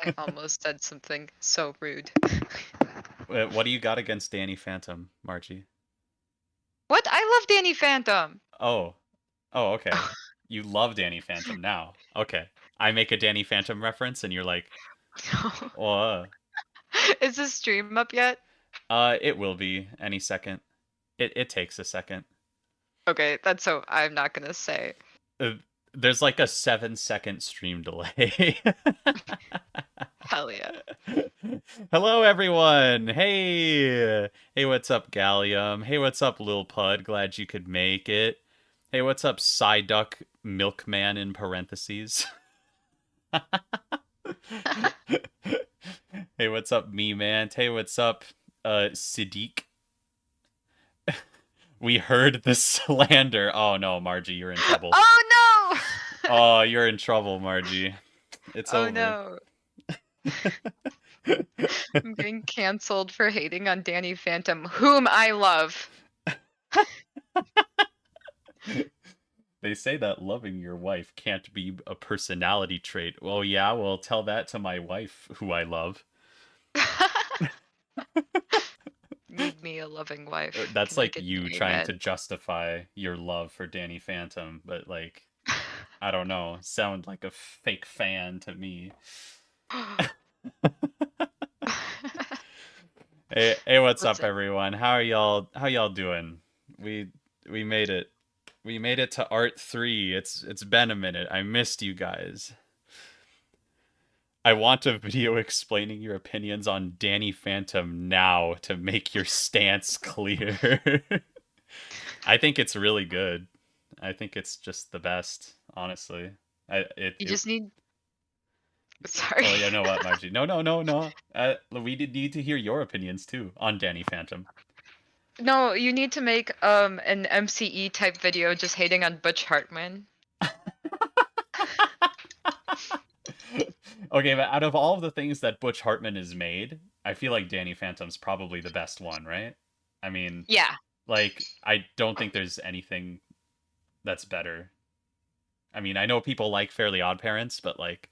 I almost said something so rude. What do you got against Danny Phantom, Margie? What? I love Danny Phantom. Oh, oh, okay. You love Danny Phantom now. Okay. I make a Danny Phantom reference and you're like, oh, Is this stream up yet? it will be any second. It takes a second. Okay, that's so I'm not gonna say. Uh, there's like a 7-second stream delay. Hell yeah. Hello, everyone. Hey, hey, what's up, Gallium? Hey, what's up, Lil Pud? Glad you could make it. Hey, what's up, Psyduck Milkman in parentheses? Hey, what's up, me man? Hey, what's up, Siddiq? We heard the slander. Oh no, Margie, you're in trouble. Oh no! Oh, you're in trouble, Margie. It's Oh over. no. I'm getting canceled for hating on Danny Phantom, whom I love. They say that loving your wife can't be a personality trait. Well, yeah, well, tell that to my wife, who I love. Need me a loving wife. That's Can I like get an you trying to amen? justify your love for Danny Phantom, but like, I don't know, sound like a fake fan to me. Hey, what's What's up, it? everyone? How y'all doing? We we made it. We made it to Art 3. It's been a minute. I missed you guys. I want a video explaining your opinions on Danny Phantom now to make your stance clear. I think it's really good. I think it's just the best, honestly. I it, You it just need. Sorry. Oh, yeah, know what, Margie? No, no, no, no. We did need to hear your opinions too on Danny Phantom. No, you need to make an MCE type video just hating on Butch Hartman. Okay, but out of all of the things that Butch Hartman has made, I feel like Danny Phantom's probably the best one, right? I mean, Yeah. like, I don't think there's anything that's better. I mean, I know people like Fairly Odd Parents, but like,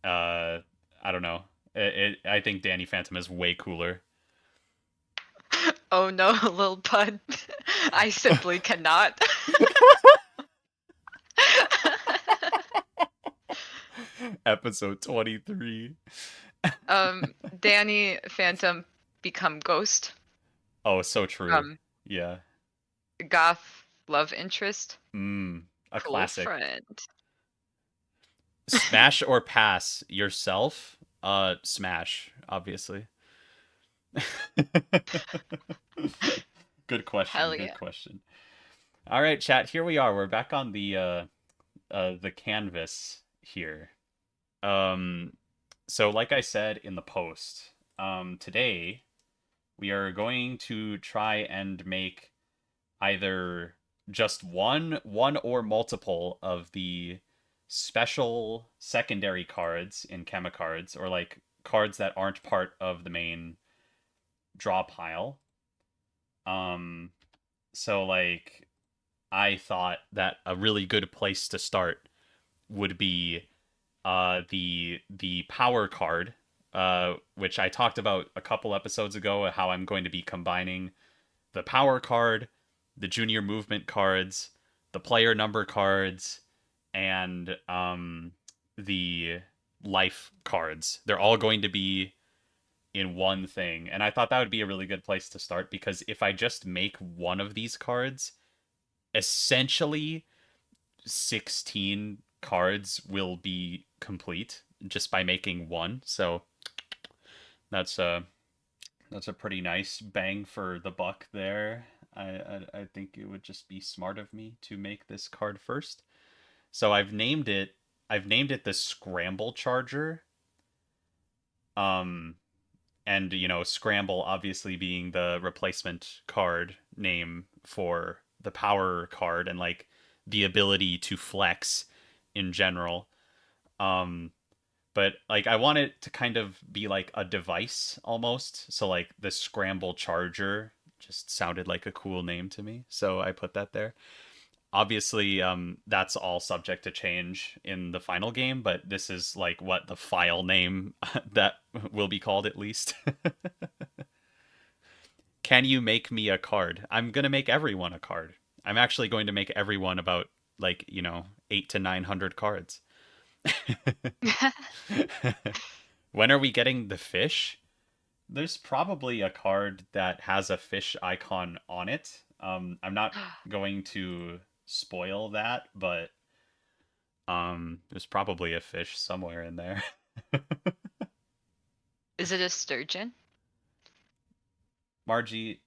uh, I don't know. I think Danny Phantom is way cooler. Oh no, Lil Pud. I simply cannot. Episode 23. Danny Phantom become Ghost. Oh, so true. Um, Yeah. Goth love interest. A Cool classic. friend. Smash or pass yourself? Smash, obviously. Good question. Hell Good yeah. question. All right, chat. Here we are. We're back on the canvas here. Um, so like I said in the post, today we are going to try and make either just one or multiple of the special secondary cards in Chemicards, or like cards that aren't part of the main draw pile. Um, so like I thought that a really good place to start would be the power card, which I talked about a couple episodes ago, how I'm going to be combining the power card, the junior movement cards, the player number cards, and the life cards. They're all going to be in one thing. And I thought that would be a really good place to start because if I just make one of these cards, essentially 16 cards will be complete just by making one. So that's a pretty nice bang for the buck there. I think it would just be smart of me to make this card first. So I've named it the Scramble Charger. Um and Scramble obviously being the replacement card name for the power card and like the ability to flex in general. Um but like I want it to kind of be like a device almost. So like the Scramble Charger just sounded like a cool name to me, so I put that there. obviously, that's all subject to change in the final game, but this is like what the file name that will be called at least. Can you make me a card? I'm gonna make everyone a card. I'm actually going to make everyone about like, 8 to 900 cards. When are we getting the fish? There's probably a card that has a fish icon on it. I'm not going to spoil that, but there's probably a fish somewhere in there. Is it a sturgeon? Margie,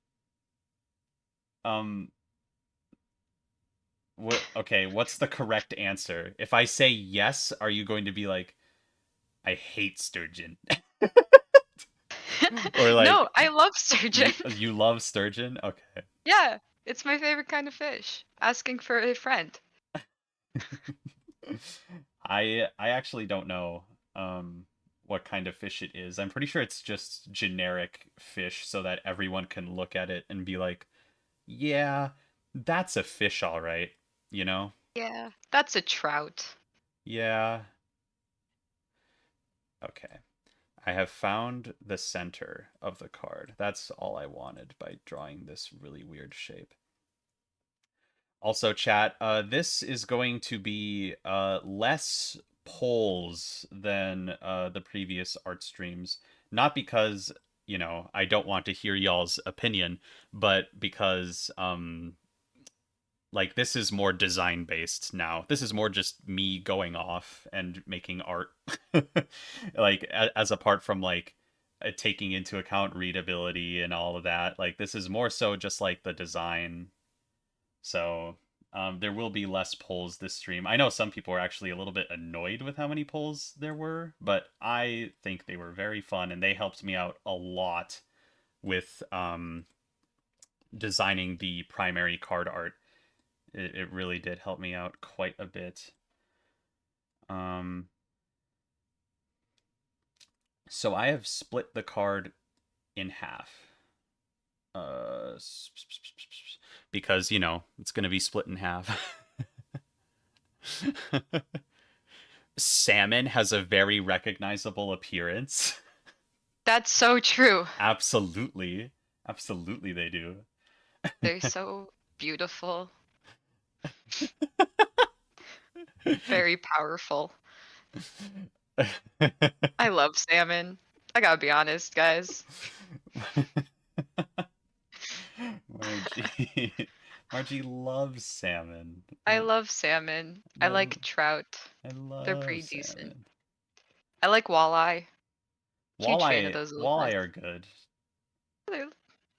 um, okay, what's the correct answer? If I say yes, are you going to be like, I hate sturgeon? Or No, like, I love sturgeon. you love sturgeon? Okay. Yeah, it's my favorite kind of fish. Asking for a friend. I actually don't know what kind of fish it is. I'm pretty sure it's just generic fish so that everyone can look at it and be like, "Yeah, that's a fish all right." You know? Yeah, that's a trout. Yeah. Okay. I have found the center of the card. That's all I wanted by drawing this really weird shape. Also, chat, this is going to be less polls than the previous art streams. Not because, I don't want to hear y'all's opinion, but because, like, this is more design based now. This is more just me going off and making art. Like, as apart from, like, taking into account readability and all of that. Like, this is more so just, like, the design, so there will be less polls this stream. I know some people are actually a little bit annoyed with how many polls there were, but I think they were very fun and they helped me out a lot with designing the primary card art. It really did help me out quite a bit. Um, so I have split the card in half. Uh, because, it's going to be split in half. Salmon has a very recognizable appearance. That's so true. Absolutely. Absolutely they do. They're so beautiful, very powerful. I love salmon. I gotta be honest, guys. Margie. Margie loves salmon. I love salmon. I I, like trout. I They're love pretty decent. salmon. I like walleye. Huge fan of Walleye those little walleye guys. are good. They're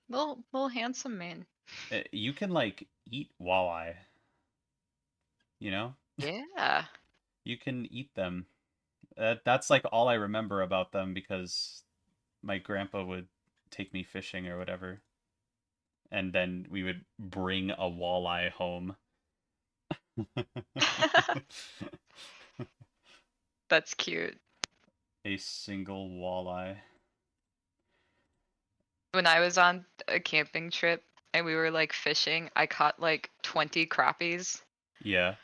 little handsome man. You can like eat walleye, you know? Yeah. You can eat them. That's like all I remember about them because my grandpa would take me fishing or whatever, and then we would bring a walleye home. That's cute. A single walleye. When I was on a camping trip and we were like fishing, I caught like 20 crappies. Yeah.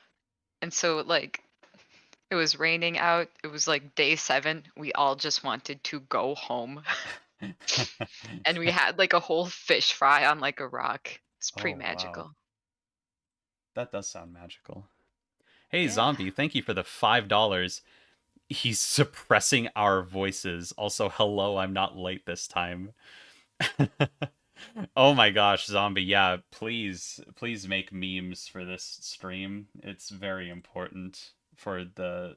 And so like it was raining out. It was like day 7. We all just wanted to go home. And we had like a whole fish fry on like a rock. It's pretty Oh, wow. magical. That does sound magical. Hey, Yeah. Zombie, thank you for the $5. He's suppressing our voices. Also, hello, I'm not late this time. Oh my gosh, Zombie, yeah, please make memes for this stream. It's very important for the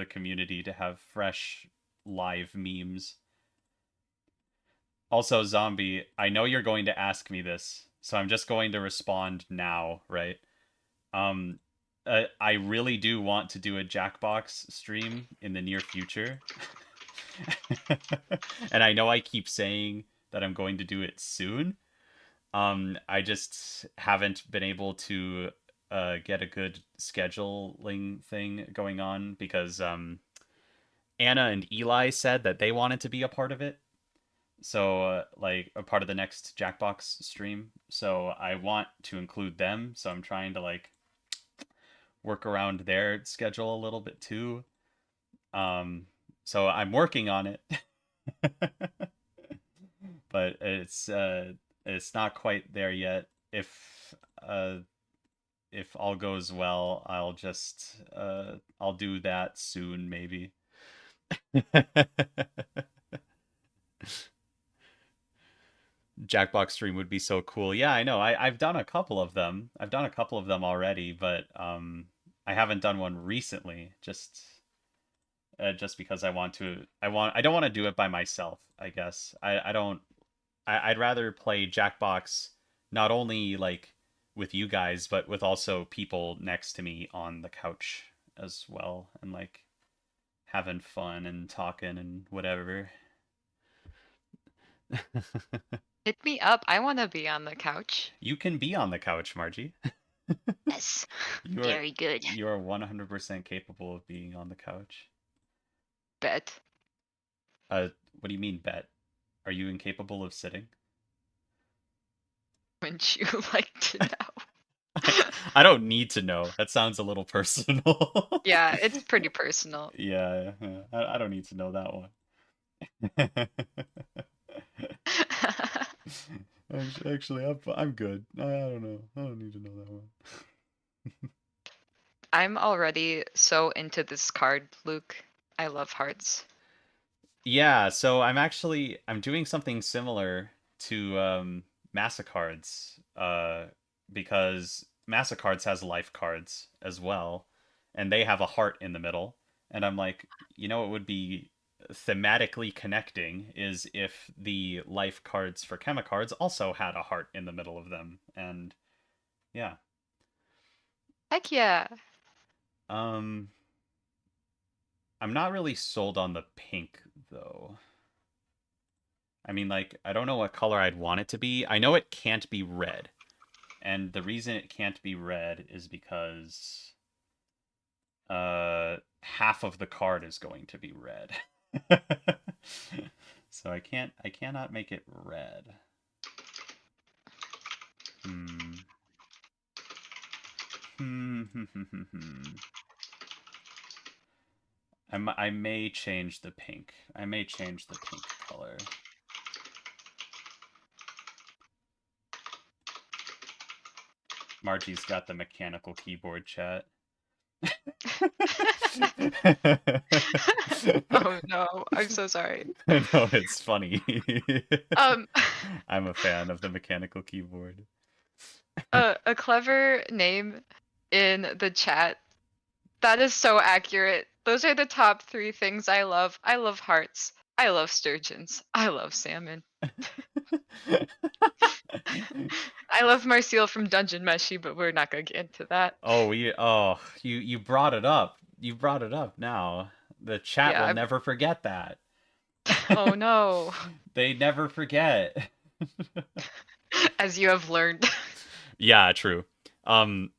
community to have fresh live memes. Also, Zombie, I know you're going to ask me this, so I'm just going to respond now, right? Um I really do want to do a Jackbox stream in the near future. And I know I keep saying that I'm going to do it soon. I just haven't been able to get a good scheduling thing going on because Anna and Eli said that they wanted to be a part of it. So, like, a part of the next Jackbox stream. So, I want to include them. So, I'm trying to, like, work around their schedule a little bit too. Um, so I'm working on it, but it's not quite there yet. Uh if all goes well, I'll do that soon maybe. Jackbox stream would be so cool. Yeah, I know. I've done a couple of them. I've done a couple of them already, but I haven't done one recently. Just because I don't want to do it by myself, I guess. I don't I'd rather play Jackbox not only like with you guys, but with also people next to me on the couch as well, and like having fun and talking and whatever. Hit me up. I want to be on the couch. You can be on the couch, Margie. Yes. You are Very good. you are 100% capable of being on the couch. Bet. What do you mean bet? Are you incapable of sitting? Wouldn't you like to know? I don't need to know. That sounds a little personal. Yeah, it's pretty personal. Yeah, yeah. I don't need to know that one. Actually, I'm good. I don't know. I don't need to know that one. I'm already so into this card, Luke. I love hearts. Yeah, so I'm doing something similar to Mastercards, because Mastercards has life cards as well, and they have a heart in the middle. And I'm like, it would be thematically connecting is if the life cards for Chemicards also had a heart in the middle of them. And yeah. Heck yeah. Um, I'm not really sold on the pink though. I mean, like, I don't know what color I'd want it to be. I know it can't be red. And the reason it can't be red is because half of the card is going to be red. So I cannot make it red. Hmm. I may change the pink. I may change the pink color. Margie's got the mechanical keyboard chat. Oh no, I'm so sorry. No, it's funny. Um, I'm a fan of the mechanical keyboard. a clever name in the chat. That is so accurate. Those are the top 3 things I love. I love hearts. I love sturgeons. I love salmon. I love Marcel from Dungeon Meshi, but we're not gonna get into that. You brought it up. You brought it up now. The chat Yeah, will never forget that. oh no. They never forget. As you have learned. Yeah, true. Um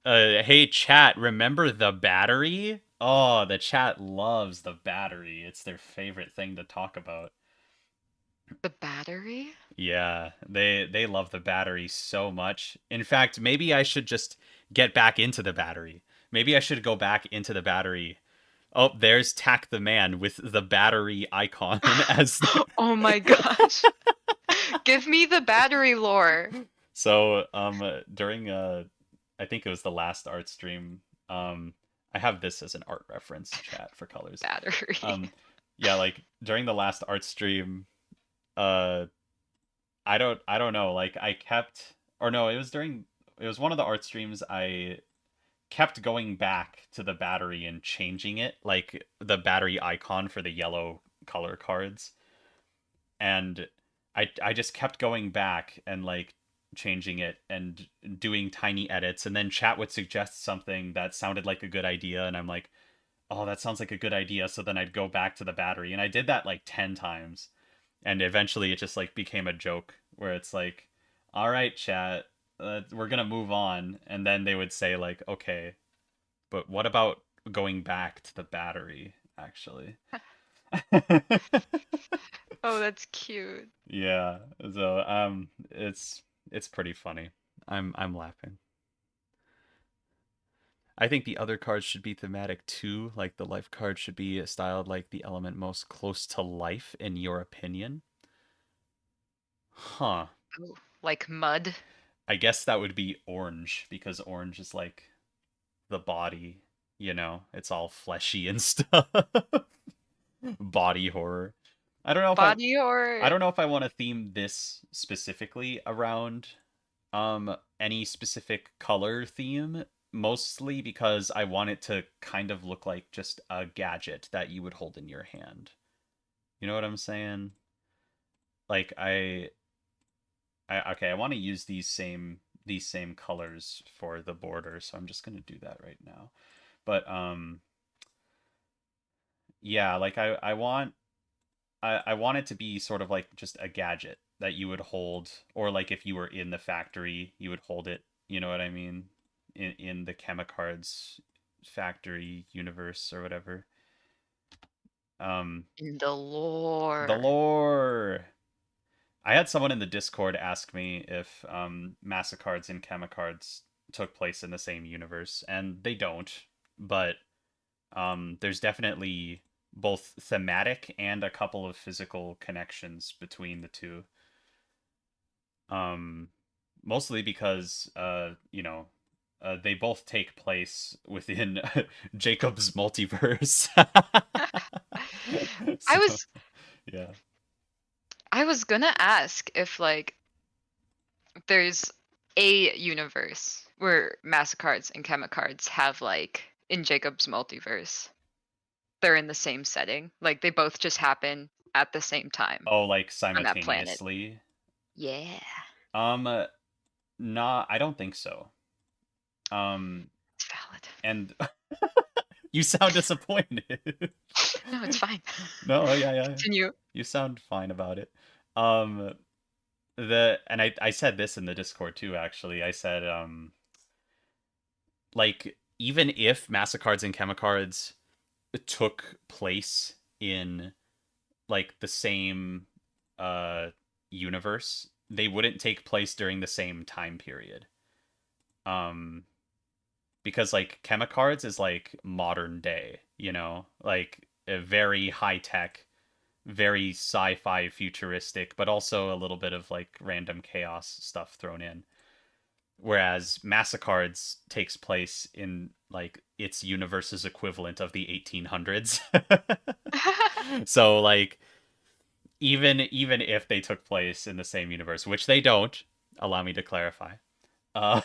hey chat, remember the battery? Oh, the chat loves the battery. It's their favorite thing to talk about. The battery? Yeah, they love the battery so much. In fact, maybe I should just get back into the battery. Maybe I should go back into the battery. Oh, there's Tack the Man with the battery icon as Oh my gosh. Give me the battery lore. So, during I think it was the last art stream, I have this as an art reference chat for colors. Battery. Yeah, like during the last art stream, uh I don't know, like I kept or no, it was one of the art streams I kept going back to the battery and changing it, like the battery icon for the yellow color cards. And I just kept going back and like changing it and doing tiny edits, and then chat would suggest something that sounded like a good idea, and I'm like, "Oh, that sounds like a good idea." So then I'd go back to the battery, and I did that like 10 times. And eventually it just like became a joke where it's like, "All right, chat, we're going to move on." And then they would say like, "Okay, but what about going back to the battery actually?" Oh, that's cute. Yeah. So it's pretty funny. I'm laughing. I think the other cards should be thematic too. Like the life card should be styled like the element most close to life, in your opinion. Huh. Ooh, like mud. I guess that would be orange because orange is like the body, you know, it's all fleshy and stuff. Body horror. I don't know if I Body I or don't know if I want to theme this specifically around any specific color theme, mostly because I want it to kind of look like just a gadget that you would hold in your hand. You know what I'm saying? Like I want to use these same colors for the border, so I'm just gonna do that right now. But yeah, like I want it to be sort of like just a gadget that you would hold, or like if you were in the factory, you would hold it. You know what I mean? In the Chemicards factory universe or whatever. Um, in the the lore. lore. I had someone in the Discord ask me if Massicards and Chemicards took place in the same universe, and they don't. But there's definitely both thematic and a couple of physical connections between the two. Um, Mostly because they both take place within Jacob's multiverse. I So, was yeah. I was gonna ask if like there's a universe where Mastercards and Chemicards have like in Jacob's multiverse. They're in the same setting. Like they both just happen at the same time Oh, like on that planet. simultaneously. Yeah. Um, nah, I don't think so. Um, It's valid. and you sound disappointed. No, it's fine. No, yeah, yeah. Continue. You sound fine about it. Um, I said this in the Discord too, actually. I said, like, even if Massicards and Chemicards took place in like the same uh universe, they wouldn't take place during the same time period. Um, because like Chemicards is like modern day, you know, like a very high tech, very sci-fi futuristic, but also a little bit of like random chaos stuff thrown in. Whereas Massicards takes place in like its universe's equivalent of the 1800s. So like even if they took place in the same universe, which they don't, allow me to clarify. Uh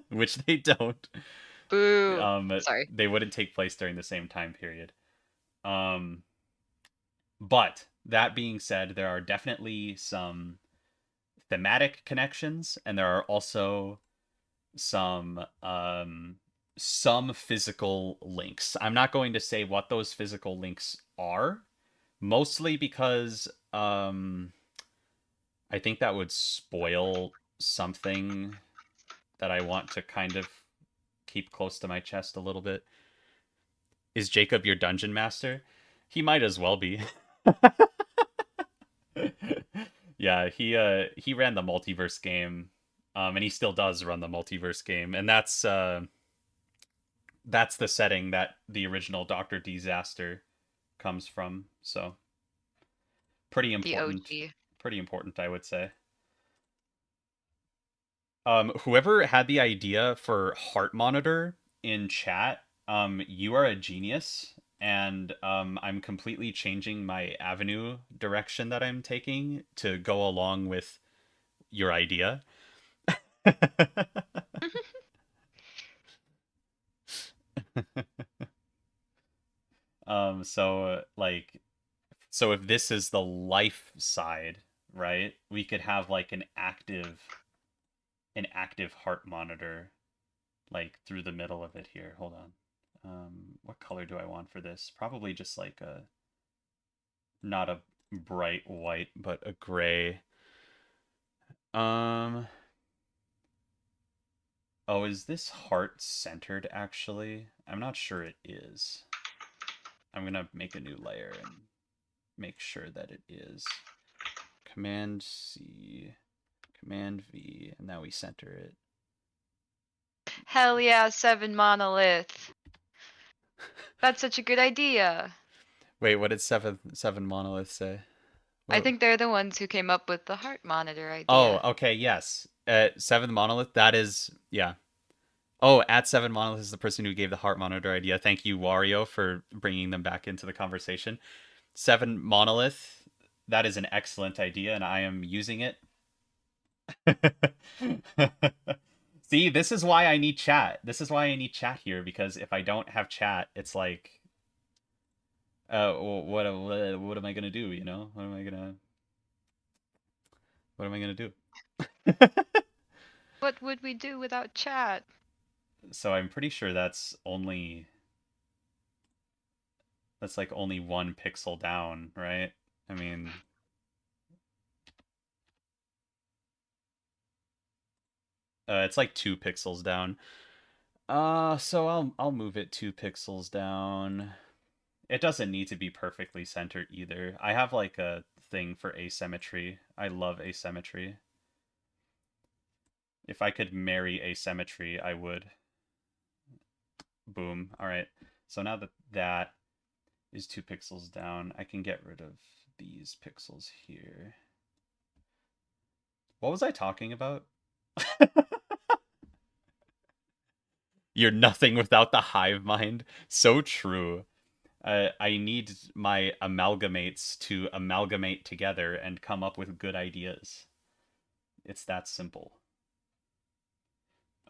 which they don't. Boo. Um Sorry. they wouldn't take place during the same time period. Um but that being said, there are definitely some thematic connections, and there are also some some physical links. I'm not going to say what those physical links are, mostly because I think that would spoil something that I want to kind of keep close to my chest a little bit. Is Jacob your dungeon master? He might as well be. Yeah, he ran the multiverse game, and he still does run the multiverse game, and that's the setting that the original Doctor Disaster comes from. So pretty The important, OG. pretty important, I would say. Whoever had the idea for heart monitor in chat, you are a genius, and I'm completely changing my avenue direction that I'm taking to go along with your idea. Like, so if this is the life side, right? We could have like an active heart monitor like through the middle of it here. Hold on. What color do I want for this? Probably just like a not a bright white, but a gray. Um, oh, is this heart centered actually? I'm not sure it is. I'm gonna make a new layer and make sure that it is. Command C, Command V, and now we center it. Hell yeah, 7 monolith. That's such a good idea. Wait, what did seven monoliths say? I What? think they're the ones who came up with the heart monitor Oh, idea. okay, yes. Seventh monolith. That is, yeah. Oh, at seven monolith is the person who gave the heart monitor idea. Thank you, Wario, for bringing them back into the conversation. Seven monolith. That is an excellent idea, and I am using it. See, this is why I need chat. This is why I need chat here, because if I don't have chat, it's like, what am I gonna do? You know, what am I gonna do? What would we do without chat? So I'm pretty sure that's like only 1 pixel down, right? I mean, it's like 2 pixels down. So I'll move it 2 pixels down. It doesn't need to be perfectly centered either. I have like a thing for asymmetry. I love asymmetry. If I could marry asymmetry, I would. Boom. All right. So now that that is 2 pixels down, I can get rid of these pixels here. What was I talking about? You're nothing without the hive mind. So true. I need my amalgamates to amalgamate together and come up with good ideas. It's that simple.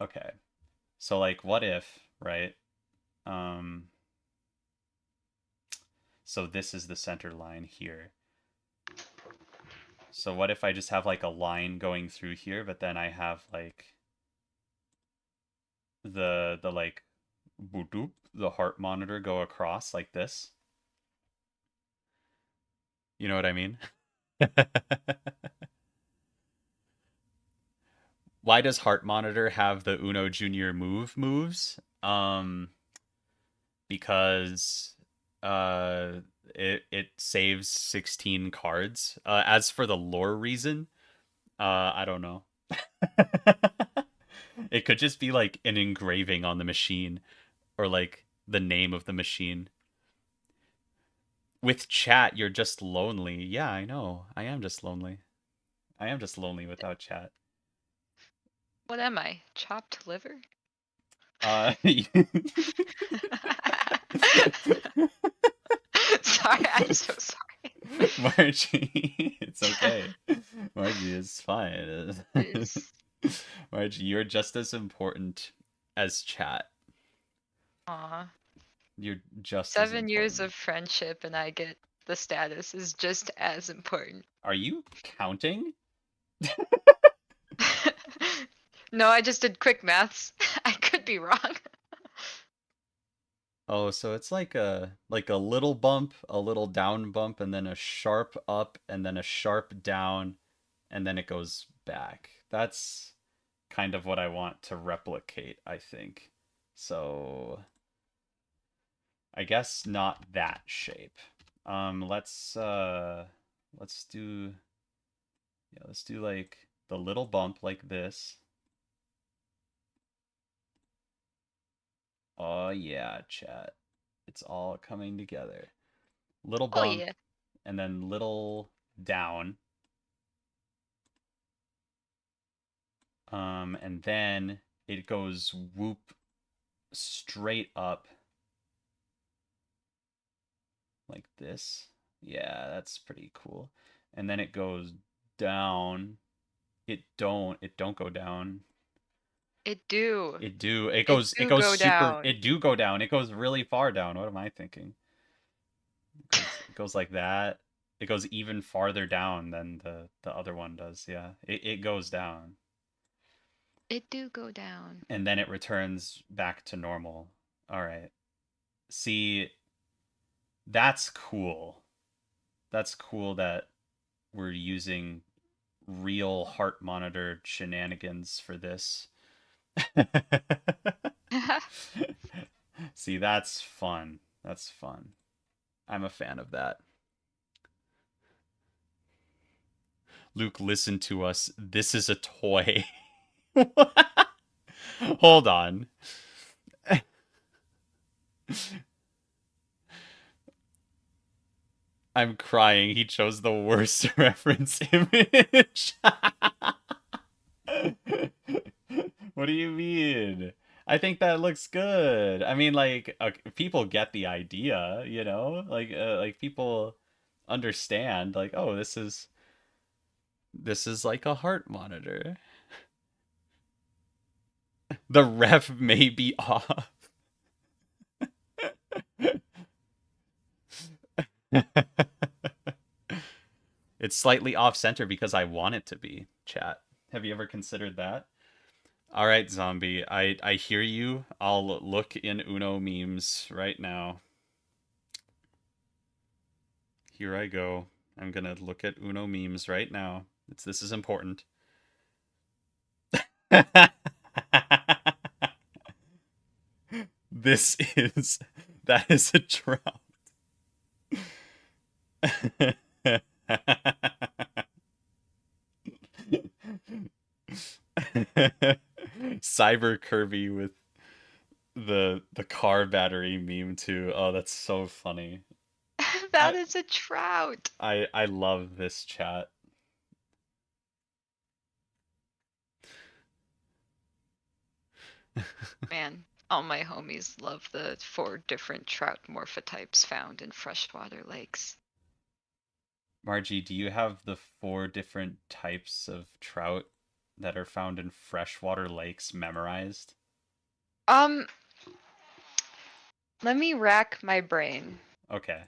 Okay. So like what if, right? Um so this is the center line here. So what if I just have like a line going through here, but then I have like the like boop, the heart monitor go across like this? You know what I mean? Why does heart monitor have the Uno Junior moves? Because it saves 16 cards. As for the lore reason, I don't know. It could just be like an engraving on the machine or like the name of the machine. With chat, you're just lonely. Yeah, I know. I am just lonely. I am just lonely without chat. What am I? Chopped liver? Uh Sorry, I'm so sorry. Margie, it's okay. Margie is fine. Is Margie, you're just as important as chat. aw. You're just as 7 years important. of friendship and I get the status is just as important. Are you counting? No, I just did quick maths. I could be wrong. Oh, so it's like a little bump, a little down bump, and then a sharp up, and then a sharp down, and then it goes back. That's kind of what I want to replicate, I think. So I guess not that shape. Let's do yeah, let's do like the little bump like this. Oh yeah, chat. It's all coming together. Little Oh bump yeah. and then little down. And then it goes whoop straight up like this. Yeah, that's pretty cool. And then it goes down. It don't go down. It do. It do. It It goes it do goes go super down. it do go down. It goes really far down. What am I thinking? It goes like that. It goes even farther down than the other one does. Yeah. It goes down. It do go down. And then it returns back to normal. All right. See, that's cool. That's cool that we're using real heart monitor shenanigans for this. See, that's fun. That's fun. I'm a fan of that. Luke, listen to us. This is a toy. Hold on. I'm crying. He chose the worst reference image. What do you mean? I think that looks good. I mean, like, people get the idea, you know? Like people understand, like, oh, this is like a heart monitor. The ref may be off. It's slightly off center because I want it to be, chat. Have you ever considered that? All right, zombie. I hear you. I'll look in Uno memes right now. Here I go. I'm gonna look at Uno memes right now. This is important. This is that is a drop. Cyber Kirby with the car battery meme too. Oh, that's so funny. That I is a trout. I love this chat. Man, all my homies love the 4 different trout morphotypes found in freshwater lakes. Margie, do you have the 4 different types of trout that are found in freshwater lakes memorized? Um, let me rack my brain. Okay,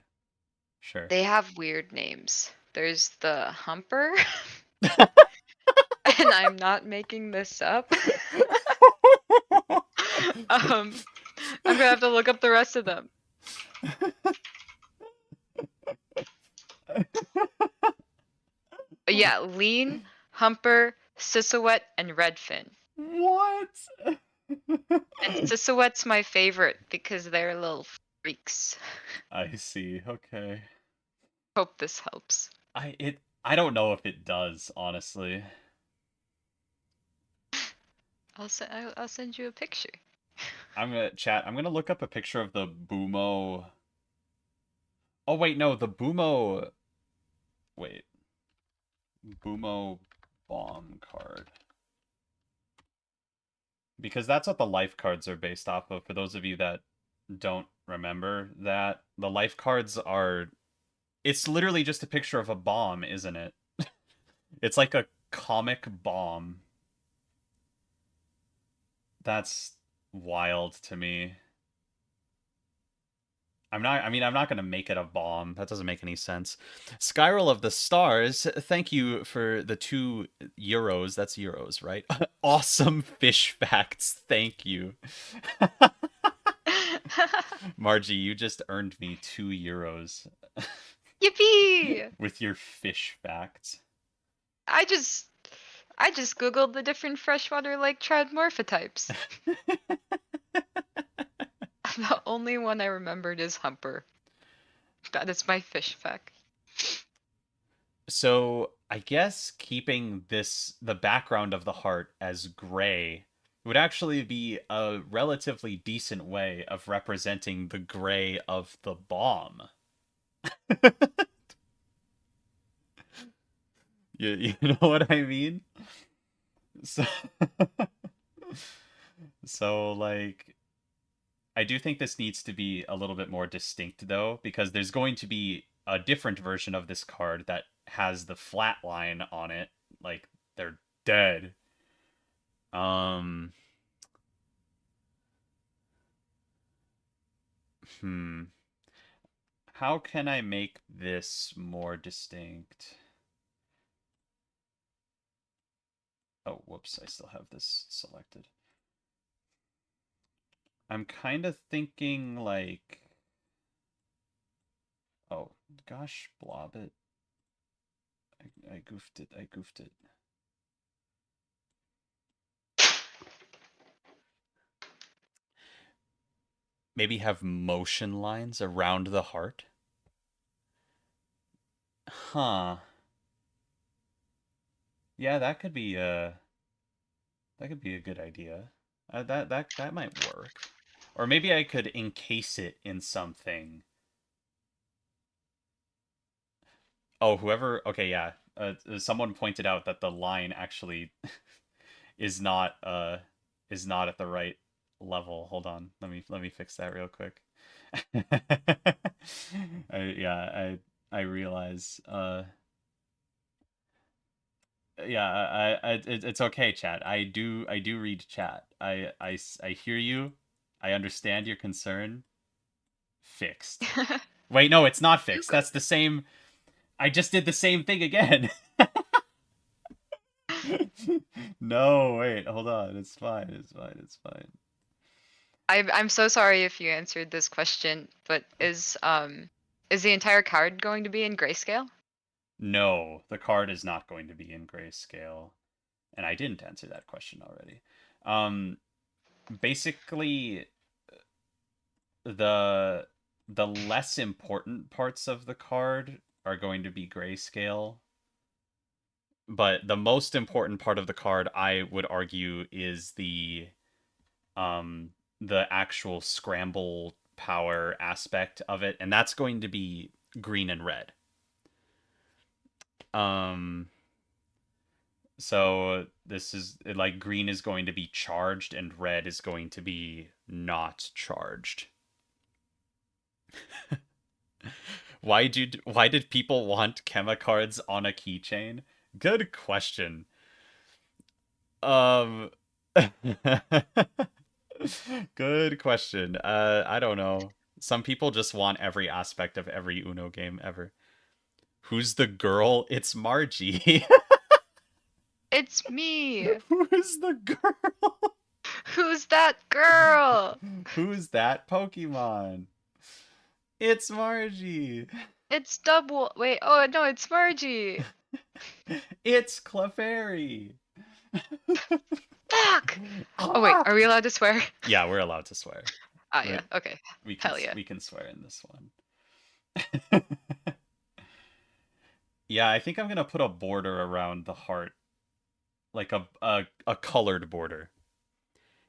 sure. They have weird names. There's the humper, and I'm not making this up. um, I'm gonna have to look up the rest of them. Yeah, lean, humper, sissowet, and redfin. What? And sissowet's my favorite because they're little freaks. I see. Okay. Hope this helps. I don't know if it does, honestly. I'll send you a picture. I'm gonna look up a picture of the Bumo. Oh wait, no, the Bumo. Wait, Bumo bomb card. Because that's what the life cards are based off of. For those of you that don't remember that, the life cards are. It's literally just a picture of a bomb, isn't it? It's like a comic bomb. That's wild to me. I'm not going to make it a bomb. That doesn't make any sense. Spiral of the Stars, thank you for the €2. That's euros, right? Awesome fish facts. Thank you. Margie, you just earned me €2 Yippee! with your fish facts. I just I just googled the different freshwater lake trout morphotypes. The only one I remembered is humper. That is my fish fact. So I guess keeping the background of the heart as gray would actually be a relatively decent way of representing the gray of the bomb. You know what I mean? So, so like I do think this needs to be a little bit more distinct though, because there's going to be a different version of this card that has the flat line on it, like they're dead. Um, hmm. How can I make this more distinct? Oh, whoops, I still have this selected. I'm kind of thinking like, oh gosh, blob it. I goofed it. I goofed it. Maybe have motion lines around the heart. Huh. Yeah, that could be a good idea. That might work. Or maybe I could encase it in something. Oh, whoever. Okay, yeah. Someone pointed out that the line actually is not uh is not at the right level. Hold on. Let me fix that real quick. I realize yeah, it's okay, chat. I do read chat. I hear you. I understand your concern. Fixed. Wait, no, it's not You fixed. go. That's the same. I just did the same thing again. No, wait, hold on. It's fine. It's fine. It's fine. I'm so sorry if you answered this question, but is the entire card going to be in grayscale? No, the card is not going to be in grayscale. And I didn't answer that question already. Um, Basically, the the less important parts of the card are going to be grayscale, but the most important part of the card, I would argue, is um the actual scramble power aspect of it, and that's going to be green and red. Um so this is like green is going to be charged and red is going to be not charged. Why did people want Chemicards on a keychain? Good question. Um Good question. I don't know. Some people just want every aspect of every Uno game ever. Who's the girl? It's Margie. It's me. Who's the girl? Who's that girl? Who's that Pokemon? It's Margie. It's double. Wait, oh no, it's Margie. It's Clefairy. Fuck. Oh wait, Ah! are we allowed to swear? Yeah, we're allowed to swear. Ah we yeah, okay. we can Hell yeah. we can swear in this one. Yeah, I think I'm gonna put a border around the heart, like a colored border.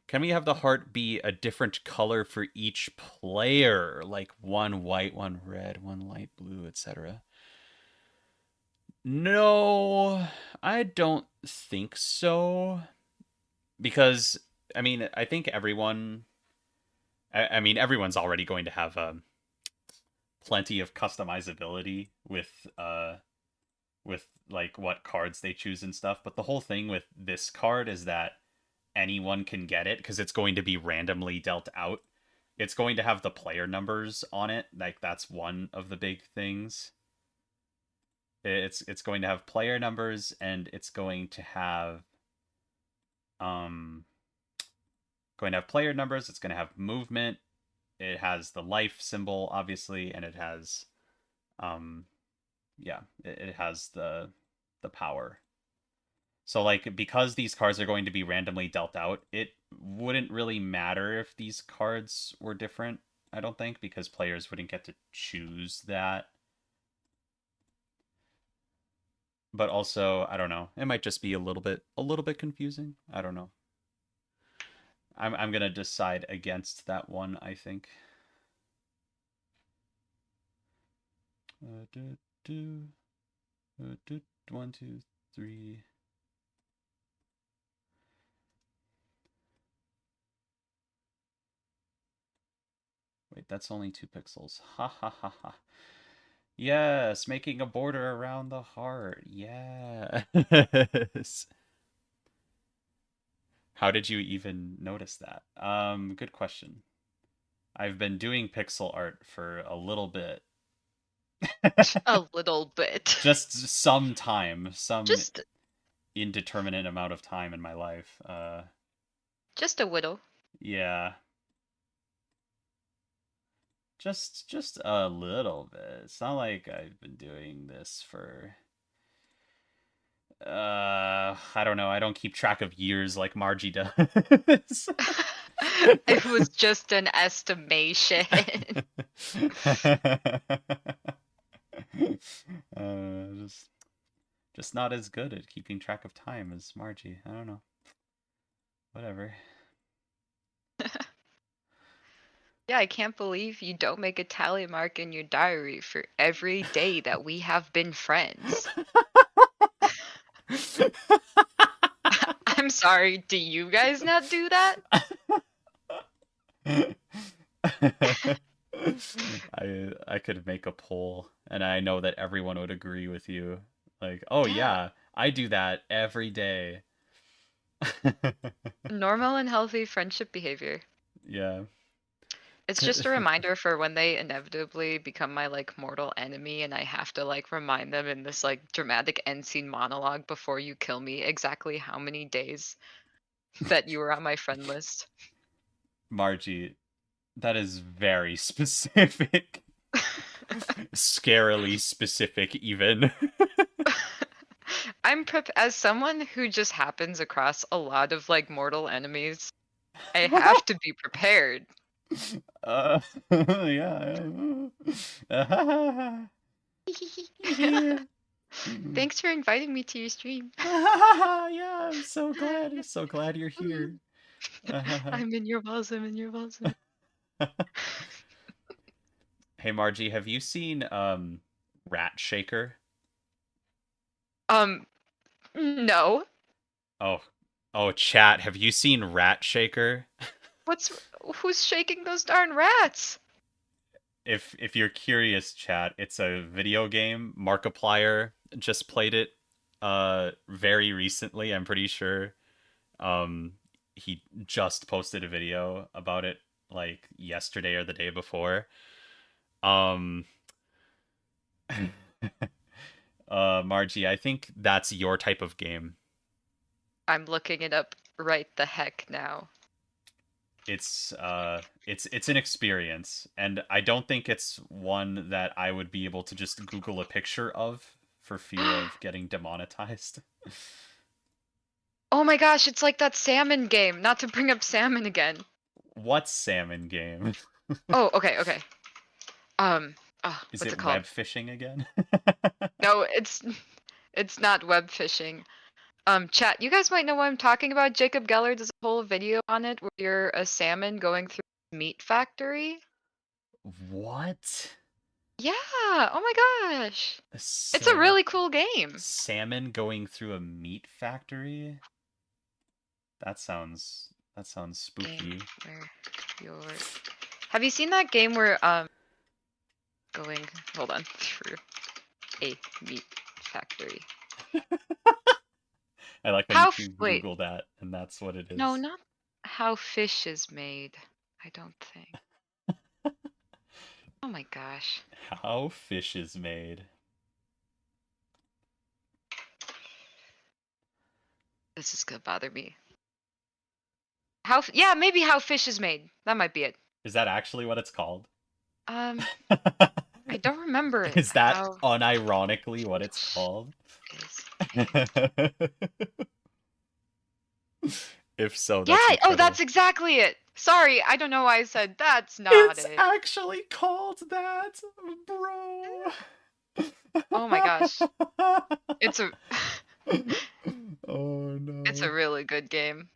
Can we have the heart be a different color for each player, like one white, one red, one light blue, etc.? No, I don't think so. Because I mean, I think everyone. I mean, everyone's already going to have plenty of customizability with like what cards they choose and stuff. But the whole thing with this card is that anyone can get it because it's going to be randomly dealt out. It's going to have the player numbers on it. Like that's one of the big things. It's going to have player numbers and it's um going to have player numbers, it's going to have movement. It has the life symbol obviously and it has um yeah, it has the power. So like because these cards are going to be randomly dealt out, it wouldn't really matter if these cards were different, I don't think, because players wouldn't get to choose that. But also, I don't know. It might just be a little bit confusing. I don't know. I'm gonna decide against that one, I think. Do, do, do, 1, 2, 3. Wait, that's only 2 pixels. Ha ha ha ha. Yes, making a border around the heart. Yes. How did you even notice that? Good question. I've been doing pixel art for a little bit. A little bit. Just some time, some Just indeterminate amount of time in my life. just a whittle. Yeah. Just a little bit. It's not like I've been doing this for I don't know. I don't keep track of years like Margie does. It was just an estimation. Just not as good at keeping track of time as Margie. I don't know. Whatever. Yeah, I can't believe you don't make a tally mark in your diary for every day that we have been friends. I'm sorry, do you guys not do that? I could make a poll, and I know that everyone would agree with you. Like, oh Yeah. yeah, I do that every day. Normal and healthy friendship behavior. Yeah. It's just a reminder for when they inevitably become my like mortal enemy and I have to like remind them in this like dramatic end scene monologue before you kill me exactly how many days that you were on my friend list. Margie, that is very specific. Scarily specific, even. As someone who just happens across a lot of like mortal enemies, I have to be prepared. Yeah. Yeah. Thanks for inviting me to your stream. Yeah, I'm so glad. So glad you're here. I'm in your walls, I'm in your walls. Hey Margie, have you seen Rat Shaker? Um, no. Oh, oh, chat, have you seen Rat Shaker? What's who's shaking those darn rats? If you're curious, chat, it's a video game. Markiplier just played it very recently, I'm pretty sure. Um he just posted a video about it like yesterday or the day before. Um Margie, I think that's your type of game. I'm looking it up right the heck now. It's an experience, and I don't think it's one that I would be able to just Google a picture of for fear of getting demonetized. Oh my gosh, it's like that salmon game. Not to bring up salmon again. What salmon game? Oh, okay, okay. Um, Is what's it it called? web fishing again? No, it's not web fishing. Chat, you guys might know what I'm talking about. Jacob Geller does a whole video on it where you're a salmon going through a meat factory. What? Yeah, oh my gosh. A It's a really cool game. salmon going through a meat factory? That sounds Game spooky. where you're Have you seen that game where going hold on through a meat factory? I like how you How can wait, Google that, and that's what it no, is. not how fish is made. I don't think. Oh my gosh. How fish is made. This is gonna bother me. Yeah, maybe how fish is made. That might be it. Is that actually what it's called? Um, I don't remember it. Is that How unironically what it's fish called? is made. If so, Yeah, that's oh, that's incredible. exactly it. Sorry, I don't know why I said that's not It's it. actually called that, bro. Oh my gosh. It's a Oh it's a no. really good game.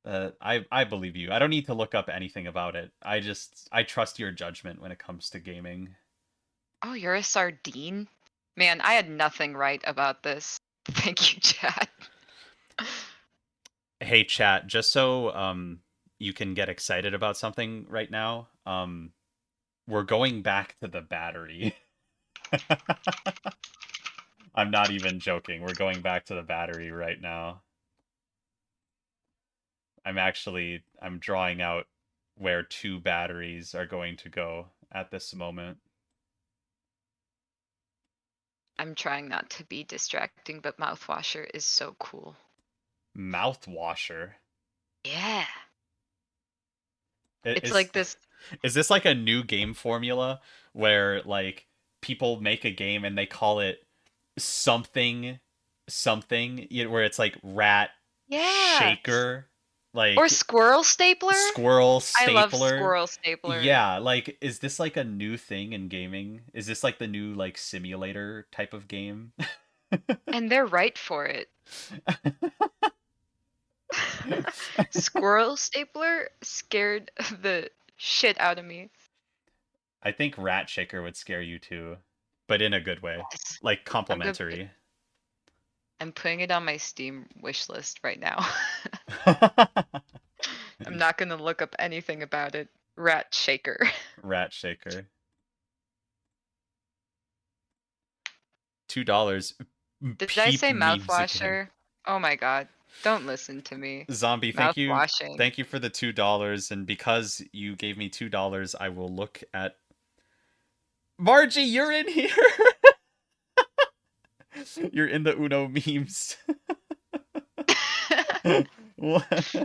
I believe you. I don't need to look up anything about it. I trust your judgment when it comes to gaming. Oh, you're a sardine? Man, I had nothing right about this. Thank you, chat. Hey chat, just so you can get excited about something right now, we're going back to the battery. I'm not even joking. We're going back to the battery right now. I'm drawing out where two batteries are going to go at this moment. I'm trying not to be distracting, but mouthwasher is so cool. Mouthwasher. Yeah. I- It's Is like this. is this like a new game formula where like people make a game and they call it something something, where it's like rat Yeah. shaker, Or like squirrel stapler? squirrel I love stapler. squirrel stapler. Yeah, like is this like a new thing in gaming? Is this like the new like simulator type of game? And they're right for it. Squirrel stapler scared the shit out of me. I think Rat Shaker would scare you too, but in a good way, Yes. like I'm gonna put, complimentary. I'm putting it on my Steam wish list right now. I'm not gonna look up anything about it. Rat shaker. Rat Shaker. $2. Did I Peep say memes again. mouthwasher? Oh my god. Don't listen to me. Zombie, Mouthwashing. thank you for the $2, and because you gave me $2, I will look at Margie, you're in here. You're in the Uno memes. What?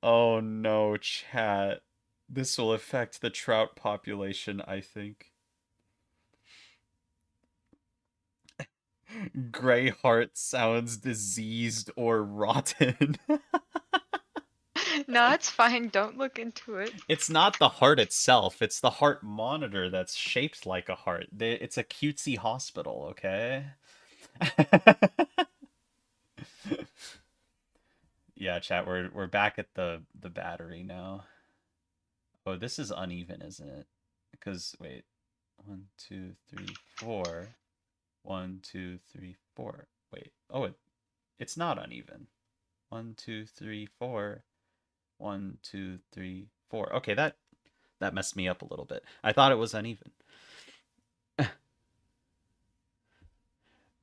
Oh no, chat. This will affect the trout population, I think. Gray heart sounds diseased or rotten. No, it's fine. Don't look into it. It's not the heart itself, it's the heart monitor that's shaped like a heart. It's a cutesy hospital, okay? Yeah, chat, we're back at the battery now. Oh, this is uneven, isn't it? Because wait. 1, 2, 3, 4. 1, 2, 3, 4. Wait. Oh, it's not uneven. 1, 2, 3, 4. 1, 2, 3, 4. Okay, that messed me up a little bit. I thought it was uneven.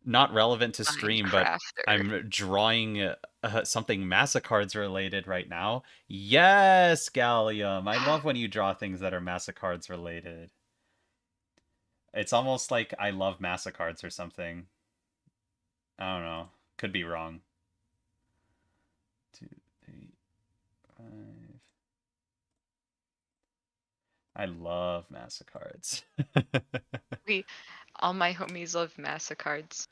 Not relevant to stream, but Minecrafter. I'm drawing something Massachards related right now. Yes, Gallium. I love when you draw things that are Massachards related. It's almost like I love Massachards or something. I don't know. Could be wrong. 2, 3, 5. I love Massachards. We, all my homies love Massachards.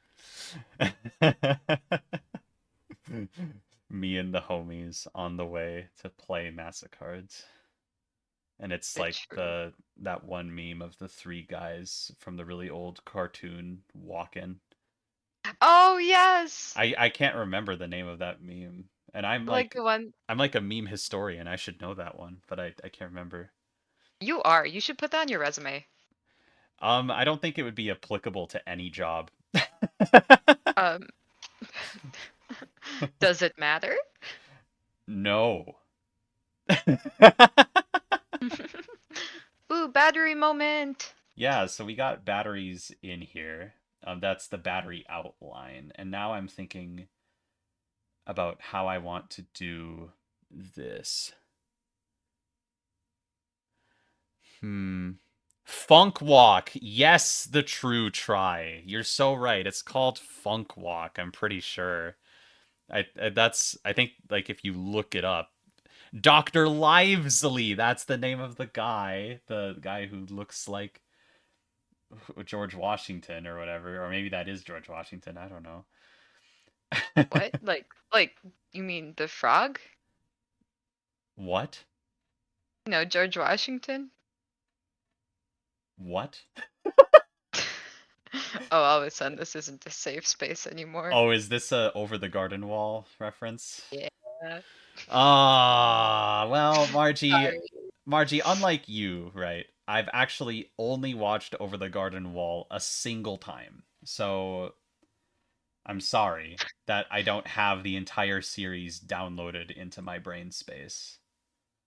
Me and the homies on the way to play Massachards. And it's Bit like true. that one meme of the three guys from the really old cartoon walking. Oh yes! I can't remember the name of that meme. And Like the one I'm like a meme historian. I should know that one, but I can't remember. you are. You should put that on your resume. I don't think it would be applicable to any job. Um, does it matter? No. Ooh, battery moment. Yeah, so we got batteries in here. That's the battery outline. And now I'm thinking about how I want to do this. Funk Walk. Yes, the true try. You're so right. It's called Funk Walk, I'm pretty sure. I think like if you look it up, Dr. Livesley, that's the name of the guy who looks like George Washington or whatever, or maybe that is George Washington, I don't know. What? Like you mean the frog? What? No, George Washington? What? Oh, all of a sudden this isn't a safe space anymore. Oh, is this a Over the Garden Wall reference? Yeah. Ah, well, Sorry. Margie, unlike you, right? I've actually only watched Over the Garden Wall a single time. So I'm sorry that I don't have the entire series downloaded into my brain space.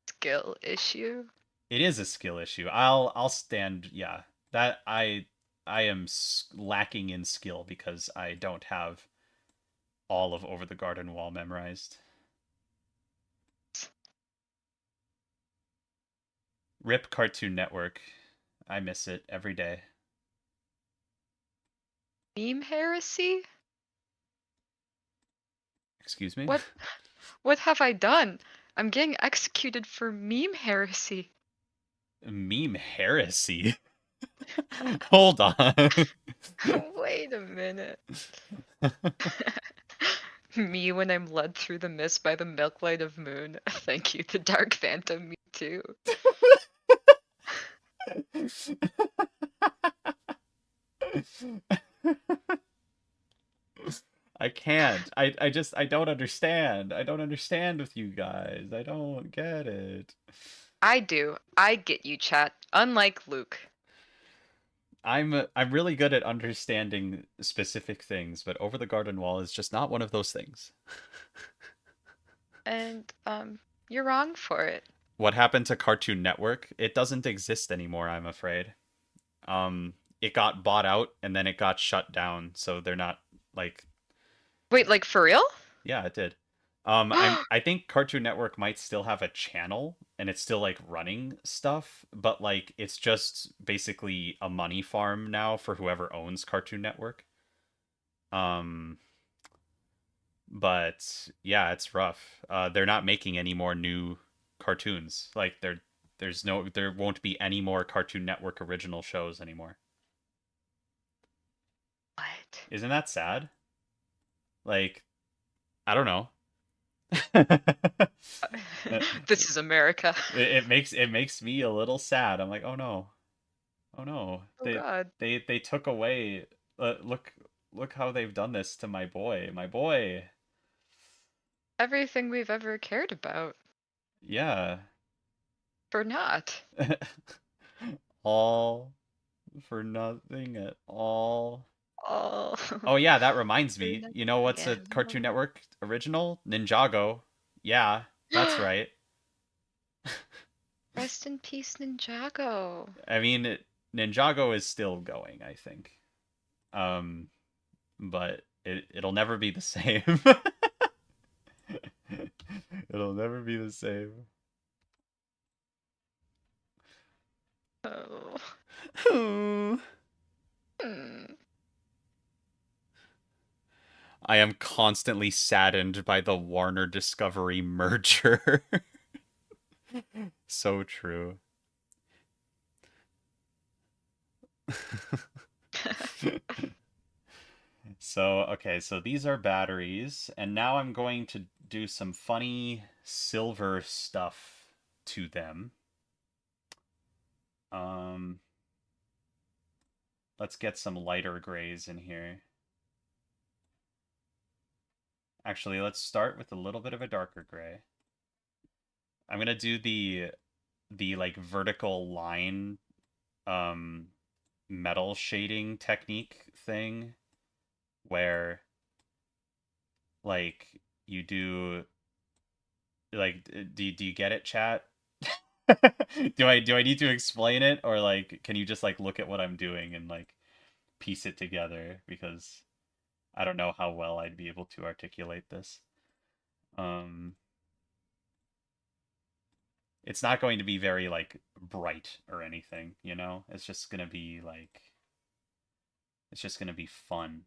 Skill issue. It is a skill issue. I'll stand, yeah. That I am lacking in skill because I don't have all of Over the Garden Wall memorized. Rip Cartoon Network. I miss it every day. Meme heresy? Excuse me? What what have I done? I'm getting executed for meme heresy. Meme heresy? Hold on. Wait a minute. Me when I'm led through the mist by the milk light of moon. Thank you, the Dark Phantom. Me too. I can't. I don't understand. I don't understand with you guys. I don't get it. I do. I get you, chat. Unlike Luke. I'm really good at understanding specific things, but Over the Garden Wall is just not one of those things. And you're wrong for it. What happened to Cartoon Network? It doesn't exist anymore, I'm afraid. It got bought out and then it got shut down, so they're not like Wait, like for real? yeah, it did. I think Cartoon Network might still have a channel and it's still like running stuff, but like it's just basically a money farm now for whoever owns Cartoon Network. Um, but yeah, it's rough. They're not making any more new cartoons. Like there won't be any more Cartoon Network original shows anymore. What? Isn't that sad? Like, I don't know. This is America. It makes me a little sad. I'm like, oh no, oh no, Oh God. they took away. Look how they've done this to my boy. Everything we've ever cared about. Yeah, For not. all for nothing at all. Oh. Oh yeah, that reminds For me. You know nothing what's a at Cartoon all. Network original? Ninjago. Yeah, that's right. Rest in peace, Ninjago. I mean, Ninjago is still going, I think. Um, but it'll never be the same. It'll never be the same. Oh. Hmm. I am constantly saddened by the Warner Discovery merger. So true. So, okay, so these are batteries, and now I'm going to do some funny silver stuff to them. Um, let's get some lighter grays in here. Actually, let's start with a little bit of a darker gray. I'm gonna do the like vertical line um metal shading technique thing where like you do like do you get it, chat? Do I need to explain it, or like can you just like look at what I'm doing and like piece it together, because I don't know how well I'd be able to articulate this. Um it's not going to be very like bright or anything, you know? It's just going to be like it's just going to be fun.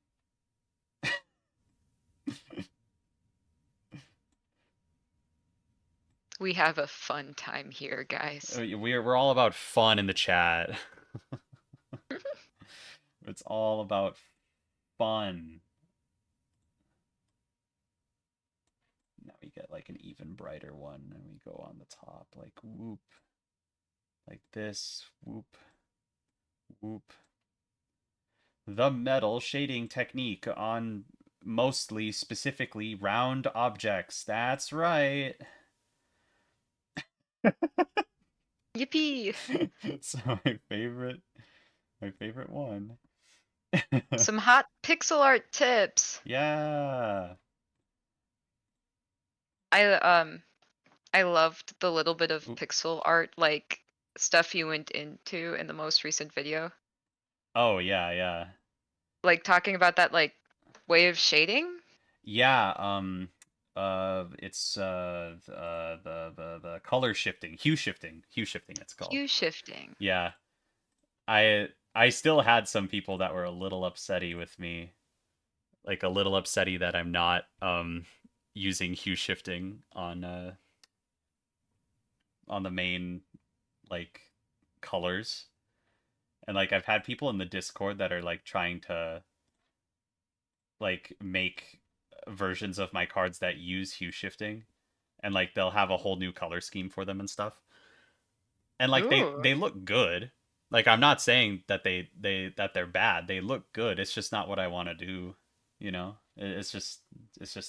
We have a fun time here, guys. We're all about fun in the chat. It's all about fun. Now we get like an even brighter one and we go on the top like whoop. Like this, whoop, whoop. The metal shading technique on mostly specifically round objects. That's right. Yippee! It's my favorite one. Some hot pixel art tips. Yeah. I I loved the little bit of Oop. pixel art like stuff you went into in the most recent video. Oh yeah, yeah. Like talking about that like way of shading? Yeah, it's the color shifting, hue shifting it's called. Hue shifting. Yeah. I still had some people that were a little upsetty with me, like a little upsetty that I'm not using hue shifting on the main like colors. And like I've had people in the Discord that are like trying to like make versions of my cards that use hue shifting, and like they'll have a whole new color scheme for them and stuff. And like Ooh. they look good. Like I'm not saying that they're bad. They look good. It's just not what I want to do, you know? It's just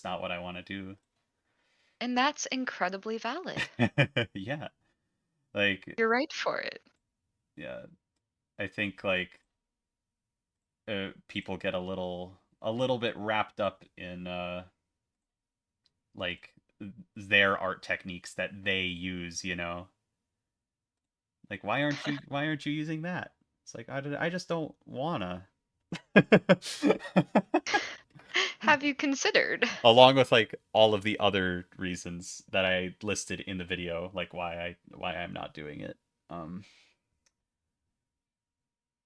not what I want to do. And that's incredibly valid. Yeah. Like, You're right for it. yeah, I think like people get a little bit wrapped up in like their art techniques that they use, you know? Like why aren't you using that? It's like I just don't wanna. Have you considered? Along with like all of the other reasons that I listed in the video, like why I'm not doing it. Um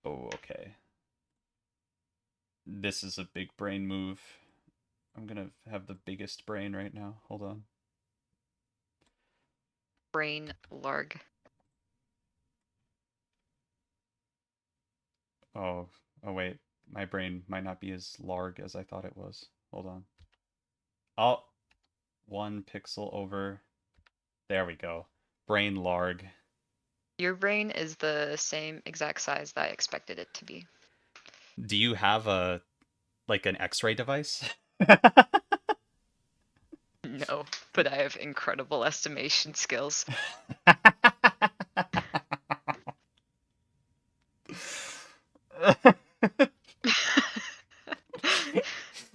oh, okay. This is a big brain move. I'm gonna have the biggest brain right now. Hold on. Brain larg. Oh, oh wait. My brain might not be as large as I thought it was. Hold on. Oh, 1 pixel over. There we go. Brain larg. Your brain is the same exact size that I expected it to be. Do you have a like an X-ray device? No, but I have incredible estimation skills.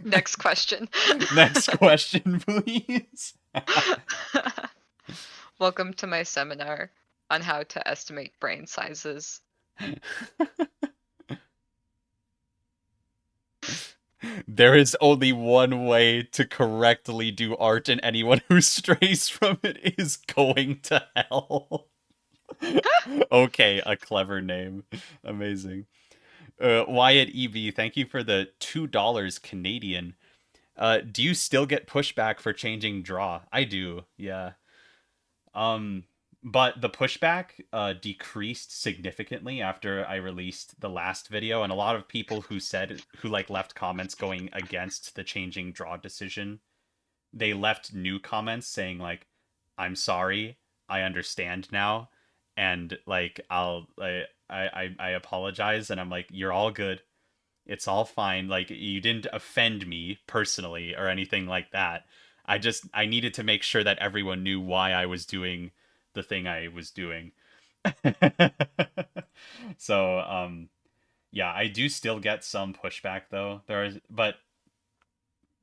Next question. Next question, please. Welcome to my seminar on how to estimate brain sizes. There is only one way to correctly do art, and anyone who strays from it is going to hell. Okay, a clever name. Amazing. Wyatt EB, thank you for the $2 Canadian. Do you still get pushback for changing draw? I do, yeah. Um, but the pushback decreased significantly after I released the last video, and a lot of people who like left comments going against the changing draw decision, they left new comments saying like, "I'm sorry, I understand now," and like I apologize, and I'm like, "You're all good. It's all fine. Like you didn't offend me personally or anything like that. I needed to make sure that everyone knew why I was doing the thing I was doing." So, yeah, I do still get some pushback though. But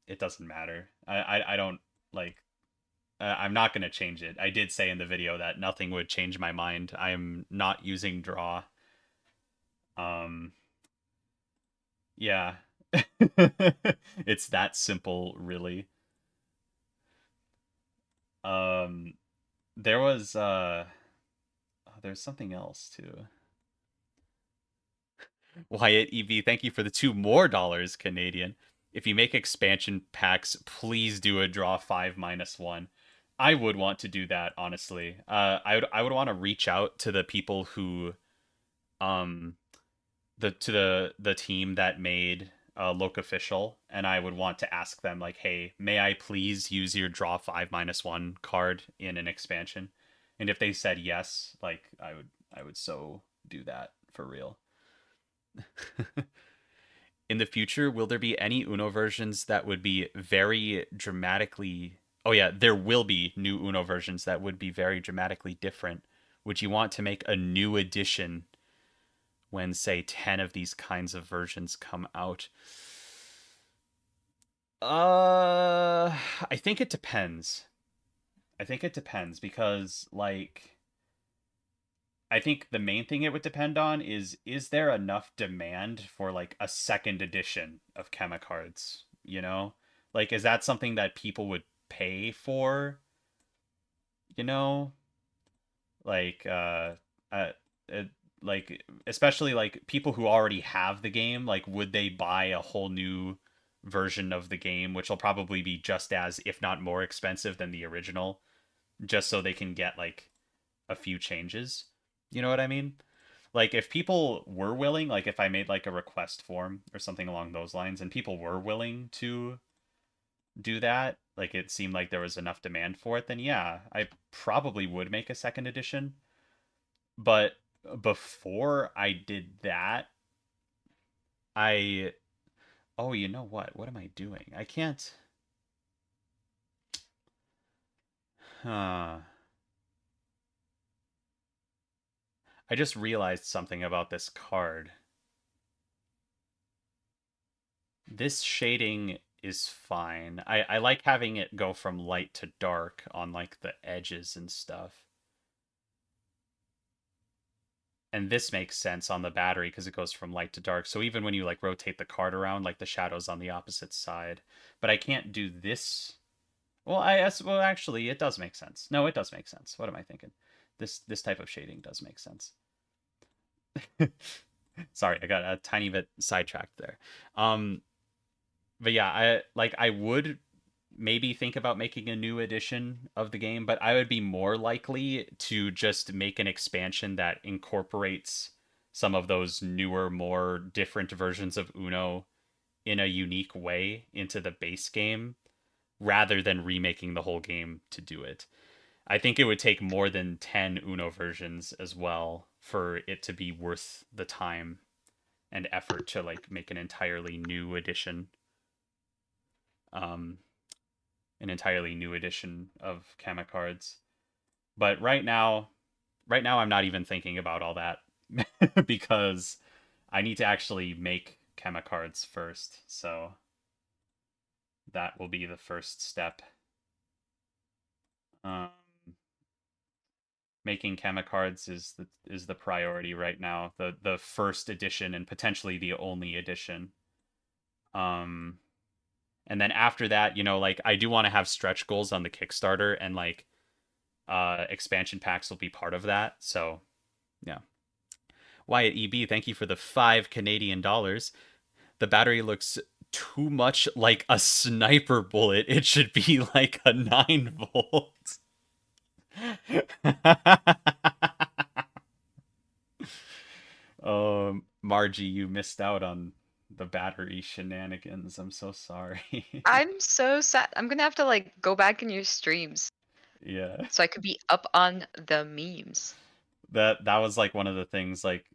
it doesn't matter. I don't like. I'm not gonna change it. I did say in the video that nothing would change my mind. I am not using draw. Um, yeah. It's that simple, really. Um, there was there's something else too. Wyatt EV, thank you for the two more dollars Canadian. If you make expansion packs, please do a draw 5 - 1. I would want to do that, honestly. I would want to reach out to the people who um the team that made Loc official, and I would want to ask them like, "Hey, may I please use your draw 5 - 1 card in an expansion?" And if they said yes, like I would so do that for real. In the future, will there be any Uno versions that would be very dramatically? Oh yeah, there will be new Uno versions that would be very dramatically different. Would you want to make a new edition when, say, 10 of these kinds of versions come out? I think it depends. I think it depends because, like, I think the main thing it would depend on is there enough demand for, like, a second edition of Chemicards, you know? Like, is that something that people would pay for, you know? Like, uh, uh like especially like people who already have the game, like would they buy a whole new version of the game, which will probably be just as if not more expensive than the original, just so they can get like a few changes? You know what I mean? Like if people were willing, like if I made like a request form or something along those lines and people were willing to do that, like it seemed like there was enough demand for it, then yeah, I probably would make a second edition. But before I did that, I Oh, you know what? What am I doing? I can't. Huh. I just realized something about this card. This shading is fine. I like having it go from light to dark on like the edges and stuff. And this makes sense on the battery because it goes from light to dark. So even when you like rotate the card around, like the shadow's on the opposite side. But I can't do this. Well, well actually it does make sense. No, it does make sense. What am I thinking? This type of shading does make sense. Sorry, I got a tiny bit sidetracked there. Um, but yeah, I would maybe think about making a new edition of the game, but I would be more likely to just make an expansion that incorporates some of those newer, more different versions of Uno in a unique way into the base game rather than remaking the whole game to do it. I think it would take more than 10 Uno versions as well for it to be worth the time and effort to like make um an entirely new edition of Chemicards. But right now I'm not even thinking about all that because I need to actually make Chemicards first. So that will be the first step. Um, Making Chemicards is the priority right now. The first edition and potentially the only edition. Um, and then after that, you know, like I do want to have stretch goals on the Kickstarter, and like expansion packs will be part of that. So yeah. Wyatt EB, thank you for the $5 Canadian. The battery looks too much like a sniper bullet. It should be like a 9 volt. Margie, you missed out on the battery shenanigans. I'm so sorry. I'm so sad. I'm gonna have to like go back in your streams Yeah. so I could be up on the memes. That was like one of the things, like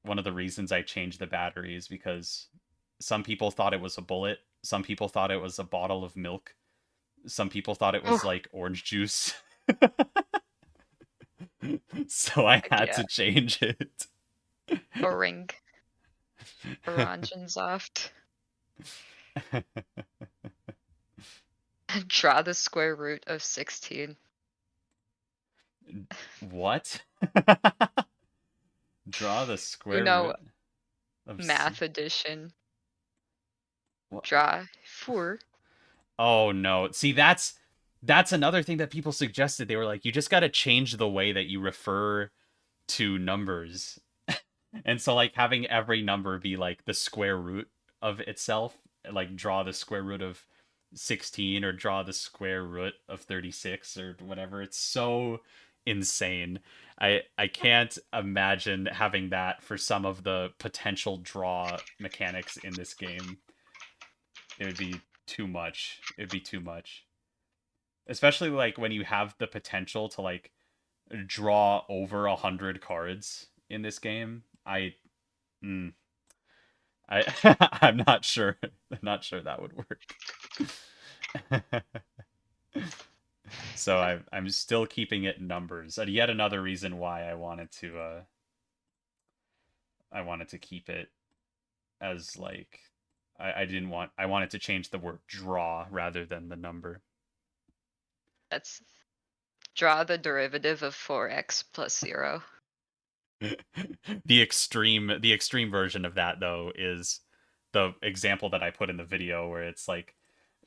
one of the reasons I changed the batteries, because some people thought it was a bullet, some people thought it was a bottle of milk, some people thought it was Oh, like orange juice. So I heck had yeah. to change it. Oring. Orangensaft. Draw the square root of 16. What? Draw the You square know, root of math edition. what? Draw 4. Oh no. See, that's another thing that people suggested. They were like, you just got to change the way that you refer to numbers. And so like having every number be like the square root of itself, like draw the square root of 16 or draw the square root of 36 or whatever. It's so insane. I can't imagine having that for some of the potential draw mechanics in this game. It would be too much. It'd be too much. Especially like when you have the potential to like draw over 100 cards in this game. Mm, I I'm not sure. I'm not sure that would work. So I'm still keeping it in numbers. And yet another reason why I wanted to keep it as like I didn't want I wanted to change the word draw rather than the number. That's draw the derivative of 4x plus 0. The extreme version of that though is the example that I put in the video where it's like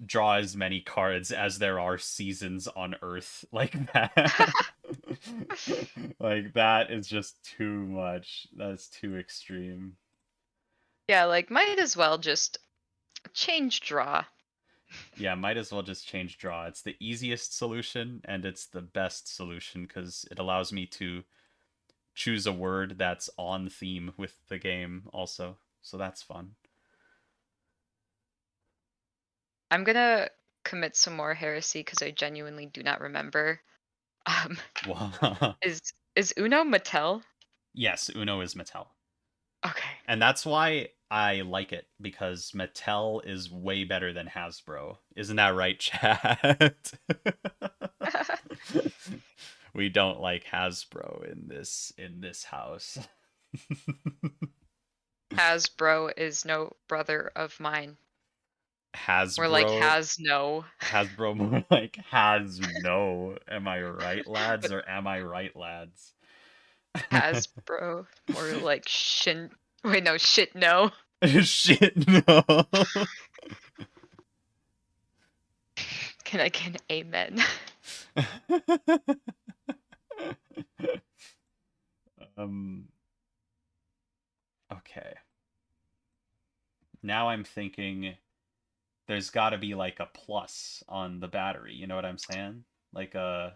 draw as many cards as there are seasons on Earth, like that. Like that is just too much. That's too extreme. Yeah, like might as well just change draw. Yeah, might as well just change draw. It's the easiest solution and it's the best solution because it allows me to choose a word that's on theme with the game also. So that's fun. I'm gonna commit some more heresy because I genuinely do not remember. Um, Wow. is Uno Mattel? Yes, Uno is Mattel. Okay. And that's why I like it because Mattel is way better than Hasbro. Isn't that right, chat? We don't like Hasbro in this house. Hasbro is no brother of mine. We're like Hasbro has no. Hasbro more like has no. Am I right, lads, But or am I right, lads? Hasbro more like shin. Wait, no, shit, no. Shit, no. Can I get an amen? um. Okay. Now I'm thinking there's got to be like a plus on the battery. You know what I'm saying? Like a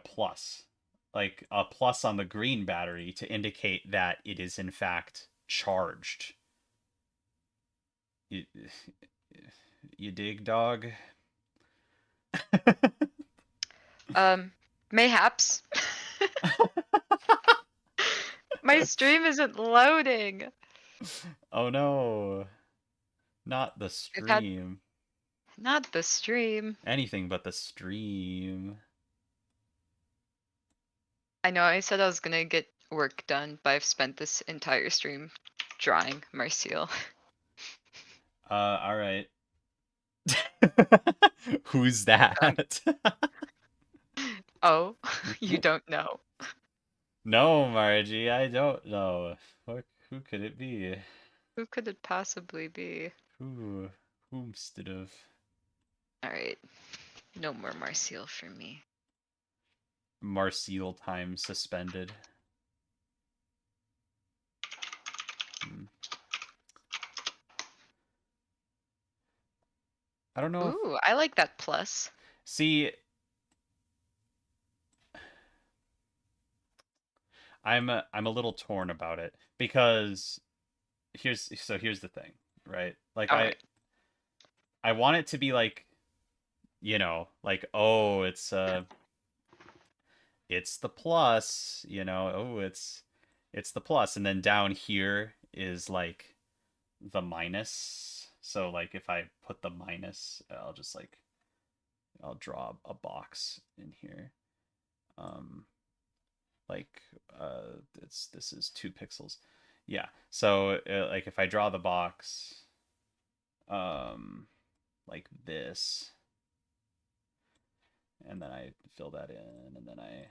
plus. Like a plus on the green battery to indicate that it is in fact charged. You, you dig, dog? Um, Mayhaps. My stream isn't loading. Oh no. Not the I've had stream. not the stream. Anything but the stream. I know I said I was gonna get work done, but I've spent this entire stream drawing Marcial. All right. Who's Um, that? oh, you don't know. No, Margie, I don't know. Who could it be? Who could it possibly be? Who? Whomstead of? Alright, no more Marcial for me. Marseille time suspended. Hmm. I don't know if. Ooh, I like that plus. See, I'm a little torn about it because here's the thing, right? Like I Alright. I want it to be like, like, oh, it's the plus, oh, it's the plus, and then down here is like the minus. So like if I put the minus, I'll draw a box in here. Um like this is 2 pixels. Yeah. So like if I draw the box like this, and then I fill that in, and then I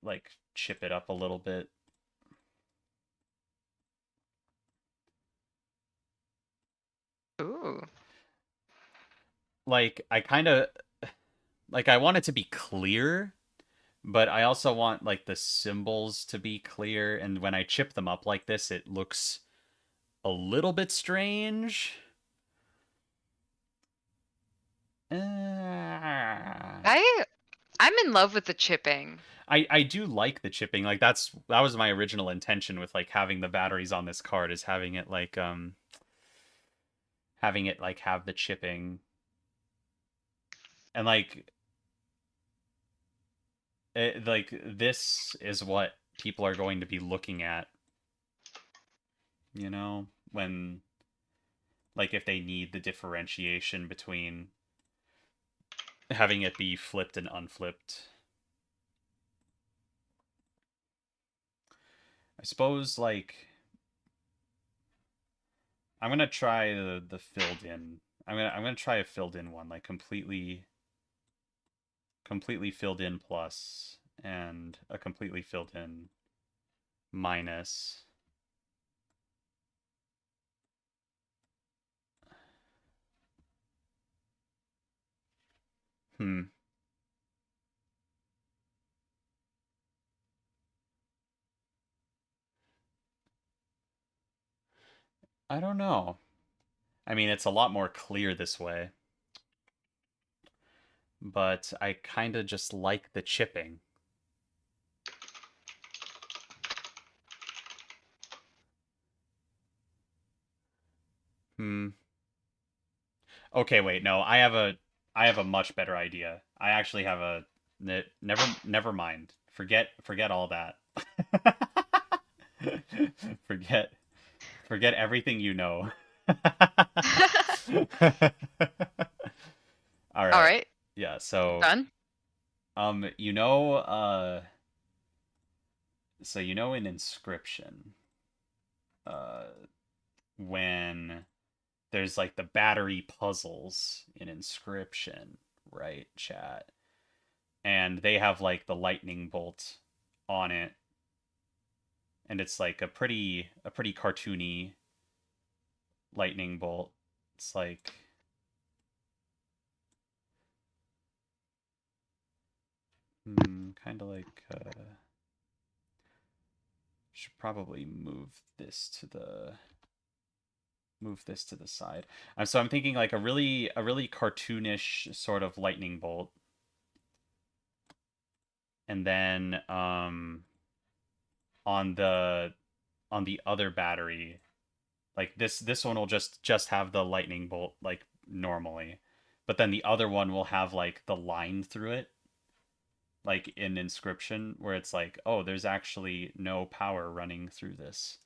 like chip it up a little bit. Ooh. Like I kind of like I want it to be clear, but I also want like the symbols to be clear, and when I chip them up like this, it looks a little bit strange. I I'm in love with the chipping. I do like the chipping. Like that was my original intention with like having the batteries on this card, is having it like have the chipping, and like this is what people are going to be looking at, when like if they need the differentiation between having it be flipped and unflipped. I suppose like I'm gonna try the filled in. I'm gonna try a filled in one, like completely filled in plus and a completely filled in minus. Hmm. I don't know. I mean, it's a lot more clear this way, but I kind of just like the chipping. Hmm. Okay, wait, no, I have a much better idea. I actually have a never mind. Forget all that. Forget forget everything you know. All All right. right, Yeah, so done. you know so you know in Inscription, uh when there's like the battery puzzles in Inscription, right, chat? And they have like the lightning bolt on it, and it's like a pretty cartoony lightning bolt. It's like kind of like should probably move this to the side. So I'm thinking like a really cartoonish sort of lightning bolt, and then on the other battery, like this one will just have the lightning bolt like normally, but then the other one will have like the line through it, like in Inscription, where it's like, oh, there's actually no power running through this.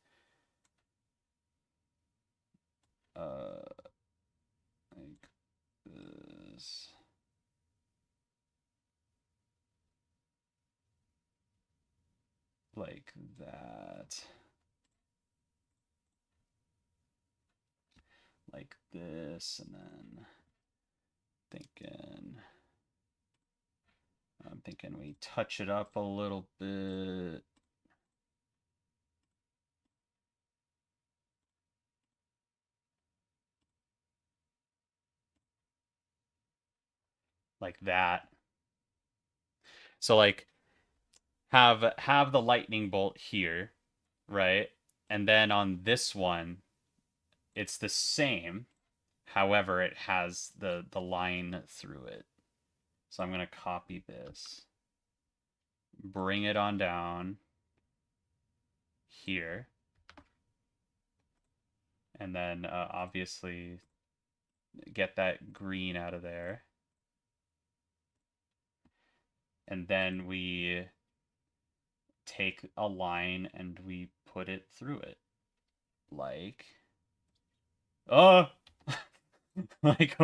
Like this. Like that. Like this, and then thinking I'm thinking we touch it up a little bit. Like that. So like have the lightning bolt here, right? And then on this one, it's the same. However, it has the line through it. So I'm going to copy this. Bring it on down here. And then obviously get that green out of there. And then we take a line and we put it through it. Like, oh, like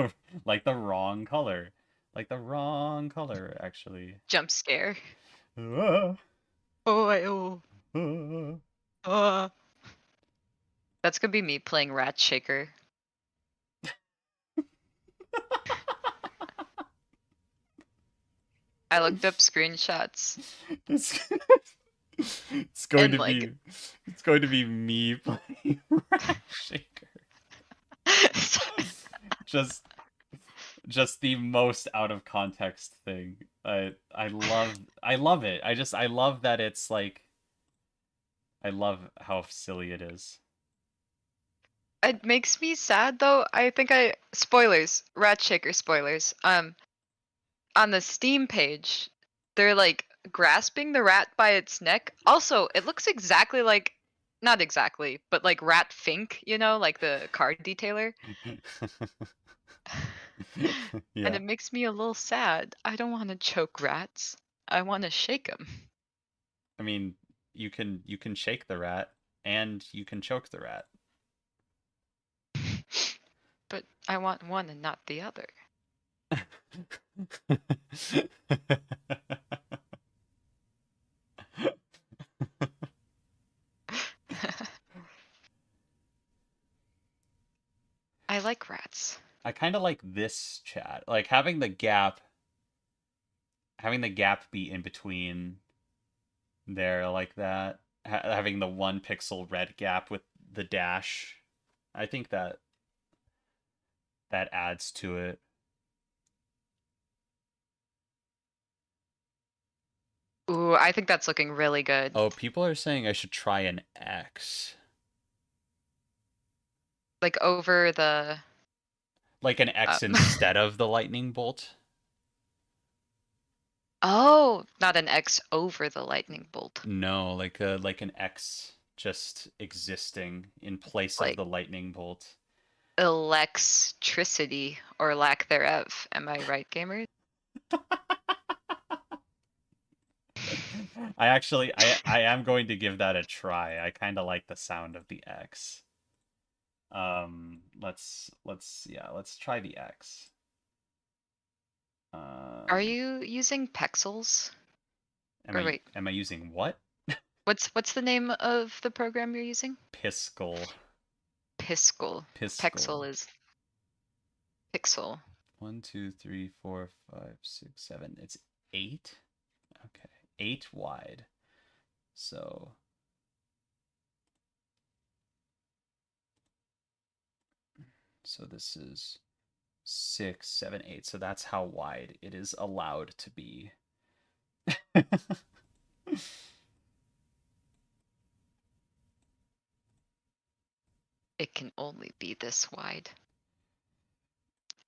like the wrong color. Like the wrong color, actually. Jump scare. Ah, Oh, oh, ah. oh. That's gonna be me playing Rat Shaker. I looked up screenshots It's, it's going and to like be it's going to be me playing Rat Shaker. Just just the most out of context thing. I love it. I love that it's like I love how silly it is. it makes me sad though. I think spoilers, Rat Shaker spoilers. On the Steam page, they're like grasping the rat by its neck. Also, it looks exactly like, not exactly, but like Rat Fink, like the card detailer. And Yeah. it makes me a little sad. I don't want to choke rats. I want to shake them. I mean, you can shake the rat and you can choke the rat. But I want one and not the other. I like rats. I kind of like this chat. Like having the gap be in between there like that. Having the 1 pixel red gap with the dash. I think that adds to it. Ooh, I think that's looking really good. Oh, people are saying I should try an X. Like over the Like an X instead of the lightning bolt. Oh, not an X over the lightning bolt. No, like an X just existing in place of Like the lightning bolt. electricity or lack thereof. Am I right, gamers? I am going to give that a try. I kind of like the sound of the X. Let's try the X. Are Um, you using Pexels? am Or I wait, am I using what? what's the name of the program you're using? Piskel. Piskel. Piskel. Pexel is pixel. 1, 2, 3, 4, 5, 6, 7. It's 8. Okay, 8 wide. So this is 6, 7, 8. So that's how wide it is allowed to be. It can only be this wide.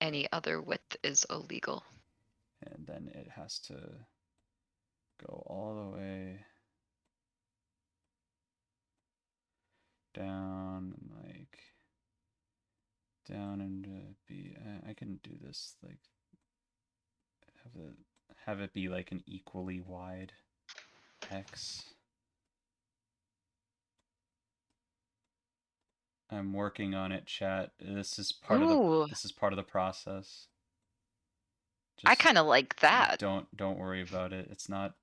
Any other width is illegal. And then it has to go all the way down, like down and be. I can do this like have it be like an equally wide X. I'm working on it, chat. Ooh, This is part of the process. I Just kind of like that. don't worry about it. It's not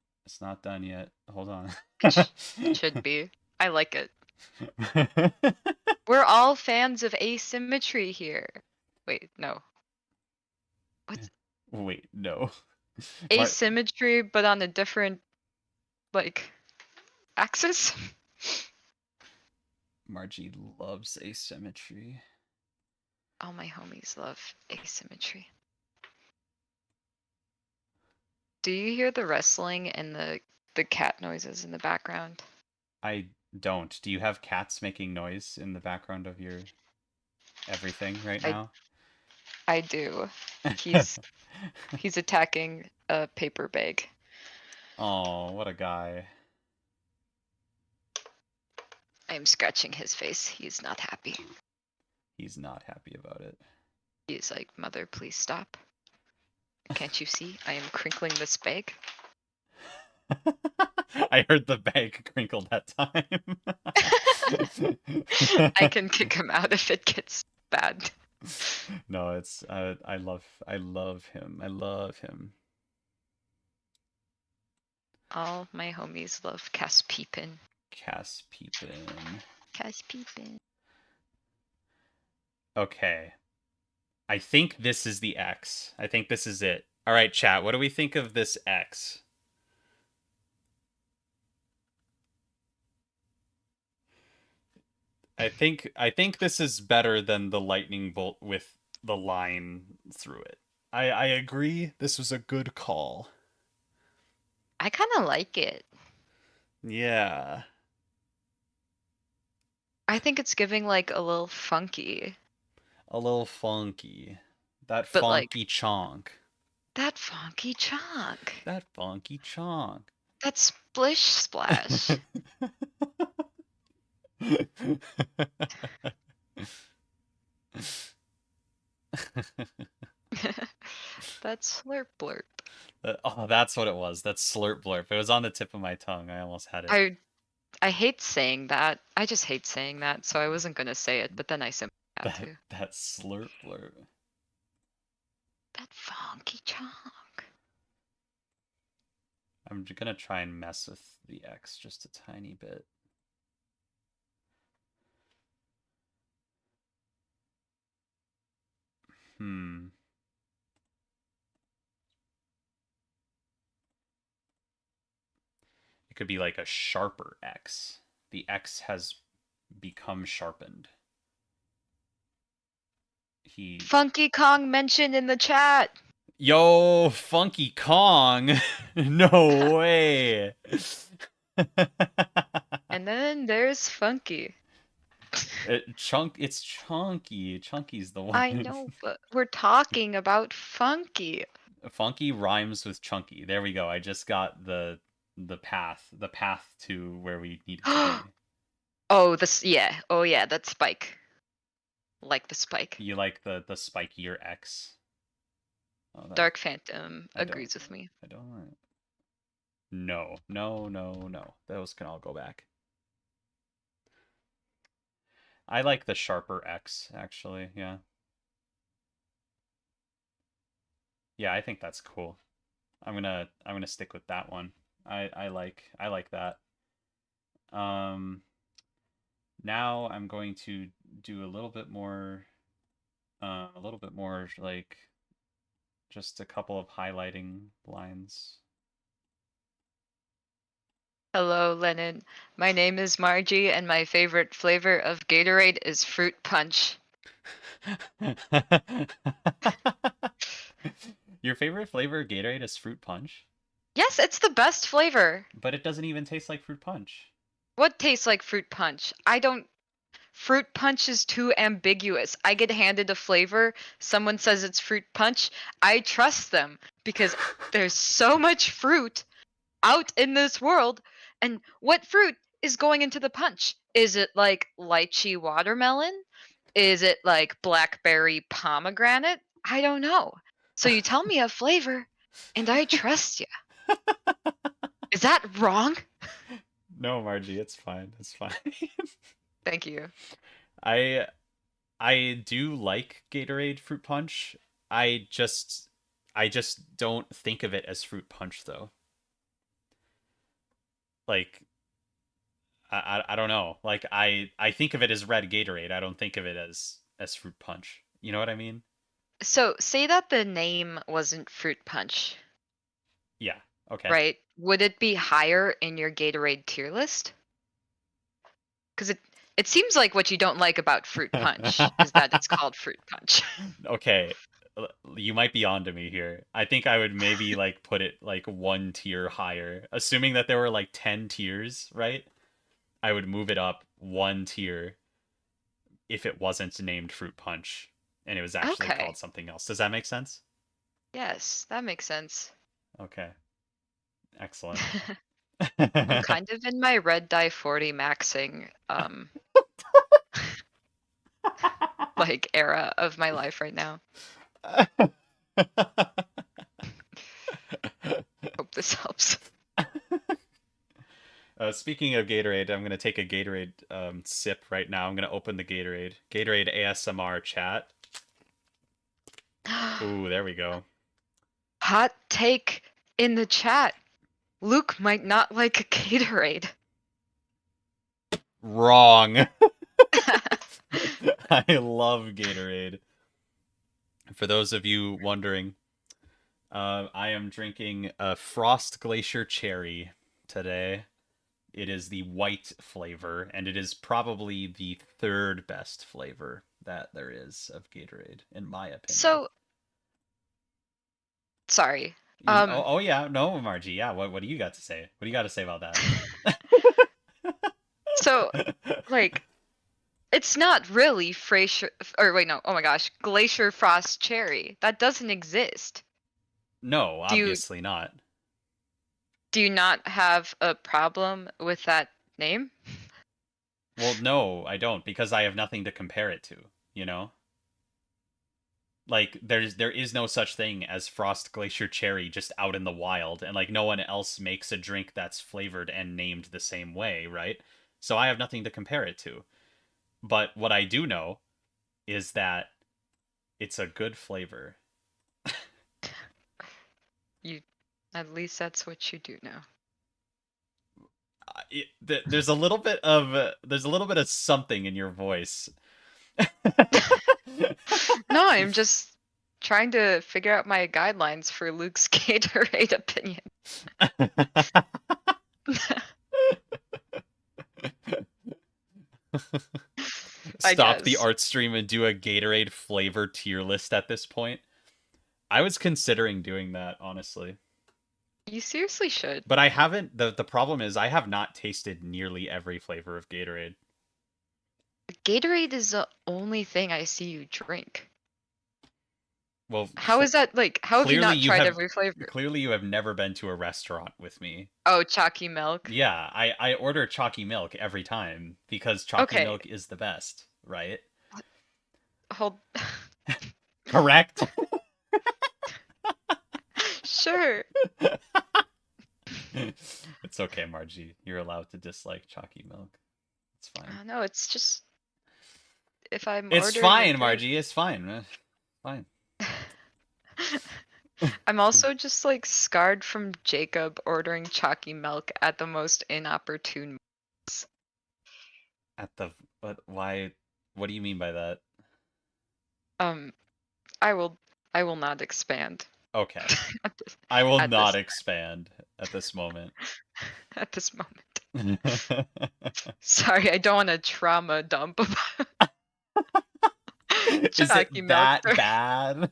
done yet. Hold on. It should be. I like it. We're all fans of asymmetry here. Wait, no. What's Wait, no. asymmetry but on a different like axis? Margie loves asymmetry. All my homies love asymmetry. Do you hear the wrestling and the cat noises in the background? I don't. Do you have cats making noise in the background of your everything right I now? I do. He's he's attacking a paper bag. Oh, what a guy. I'm scratching his face. He's not happy. He's not happy about it. He's like, "Mother, please stop. Can't you see? I am crinkling this bag." I heard the bag crinkle that time. I can kick him out if it gets bad. No, it's I love him. I love him. All my homies love Cass Peepin. Cass Peepin. Cass Peepin. Okay. I think this is the X. I think this is it. All right, chat. What do we think of this X? I think this is better than the lightning bolt with the line through it. I agree. This was a good call. I kind of like it. Yeah. I think it's giving like a little funky, A little funky. That but like funky chonk. that funky chunk. That funky chonk. That splish splash. That slurp blurp. Oh, that's what it was. That slurp blurp. It was on the tip of my tongue. I almost had it. I hate saying that. I just hate saying that, so I wasn't gonna say it, but then I simply had to. That slurp blurp. That funky chunk. I'm gonna try and mess with the X just a tiny bit. Hmm. It could be like a sharper X. The X has become sharpened. Funky Kong mentioned in the chat. Yo, Funky Kong. No way. And then there's Funky. It's Chunky. Chunky's the I one. know, but we're talking about Funky. Funky rhymes with chunky. There we go. I just got the path to where we needed to be. Oh, yeah. Oh yeah, that spike. Like the spike. You like the spikier X? Oh, Dark Phantom I don't. agrees with me. I don't. No, no, no, no. Those can all go back. I like the sharper X, actually. Yeah. Yeah, I think that's cool. I'm gonna stick with that one. I like that. Um, Now I'm going to do a little bit more like just a couple of highlighting lines. Hello, Lennon. My name is Margie, and my favorite flavor of Gatorade is fruit punch. Your favorite flavor of Gatorade is fruit punch, Yes, it's the best flavor. but it doesn't even taste like fruit punch. What tastes like fruit punch? I don't. Fruit punch is too ambiguous. I get handed a flavor, someone says it's fruit punch, I trust them because there's so much fruit out in this world. And what fruit is going into the punch? Is it like lychee watermelon? Is it like blackberry pomegranate? I don't know. So you tell me a flavor and I trust you. Is that wrong? No, Margie, it's fine. It's fine. Thank you. I I do like Gatorade fruit punch. I just I just don't think of it as fruit punch though. Like I don't know. Like I think of it as red Gatorade. I don't think of it as fruit punch. You know what I mean? So say that the name wasn't fruit punch, Yeah. Okay. right? Would it be higher in your Gatorade tier list? Because it seems like what you don't like about fruit punch is that it's called fruit punch. Okay. You might be onto me here. I think I would maybe like put it like one tier higher, assuming that there were like 10 tiers, right? I would move it up one tier if it wasn't named fruit punch and it was actually Okay. called something else. Does that make sense? Yes, that makes sense. Okay. Excellent. I'm kind of in my red dye 40 maxing like era of my life right now. Hope this helps. Speaking of Gatorade, I'm gonna take a Gatorade sip right now. I'm gonna open the Gatorade. Gatorade ASMR chat. Ooh, there we go. Hot take in the chat. Luke might not like a Gatorade. Wrong. I love Gatorade. For those of you wondering, I am drinking a Frost Glacier Cherry today. It is the white flavor, and it is probably the third best flavor that there is of Gatorade, in my opinion. So, sorry. Oh yeah, no, Margie. Yeah, what do you got to say? What do you got to say about that? So, like, it's not really Fraser, or wait, no, oh my gosh, Glacier Frost Cherry. That doesn't exist. No, Do you obviously not. do you not have a problem with that name? Well, no, I don't because I have nothing to compare it to, you know? Like there is no such thing as Frost Glacier Cherry just out in the wild and like no one else makes a drink that's flavored and named the same way, right? So I have nothing to compare it to. But what I do know is that it's a good flavor. You, at least that's what you do know. There's a little bit of something in your voice. No, I'm just trying to figure out my guidelines for Luke's Gatorade opinion. I Stop the guess. art stream and do a Gatorade flavor tier list at this point. I was considering doing that, honestly. You seriously should. But I haven't the problem is I have not tasted nearly every flavor of Gatorade. Gatorade is the only thing I see you drink. Well, How is that like? How have you clearly not you tried have every flavor? clearly you have never been to a restaurant with me. Oh, chalky milk. Yeah, I order chalky milk every time because chalky Okay, milk is the best, right? hold. Correct? Sure. It's okay, Margie. You're allowed to dislike chalky milk. It's fine. No, it's just if I'm It's ordering a fine, drink. Margie. It's fine. Fine. I'm also just like scarred from Jacob ordering chalky milk at the most inopportune moments. At the what? Why? What do you mean by that? Um, I will I will not expand Okay. at this I will at this not expand at this moment. at this moment. Sorry, I don't want to trauma dump about Is it chalky milk. that bad?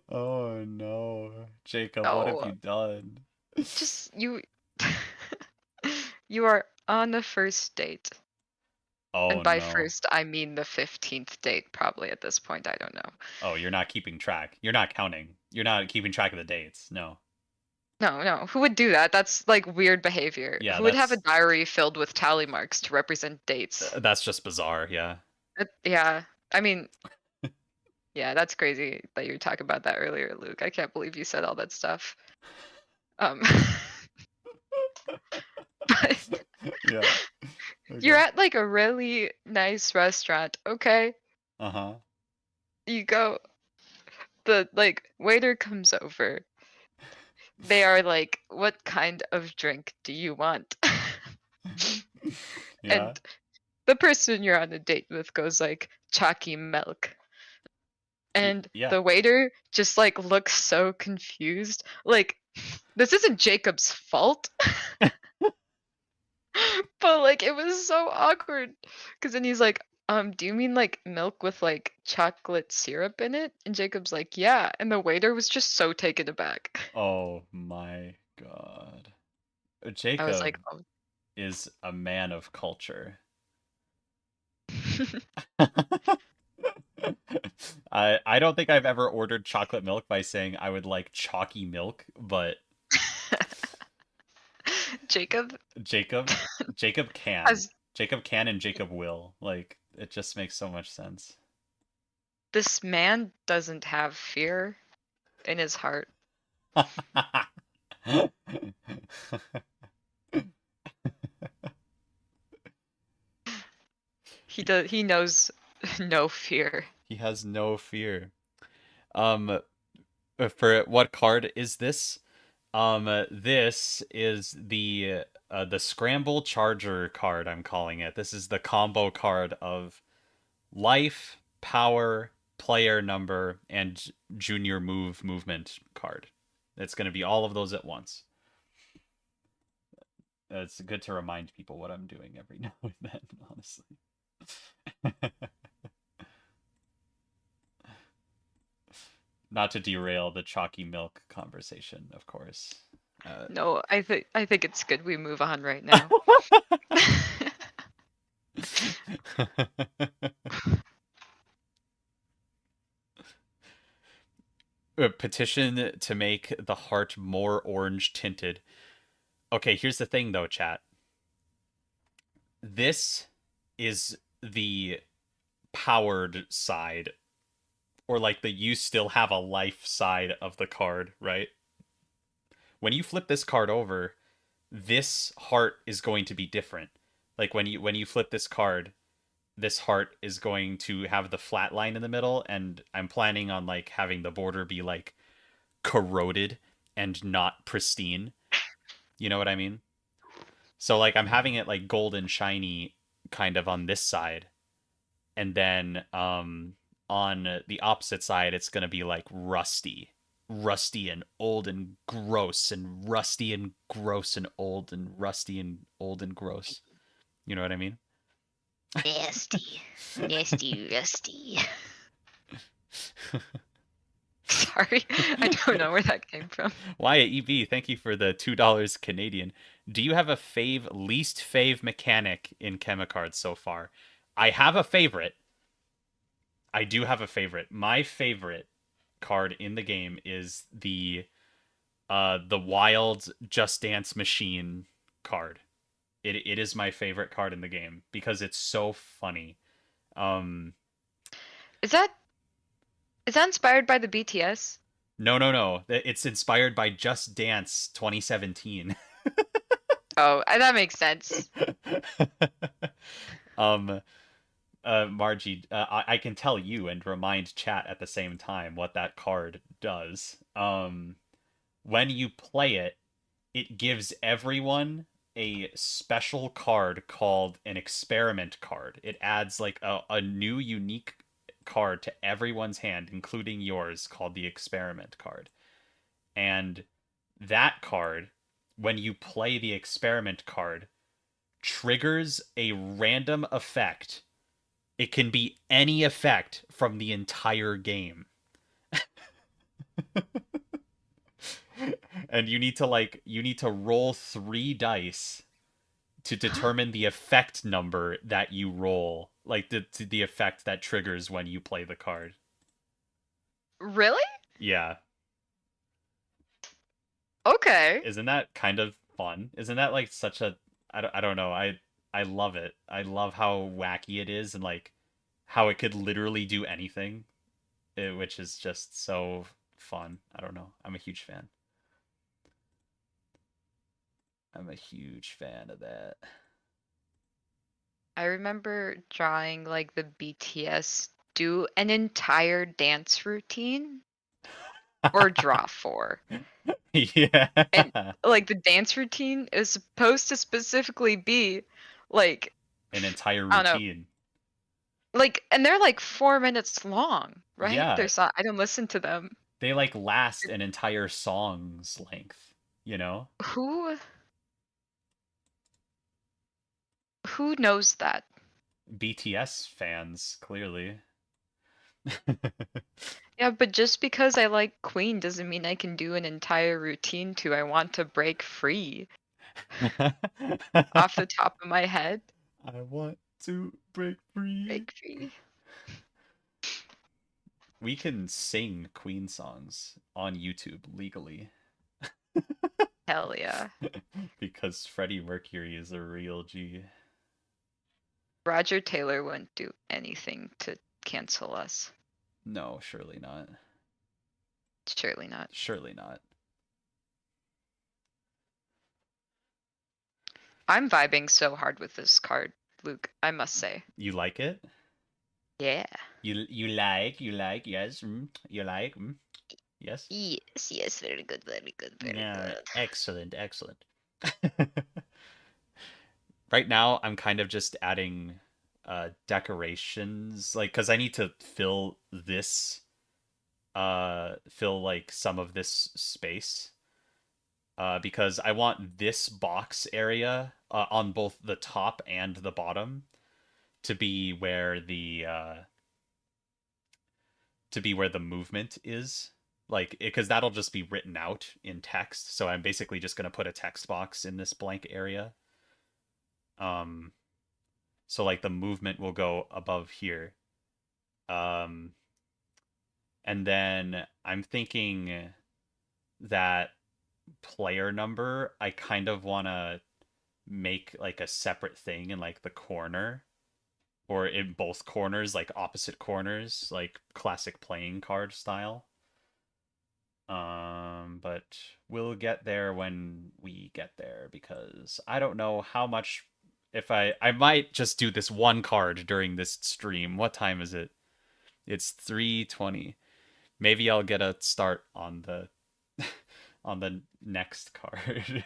Oh no. Jacob, what have No, you done? just you. You are on a first date. Oh And by no. first, I mean the 15th date, probably at this point. I don't know. Oh, you're not keeping track. You're not counting. You're not keeping track of the dates. No. No, no. Who would do that? That's like weird behavior. Yeah, Who would have a that's diary filled with tally marks to represent dates? that's just bizarre, yeah. Yeah. I mean, yeah, that's crazy that you talked about that earlier, Luke. I can't believe you said all that stuff. Um, but Yeah. you're Okay. at like a really nice restaurant, okay? Uh-huh. You go, the like waiter comes over. They are like, "What kind of drink do you want?" Yeah. And the person you're on a date with goes like, "Chalky milk." And Yeah. the waiter just like looks so confused. Like, this isn't Jacob's fault, but like it was so awkward. Cause then he's like, do you mean like milk with like chocolate syrup in it? And Jacob's like, yeah. And the waiter was just so taken aback. Oh my God. I was Jacob like, oh. is a man of culture. I don't think I've ever ordered chocolate milk by saying I would like chalky milk, but Jacob Jacob Jacob can. has Jacob can and Jacob will. Like it just makes so much sense. this man doesn't have fear in his heart. He knows no fear. He has no fear. Um for what card is this? This is the Scramble Charger card, I'm calling it. This is the combo card of life, power, player number, and junior movement card. It's going to be all of those at once. It's good to remind people what I'm doing every now and then, honestly. Not to derail the chalky milk conversation, of course. No, I think it's good we move on right now. A petition to make the heart more orange tinted. Okay, here's the thing though, chat. This is the powered side, or like the you still have a life side of the card, right? When you flip this card over, this heart is going to be different. Like when you flip this heart is going to have the flat line in the middle, and I'm planning on like having the border be like corroded and not pristine. You know what I mean? So like I'm having it like golden shiny kind of on this side, and then on the opposite side it's going to be like rusty and old and gross and rusty and gross and old and rusty and old and gross. You know what I mean? Nasty. Nasty, rusty. Sorry, I don't know where that came from. Wyatt EB, thank you for the $2 Canadian. Do you have a least fave mechanic in Chemicards so far? I have a favorite. I do have a favorite. My favorite card in the game is the wild Just Dance Machine card. It is my favorite card in the game because it's so funny. Um Is that inspired by the BTS? No, no, no. It's inspired by Just Dance 2017. Oh, that makes sense. um, Margie, I can tell you and remind chat at the same time what that card does. When you play it, it gives everyone a special card called an experiment card. It adds like a new unique card to everyone's hand, including yours, called the experiment card. And that card, when you play the experiment card, triggers a random effect. It can be any effect from the entire game. And you need to roll 3 dice to determine the effect number that you roll, like the effect that triggers when you play the card. Really? Yeah. Okay. Isn't that kind of fun? Isn't that like such a I don't know. I love it. I love how wacky it is and like how it could literally do anything, which is just so fun. I don't know. I'm a huge fan. I'm a huge fan of that. I remember drawing like the BTS do an entire dance routine or draw for. And Yeah. like the dance routine is supposed to specifically be like An entire I don't know, routine. like and they're like 4 minutes long, right? Yeah, There's not I don't listen to them. they like last an entire song's length, you know? Who who knows that? BTS fans, clearly. Yeah, but just because I like Queen doesn't mean I can do an entire routine to I want to break free off the top of my head. I want to break free. Break free. We can sing Queen songs on YouTube legally Hell yeah. because Freddie Mercury is a real G. Roger Taylor wouldn't do anything to cancel us. No, surely not. Surely not. Surely not. I'm vibing so hard with this card, Luke, I must say. You like it? Yeah. You like, yes, you like, yes. Yes, yes, very good, very good, very Yeah, good. excellent, excellent. Right now, I'm kind of just adding decorations, like, because I need to fill like some of this space. Because I want this box area on both the top and the bottom to be where the movement is, like because that'll just be written out in text. So I'm basically just gonna put a text box in this blank area. Um, so like the movement will go above here. Um, and then I'm thinking that player number, I kind of want to make like a separate thing in like the corner or in both corners, like opposite corners, like classic playing card style. But we'll get there when we get there because I don't know how much. If I might just do this one card during this stream. What time is it? It's 3:20. Maybe I'll get a start on the on the next card.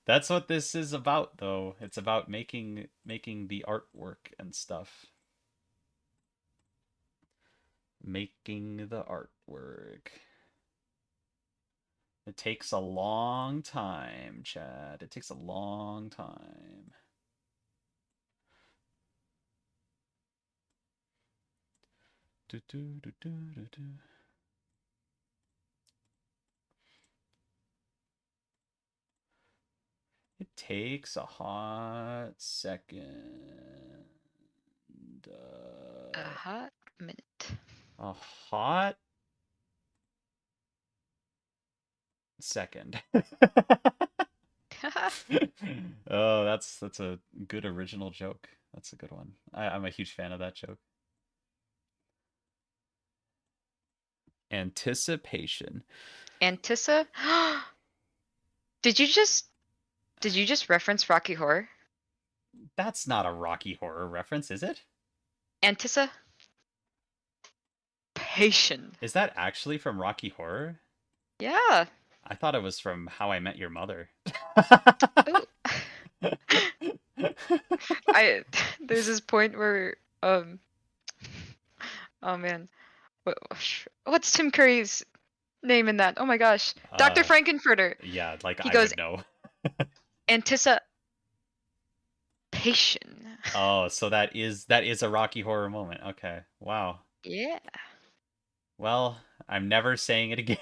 That's what this is about though. It's about making the artwork and stuff. Making the artwork. It takes a long time, Chad. It takes a long time. Do, do, do, do, do, do. It takes a hot second. A hot minute. A hot second. Oh, that's a good original joke. That's a good one. I'm a huge fan of that joke. Anticipation. Antissa? Did you just did you just reference Rocky Horror? That's not a Rocky Horror reference, is it? Antissa? Patient. Is that actually from Rocky Horror? Yeah. I thought it was from How I Met Your Mother. Ooh. I there's this point where oh man. What's Tim Curry's name in that? Oh my gosh. Dr. uh, Frankenfurter. yeah, like He I goes would know. Anticipation. Oh, so that is a Rocky Horror moment. Okay. Wow. Yeah. Well, I'm never saying it again.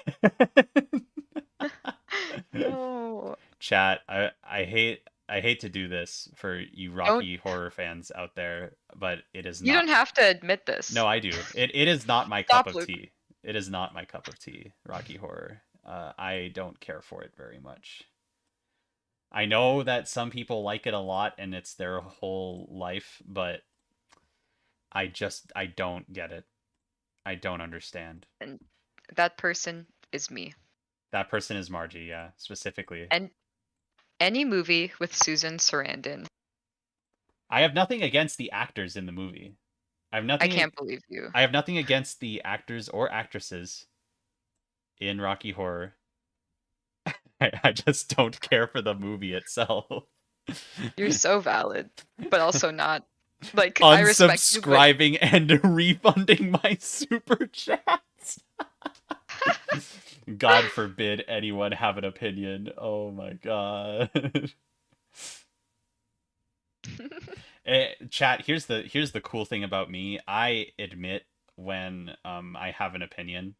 No. Chat, I hate to do this for you Don't Rocky Horror fans out there, but it is you don't not. have to admit No, this. I do. It is not my cup Stop, of Luke. tea. It is not my cup of tea, Rocky Horror. I don't care for it very much. I know that some people like it a lot and it's their whole life, but I don't get it. I don't understand. And that person is me. That person is Margie, yeah, specifically. And any movie with Susan Sarandon. I have nothing against the actors in the movie. I have I nothing can't believe you. I have nothing against the actors or actresses in Rocky Horror. I just don't care for the movie itself. You're so valid, but also not. Like, I respect you, but Unsubscribing and refunding my super chats. God forbid anyone have an opinion. Oh my god. Chat, here's the cool thing about me. I admit when I have an opinion.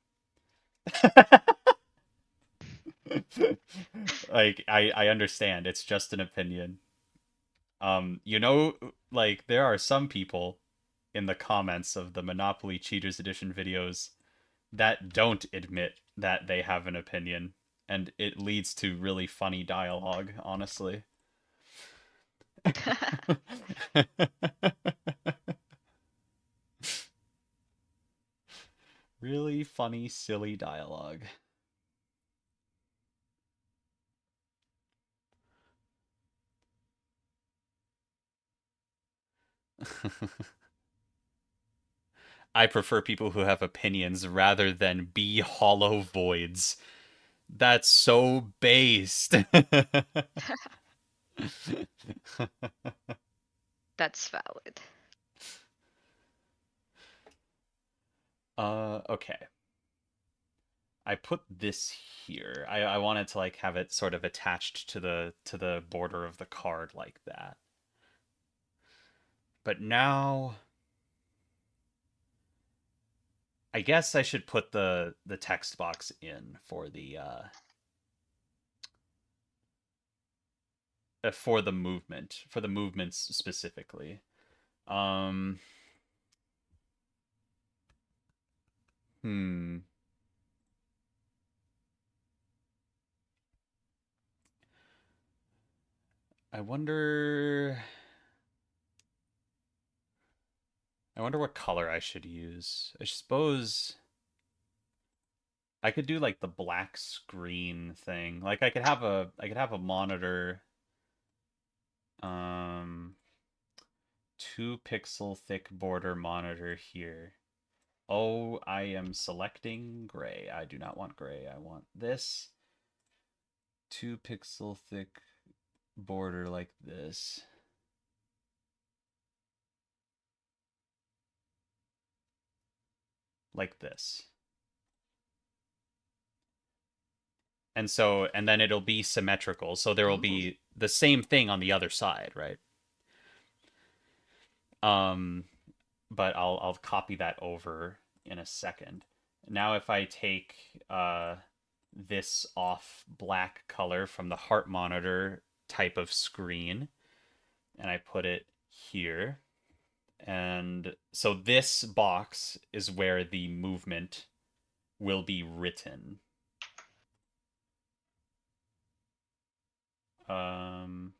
Like I understand. It's just an opinion. Like there are some people in the comments of the Monopoly Cheaters Edition videos that don't admit that they have an opinion, and it leads to really funny dialogue, honestly. Really funny, silly dialogue. I prefer people who have opinions rather than be hollow voids. That's so based. that's valid. Okay. I put this here. I wanted to like have it sort of attached to the border of the card like that. But now I guess I should put the text box in for the movement, for the movements specifically. Um hmm. I wonder I wonder what color I should use. I suppose I could do like the black screen thing. Like I could have a monitor 2 pixel thick border monitor here. Oh, I am selecting gray. I do not want gray. I want this 2 pixel thick border like this. Like this. And then it'll be symmetrical. So there will Ooh. be the same thing on the other side, right? Um, but I'll copy that over in a second. Now if I take this off black color from the heart monitor type of screen and I put it here, and so this box is where the movement will be written. Um,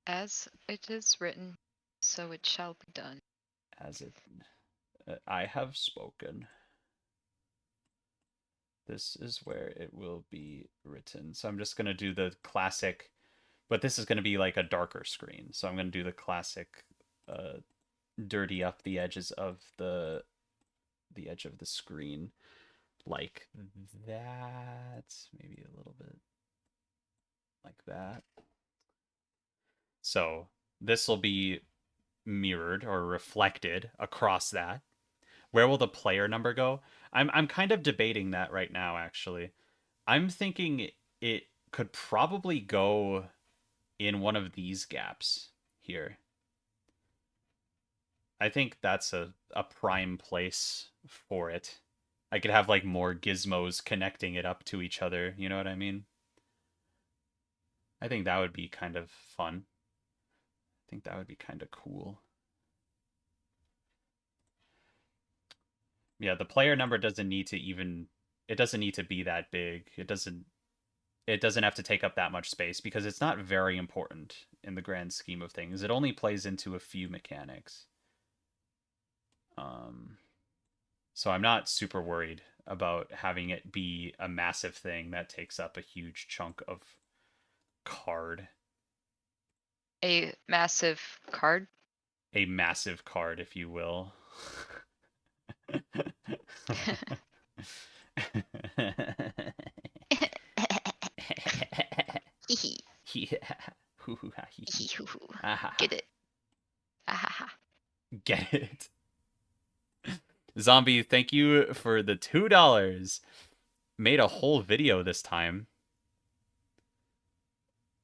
As it is written, so it shall be done. as it I have spoken. This is where it will be written. So I'm just going to do the classic, but this is going to be like a darker screen. So I'm going to do the classic dirty up the edges of the edge of the screen like that. Maybe a little bit like that. So this will be mirrored or reflected across that. Where will the player number go? I'm kind of debating that right now, actually. I'm thinking it could probably go in one of these gaps here. I think that's a prime place for it. I could have like more gizmos connecting it up to each other, you know what I mean? I think that would be kind of fun. I think that would be kind of cool. Yeah, the player number doesn't need to even it doesn't need to be that big. It doesn't have to take up that much space because it's not very important in the grand scheme of things. It only plays into a few mechanics. Um so I'm not super worried about having it be a massive thing that takes up a huge chunk of card. A massive card. A massive card, if you will. Get it. Get it. Zombie, thank you for the $2. Made a whole video this time.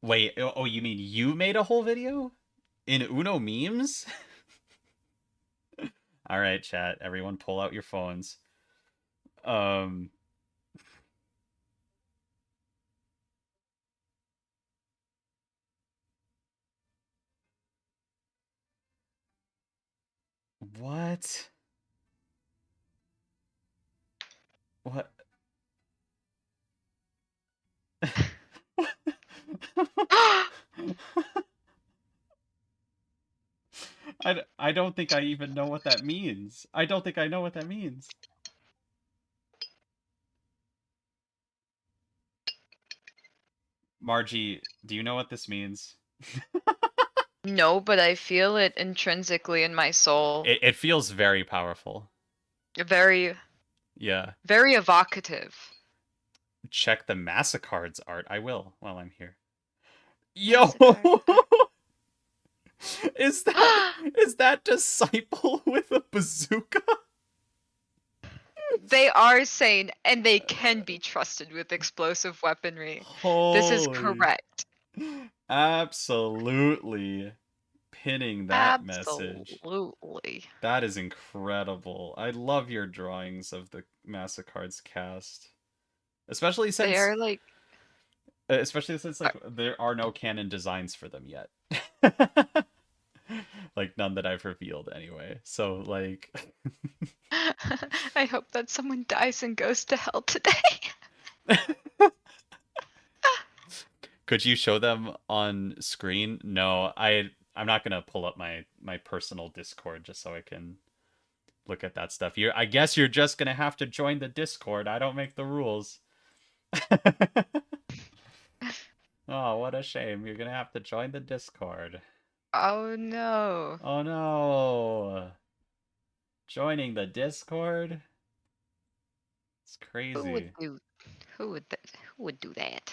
Wait, oh, you mean you made a whole video? In Uno memes? All right, chat. Everyone pull out your phones. Um what? What? I don't think I even know what that means. I don't think I know what that means. Margie, do you know what this means? No, but I feel it intrinsically in my soul. It feels very powerful. Very, Yeah. very evocative. Check the Chemicards art. I will while I'm here. Yo! Is that Disciple with a bazooka? They are sane and they can be trusted with explosive weaponry. This is correct. Absolutely. Pinning that message. Absolutely. That is incredible. I love your drawings of the Chemicards cast. Especially They since are like there are no canon designs for them yet. Like none that I've revealed anyway. So like I hope that someone dies and goes to hell today. could you show them on screen? No, I'm not gonna pull up my personal Discord just so I can look at that stuff. I guess you're just gonna have to join the Discord. I don't make the rules. Oh, what a shame. You're gonna have to join the Discord. Oh no. Oh no. Joining the Discord? It's Who would crazy. do who would do that?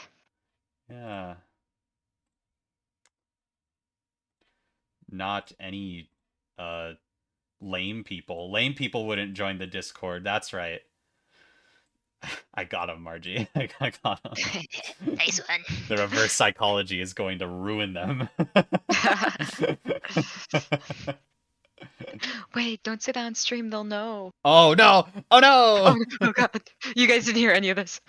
Yeah. Not any lame people. Lame people wouldn't join the Discord. That's right. I got him, Margie. I got him. Nice one. The reverse psychology is going to ruin them. Wait, don't sit on stream, they'll know. Oh no! Oh no! Oh god. You guys didn't hear any of this.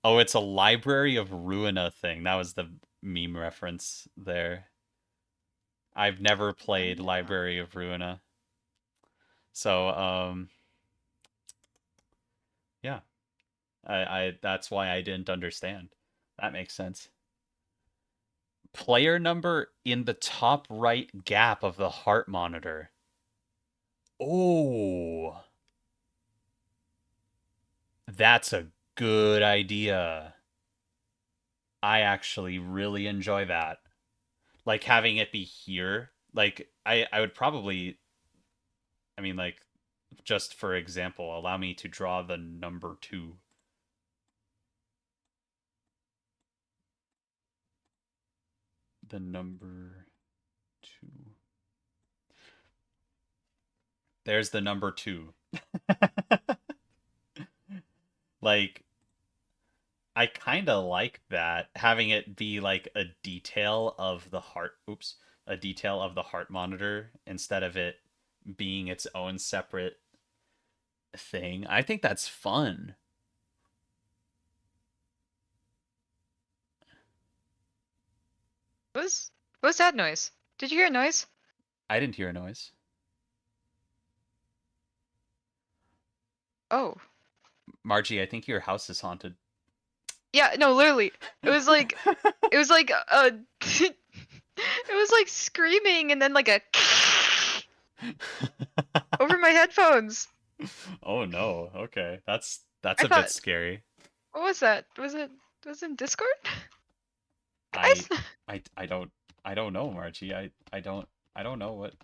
Oh, it's a Library of Ruina thing. That was the meme reference there. I've never played Library of Ruina. So, yeah. I that's why I didn't understand. That makes sense. Player number in the top right gap of the heart monitor. Oh, that's a good idea. I actually really enjoy that. Like having it be here. Like I would probably, I mean, like, just for example, allow me to draw the number two. The number two. There's the number two. Like, I kind of like that, having it be like a detail of the heart. Oops, a detail of the heart monitor instead of it being its own separate thing. I think that's fun. What was that noise? Did you hear a noise? I didn't hear a noise. Oh. Margie, I think your house is haunted. Yeah, no, literally. It was like it was like it was like screaming and then like a over my headphones. Oh no. Okay. That's I a bit thought, scary. what was that? Was it in Discord? I Guys? I don't know, Margie. I don't know what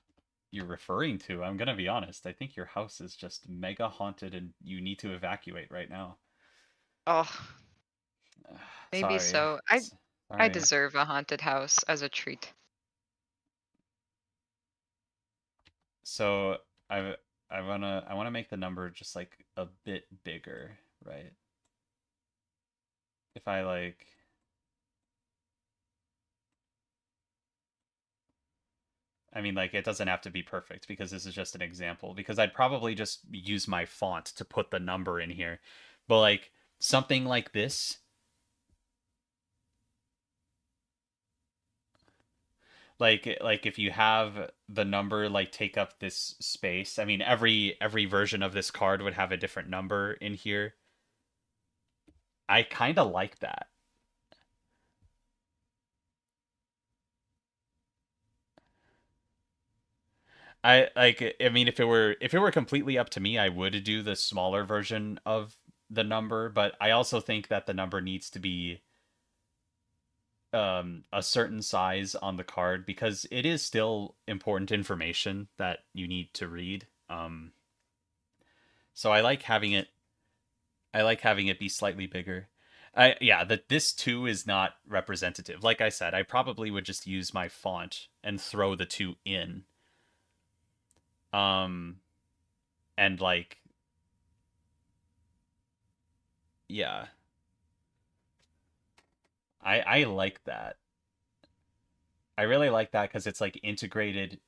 you're referring to. I'm gonna be honest. I think your house is just mega haunted and you need to evacuate right now. Oh, maybe Sorry. so. I Sorry. deserve a haunted house as a treat. So I I wanna make the number just like a bit bigger, right? If I like I mean, like, it doesn't have to be perfect because this is just an example. Because I'd probably just use my font to put the number in here. But, like, something like this, like if you have the number like take up this space. I mean, every version of this card would have a different number in here. I kind of like that. I like. I mean, if it were completely up to me, I would do the smaller version of the number. But I also think that the number needs to be a certain size on the card because it is still important information that you need to read. So I like having it be slightly bigger. I yeah, that this too is not representative. Like I said, I probably would just use my font and throw the two in. Um and like yeah, I like that. I really like that cuz it's like integrated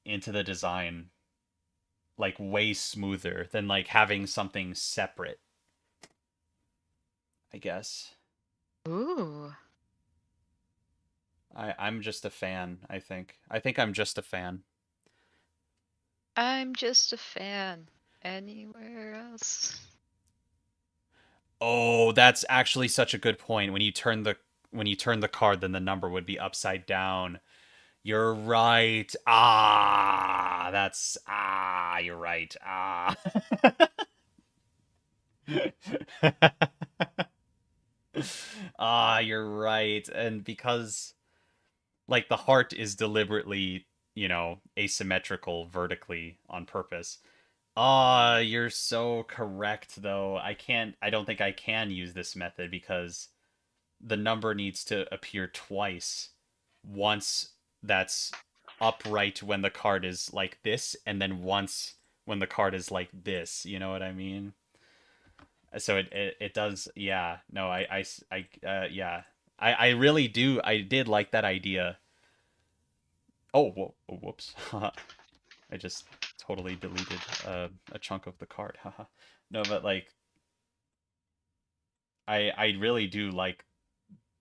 into the design like way smoother than like having something separate, I guess. Ooh. I'm just a fan, I think. I think I'm just a fan. I'm just a fan. Anywhere else? Oh, that's actually such a good point. When you turn the card, then the number would be upside down. You're right. You're right. You're right. And because like the heart is deliberately, asymmetrical vertically on purpose. You're so correct though. I don't think I can use this method because the number needs to appear twice. Once that's upright when the card is like this, and then once when the card is like this. You know what I mean? So it does. Yeah. No. Yeah. I really do. I did like that idea. Oh, whoops. I just totally deleted a chunk of the card. Haha. No, but like I really do like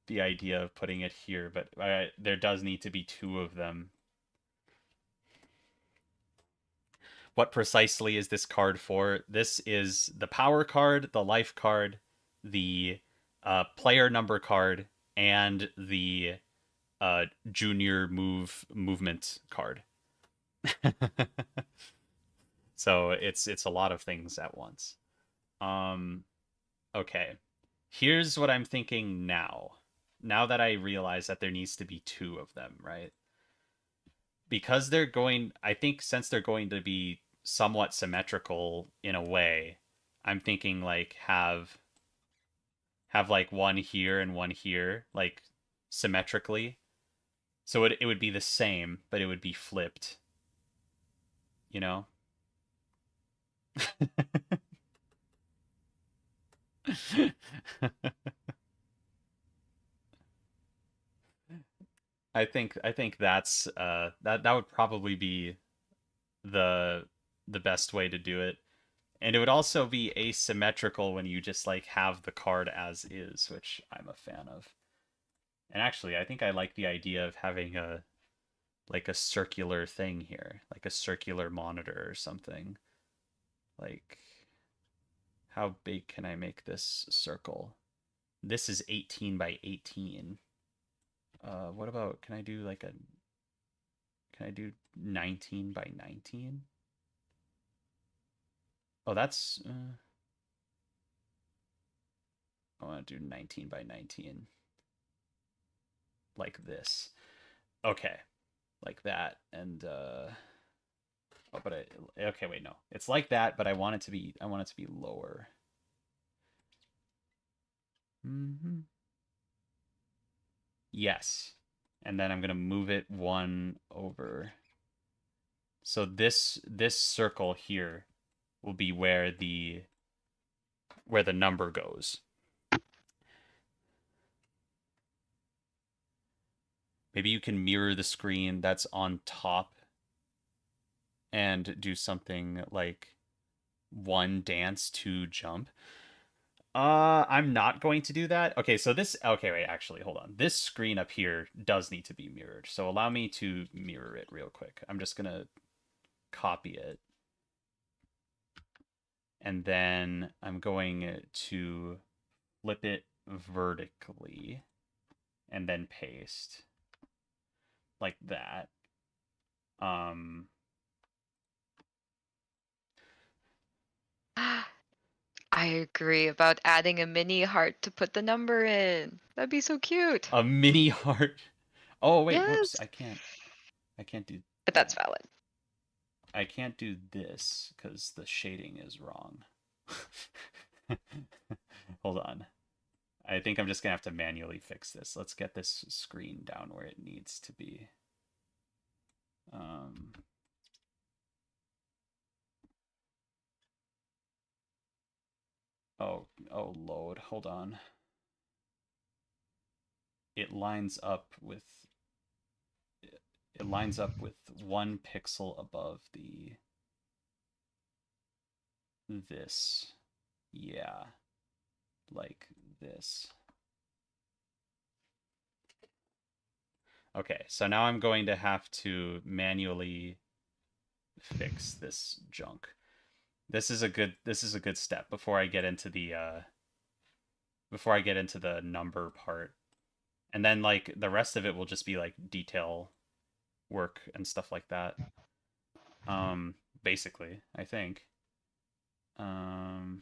the idea of putting it here, but there does need to be two of them. What precisely is this card for? This is the power card, the life card, the player number card, and the junior movement card. So it's a lot of things at once. Um, okay. Here's what I'm thinking now. Now that I realize that there needs to be two of them, right? Because they're going, I think since they're going to be somewhat symmetrical in a way, I'm thinking like have like one here and one here, like symmetrically. So it would be the same, but it would be flipped, you know? I think that's that would probably be the the best way to do it. And it would also be asymmetrical when you just like have the card as is, which I'm a fan of. And actually, I think I like the idea of having a like a circular thing here, like a circular monitor or something. Like how big can I make this circle? This is 18 by 18. What about can I do 19 by 19? Oh, that's I want to do 19 by 19 like this. Okay, like that. And oh, but okay, wait, no. It's like that, but I want it to be lower. Mm-hmm. Yes. And then I'm going to move it one over. So this circle here will be where the number goes. Maybe you can mirror the screen that's on top and do something like one dance, two jump. I'm not going to do that. Okay, so okay, wait, actually, hold on. This screen up here does need to be mirrored. So allow me to mirror it real quick. I'm just gonna copy it. And then I'm going to flip it vertically and then paste like that. Um, I agree about adding a mini heart to put the number in. That'd be so cute. a mini heart. Oh wait, whoops! Yes, I can't do but that's that. valid. I can't do this because the shading is wrong. Hold on. I think I'm just gonna have to manually fix this. Let's get this screen down where it needs to be. Um, oh, load. Hold on. It lines up with it lines up with 1 pixel above the this. Yeah, like this. Okay, so now I'm going to have to manually fix this junk. This is a good step before I get into the number part. And then like the rest of it will just be like detail work and stuff like that. Basically, I think. Um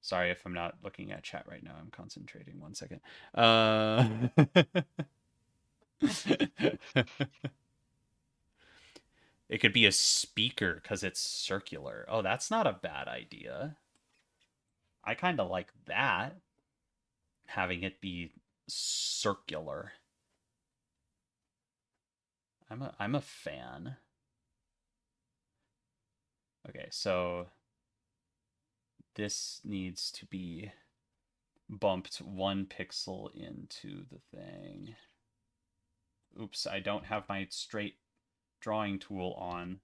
Sorry if I'm not looking at chat right now. I'm concentrating 1 second. It could be a speaker because it's circular. Oh, that's not a bad idea. I kind of like that. Having it be circular. I'm a fan. Okay, so this needs to be bumped 1 pixel into the thing. Oops, I don't have my straight drawing tool on.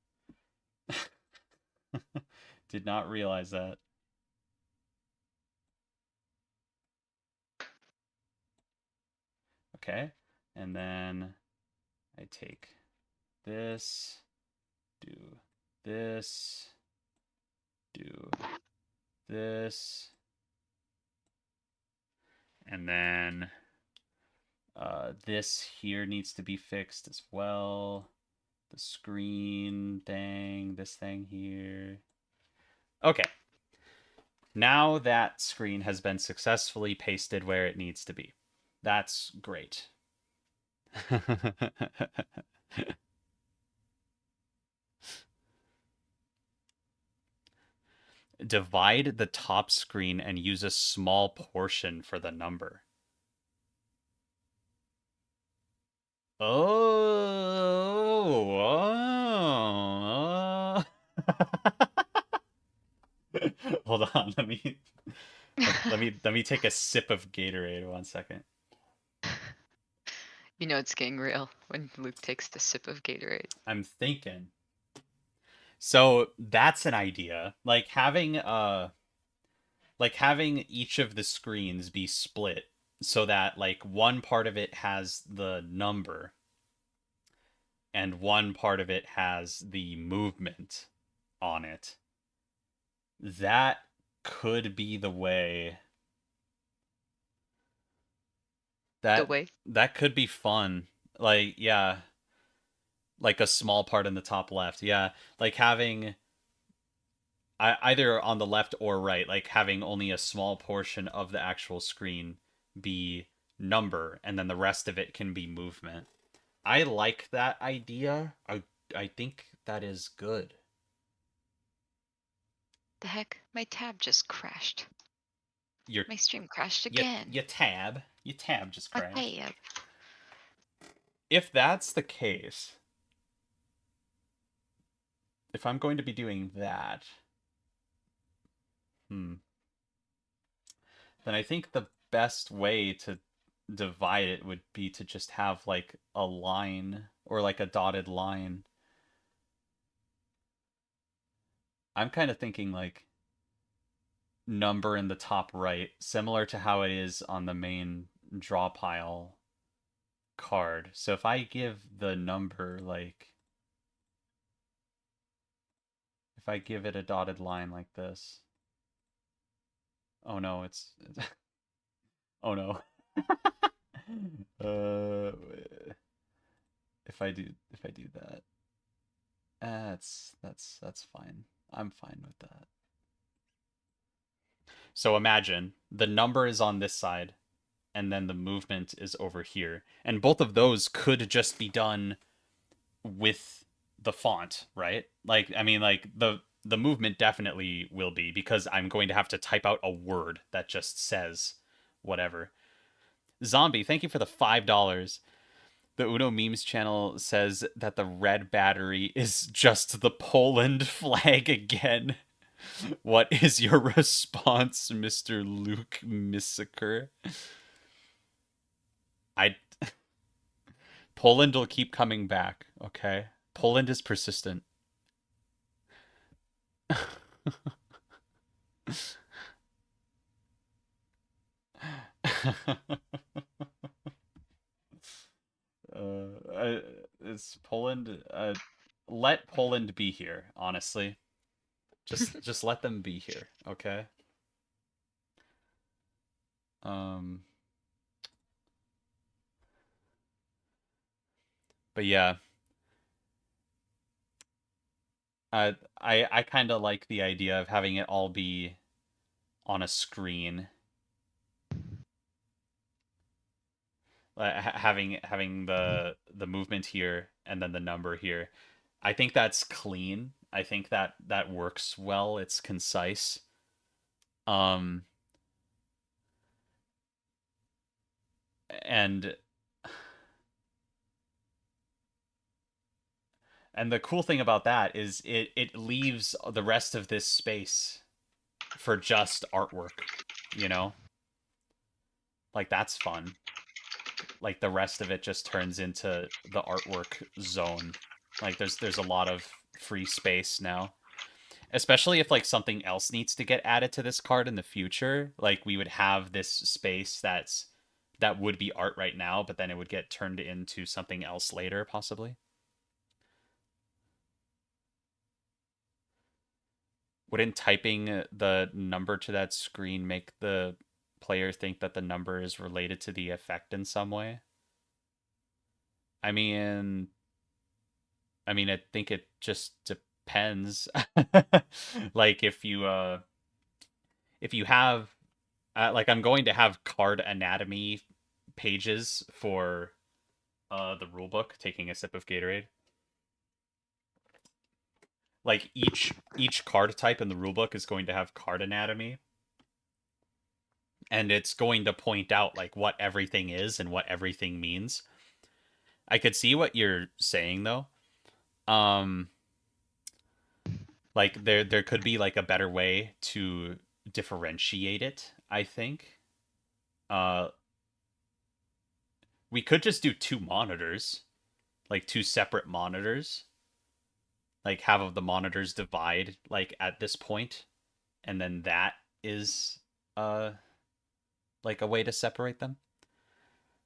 Did not realize that. Okay, and then I take this, do this, do this, and then this here needs to be fixed as well. the screen thing, this thing here. Okay. Now that screen has been successfully pasted where it needs to be. That's great. Divide the top screen and use a small portion for the number. Oh. Hold on, let me take a sip of Gatorade 1 second. You know it's getting real when Luke takes the sip of Gatorade. I'm thinking. So that's an idea. Like having each of the screens be split so that like one part of it has the number and one part of it has the movement on it. That could be the way. The That way that could be fun. Like, yeah, like a small part in the top left. Yeah, like having either on the left or right, like having only a small portion of the actual screen be number and then the rest of it can be movement. I like that idea. I think that is good. the heck? My tab just crashed. Your My stream crashed your again. your tab just My crashed. tab. If that's the case, if I'm going to be doing that, then I think the best way to divide it would be to just have like a line or like a dotted line. I'm kind of thinking like number in the top right, similar to how it is on the main draw pile card. So if I give the number like, if I give it a dotted line like this. Oh no, oh no. uh if I do that. That's fine. I'm fine with that. So imagine the number is on this side and then the movement is over here. And both of those could just be done with the font, right? Like I mean like the movement definitely will be because I'm going to have to type out a word that just says whatever. Zombie, thank you for the $5. The Uno Memes channel says that the red battery is just the Poland flag again. What is your response, Mr. Luke Missiker? I Poland will keep coming back, okay? Poland is persistent. uh, it's Poland. Let Poland be here. Honestly, just let them be here. Okay. Um. But yeah, I kind of like the idea of having it all be on a screen. Having the movement here and then the number here. I think that's clean. I think that works well. It's concise. Um and and the cool thing about that is it leaves the rest of this space for just artwork, you know? Like that's fun. Like the rest of it just turns into the artwork zone. Like there's a lot of free space now. Especially if like something else needs to get added to this card in the future, like we would have this space that would be art right now, but then it would get turned into something else later possibly. Wouldn't typing the number to that screen make the player think that the number is related to the effect in some way? I mean, I mean, I think it just depends. Like if you have like I'm going to have card anatomy pages for the rule book, taking a sip of Gatorade. Like each card type in the rule book is going to have card anatomy, and it's going to point out like what everything is and what everything means. I could see what you're saying though. Um like there could be like a better way to differentiate it, I think. Uh we could just do two monitors, like two separate monitors. Like have of the monitors divide like at this point, and then that is uh like a way to separate them.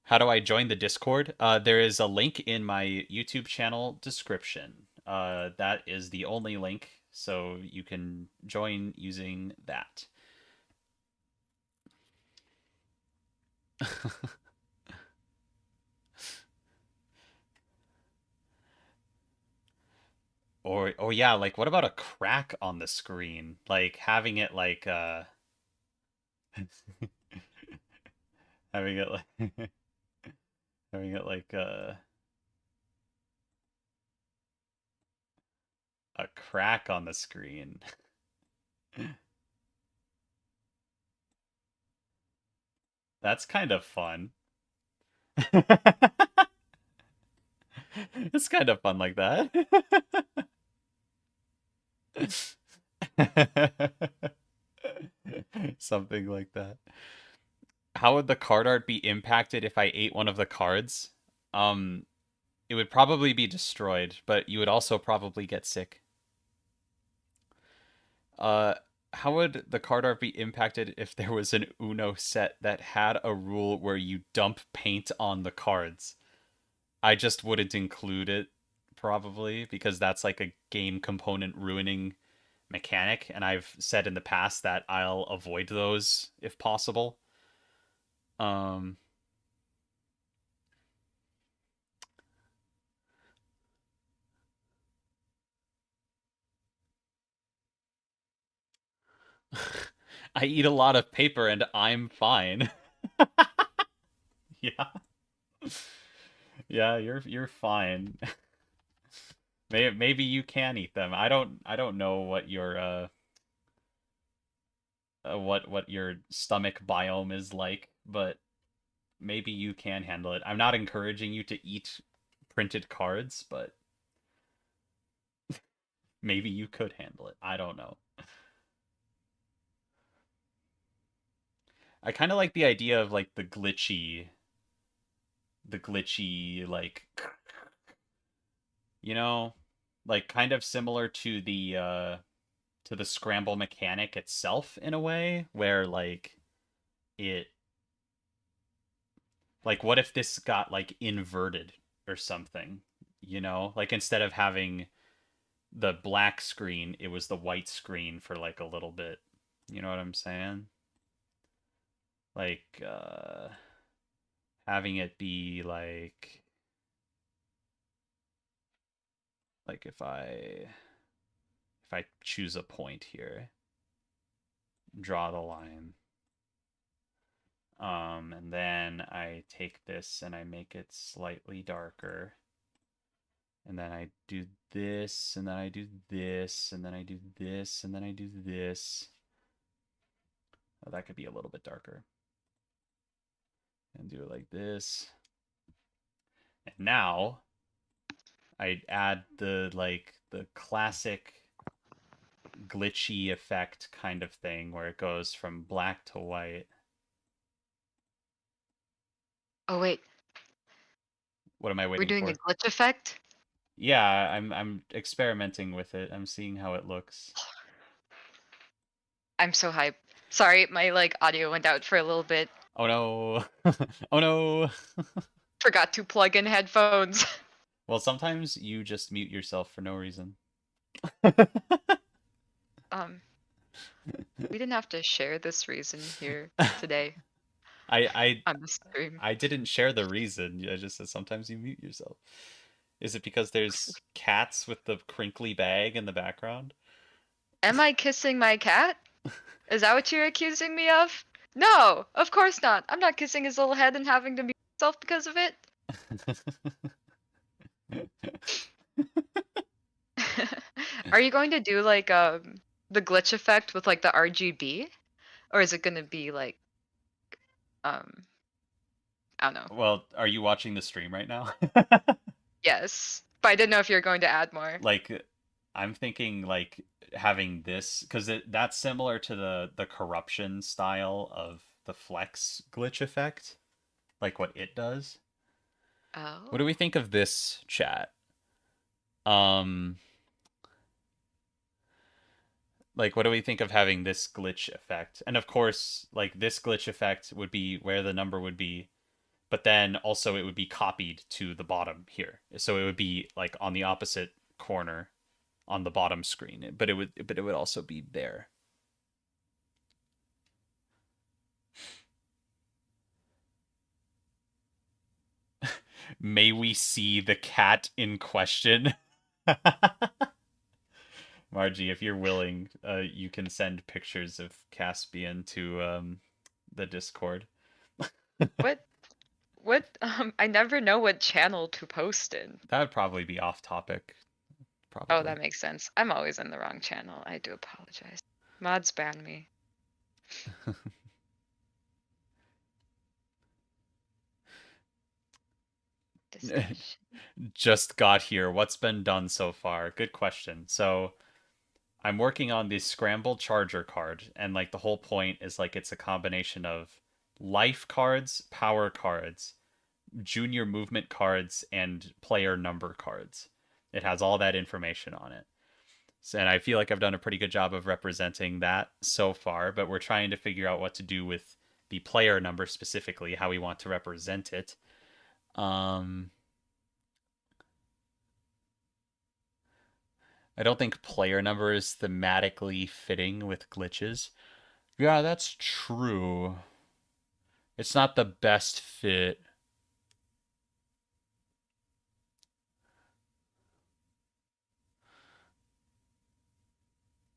How do I join the Discord? There is a link in my YouTube channel description. That is the only link, so you can join using that. Or oh yeah, like what about a crack on the screen? Like having it like having it like having it like a crack on the screen. That's kind of fun. It's kind of fun like that. Something like that. How would the card art be impacted if I ate one of the cards? Um, it would probably be destroyed, but you would also probably get sick. Uh, how would the card art be impacted if there was an Uno set that had a rule where you dump paint on the cards? I just wouldn't include it, probably, because that's like a game component ruining mechanic, and I've said in the past that I'll avoid those if possible. Um, I eat a lot of paper and I'm fine. Yeah. Yeah, you're fine. Maybe you can eat them. I don't know what your what your stomach biome is like, but maybe you can handle it. I'm not encouraging you to eat printed cards, but maybe you could handle it. I don't know. I kind of like the idea of like the glitchy like you know, like kind of similar to the scramble mechanic itself in a way where it like what if this got like inverted or something, you know? Like instead of having the black screen, it was the white screen for like a little bit. You know what I'm saying? Like having it be like if I choose a point here, draw the line. And then I take this and I make it slightly darker. And then I do this, and then I do this, and then I do this, and then I do this. Oh, that could be a little bit darker. And do it like this. And now I add the classic glitchy effect kind of thing where it goes from black to white. Oh wait, What am I we're waiting doing a for? glitch effect? Yeah, I'm experimenting with it. I'm seeing how it looks. I'm so hyped. Sorry, my like audio went out for a little bit. Oh no. Oh no. Forgot to plug in headphones. Well, sometimes you just mute yourself for no reason. Um, we didn't have to share this reason here today I I on the stream. I didn't share the reason. I just said sometimes you mute yourself. Is it because there's cats with the crinkly bag in the background? Am I kissing my cat? Is that what you're accusing me of? No, of course not. I'm not kissing his little head and having to mute myself because of it. Are you going to do like the glitch effect with like the RGB? Or is it gonna be like um I don't know. Well, are you watching the stream right now? Yes. But I didn't know if you're going to add more. Like, I'm thinking like having this because that's similar to the corruption style of the flex glitch effect, like what it does. What do we Oh. think of this, chat? Um, like what do we think of having this glitch effect? And of course, like this glitch effect would be where the number would be, but then also it would be copied to the bottom here. So it would be like on the opposite corner on the bottom screen, but it would also be there. May we see the cat in question? Margie, if you're willing, you can send pictures of Caspian to the Discord. What I never know what channel to post in. That would probably be off topic, Oh, probably. that makes sense. I'm always in the wrong channel. I do apologize. Mods ban me. Discussion. Just got here. What's been done so far? Good question. So I'm working on the scrambled charger card, and like the whole point is like it's a combination of life cards, power cards, junior movement cards, and player number cards. It has all that information on it. So, and I feel like I've done a pretty good job of representing that so far, but we're trying to figure out what to do with the player number specifically, how we want to represent it. Um, I don't think player number is thematically fitting with glitches. Yeah, that's true. It's not the best fit.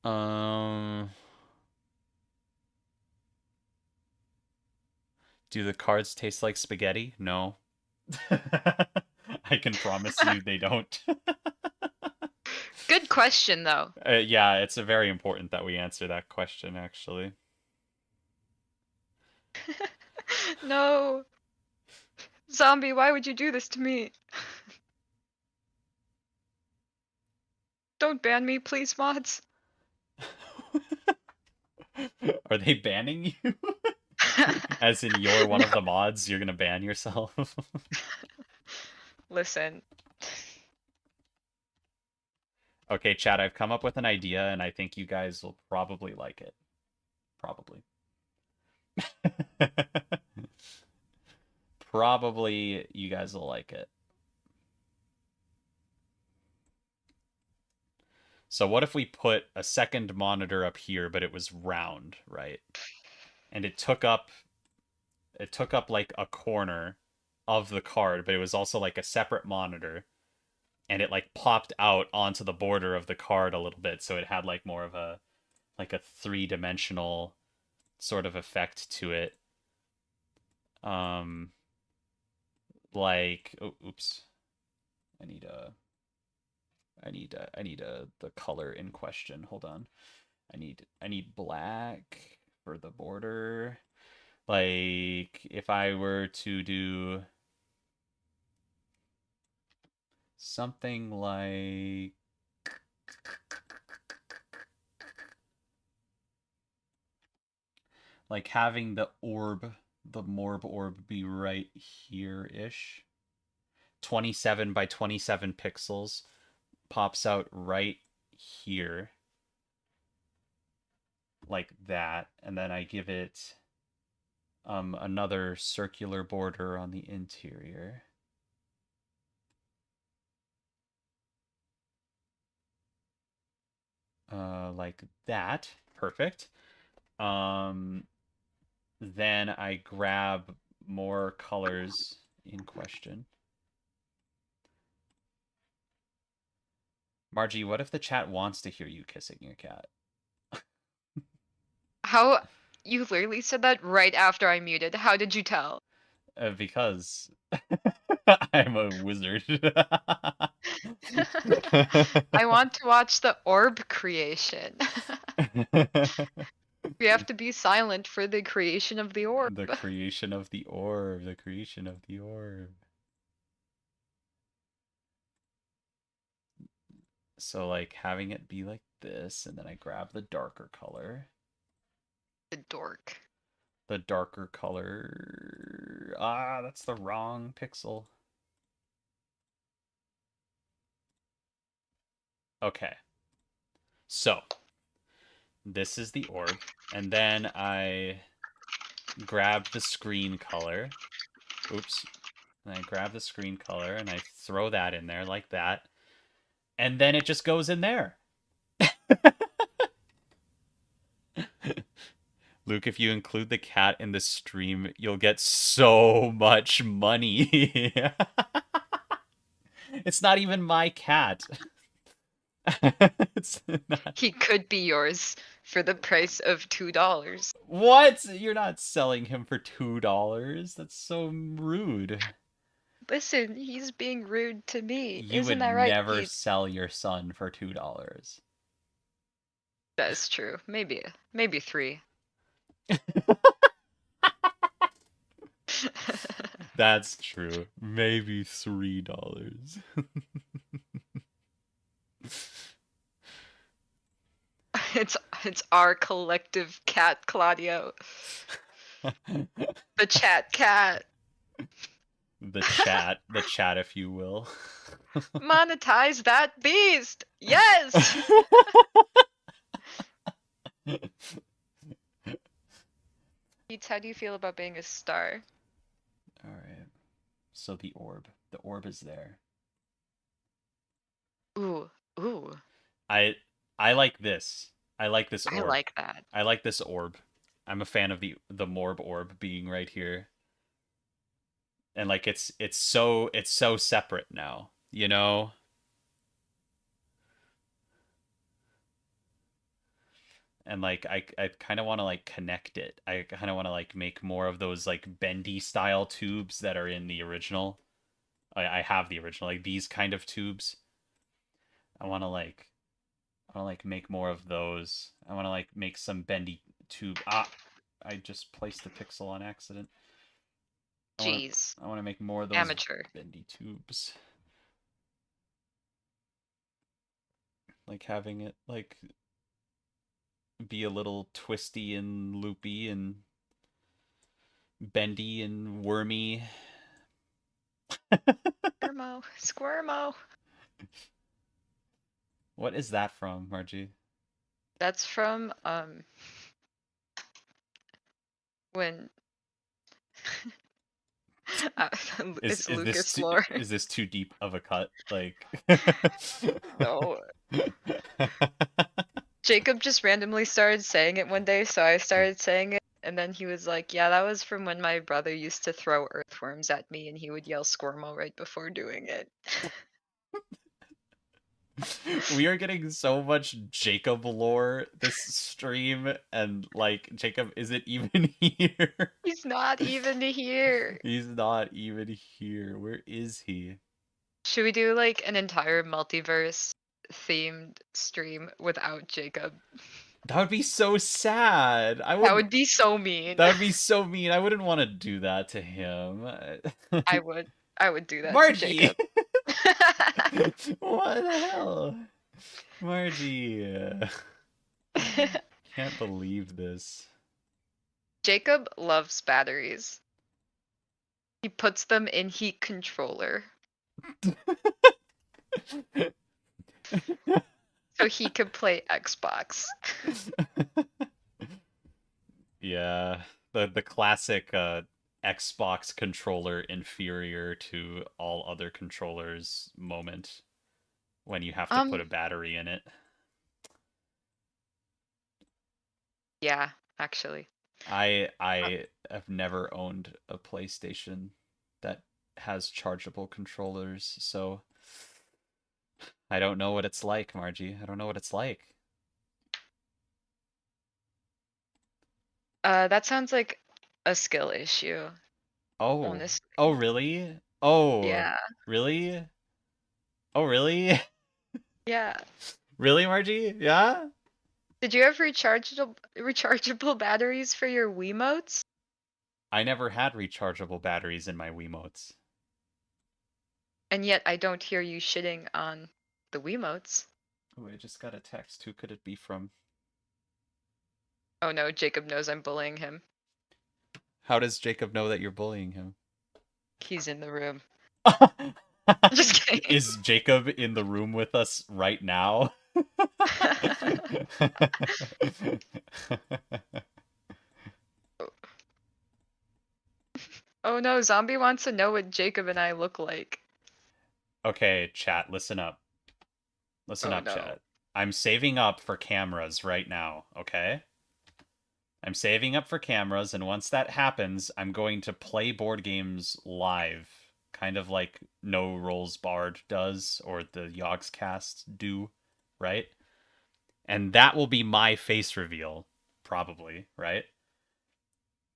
Um, do the cards taste like spaghetti? No. I can promise you they don't. Good question though. Yeah, it's a very important that we answer that question, actually. No. Zombie, why would you do this to me? Don't ban me, please, mods. Are they banning you? As in you're one No. of the mods, you're gonna ban yourself? Listen. Okay, Chad, I've come up with an idea and I think you guys will probably like it. Probably. Probably you guys will like it. So what if we put a second monitor up here, but it was round, right? And it took up like a corner of the card, but it was also like a separate monitor, and it like popped out onto the border of the card a little bit, so it had like more of a like a three-dimensional sort of effect to it. Um like oh, oops. I need a I need the color in question. Hold on. I need black for the border. Like if I were to do something like having the morb orb be right here-ish. 27 by 27 pixels pops out right here like that, and then I give it another circular border on the interior. Like that. Perfect. Um, then I grab more colors in question. Margie, what if the chat wants to hear you kissing your cat? How you literally said that right after I muted. How did you tell? Because I'm a wizard. I want to watch the orb creation. We have to be silent for the creation of the orb. The creation of the orb. The creation of the orb. So, like, having it be like this, and then I grab the darker color. The dork. The darker color. Ah, that's the wrong pixel. Okay. So, this is the orb. And then I grab the screen color. Oops. And I grab the screen color and I throw that in there like that. And then it just goes in there. Luke, if you include the cat in the stream, you'll get so much money. It's not even my cat. It's not... He could be yours for the price of $2. What? You're not selling him for $2? That's so rude. Listen, he's being rude to me. You Isn't would that right, never Pete? sell your son for $2. That's true. Maybe 3. That's true. Maybe $3. It's our collective cat, Claudio. The chat cat. The chat, if you will. Monetize that beast. Yes. Pete, how do you feel about being a star? All right. So the orb. The orb is there. Ooh. I like this. I like this I orb. like that. I like this orb. I'm a fan of the morb orb being right here. And like it's so separate now, you know? And like I kind of want to like connect it. I kind of want to like make more of those like bendy style tubes that are in the original. I have the original, like these kind of tubes. I want to like make more of those. I want to like make some bendy tube. Ah, I just placed the pixel on accident. Jeez. I want to make more of those Amateur. bendy tubes. Like having it like be a little twisty and loopy and bendy and wormy. Squirmo. What is that from, Margie? That's from when it's Lucas lore. Is this too deep of a cut? Like No. Jacob just randomly started saying it one day, so I started saying it, and then he was like, yeah, that was from when my brother used to throw earthworms at me, and he would yell Squirmo right before doing it. We are getting so much Jacob lore this stream, and like Jacob isn't even here. He's not even here. He's not even here. Where is he? Should we do like an entire multiverse themed stream without Jacob? That would be so sad. That would be so mean. That would be so mean. I wouldn't want to do that to him. I would do that Margie! to Jacob. What the hell? Margie. Can't believe this. Jacob loves batteries. He puts them in heat controller. So he could play Xbox. Yeah. The classic Xbox controller inferior to all other controllers moment when you have to put a battery in it. Yeah, actually. I have never owned a PlayStation that has chargeable controllers, so I don't know what it's like, Margie. I don't know what it's like. That sounds like a skill issue, Oh. Oh, honestly. really? Oh, Yeah. really? Oh, really? Yeah. Really, Margie? Yeah? Did you have rechargeable batteries for your Wiimotes? I never had rechargeable batteries in my Wiimotes. And yet I don't hear you shitting on the Wiimotes. Oh, I just got a text. Who could it be from? Oh no, Jacob knows I'm bullying him. How does Jacob know that you're bullying him? He's in the room. Just kidding. Is Jacob in the room with us right now? Oh no, Zombie wants to know what Jacob and I look like. Okay, chat, listen up. Listen Oh up, no. chat. I'm saving up for cameras right now, okay? I'm saving up for cameras, and once that happens, I'm going to play board games live, kind of like No Rolls Barred does, or the Yogscast do, right? And that will be my face reveal, probably, right?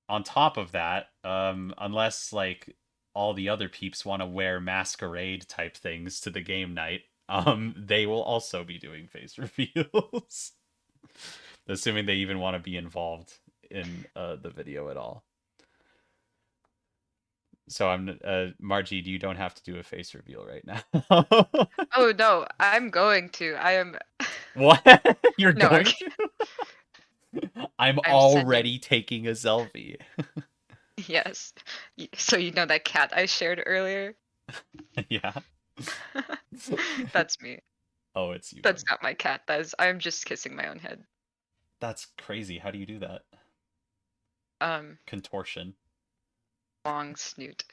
On top of that, unless like all the other peeps want to wear masquerade type things to the game night, they will also be doing face reveals. Assuming they even want to be involved in the video at all. So I'm Margie, you don't have to do a face reveal right now. Oh no, I'm going to. I am. What? You're No, going to? I'm I'm sending. already taking a selfie. Yes. So you know that cat I shared earlier? Yeah. That's me. Oh, it's you That's then. not my cat. I'm just kissing my own head. That's crazy. How do you do that? Um, Contortion. long snoot.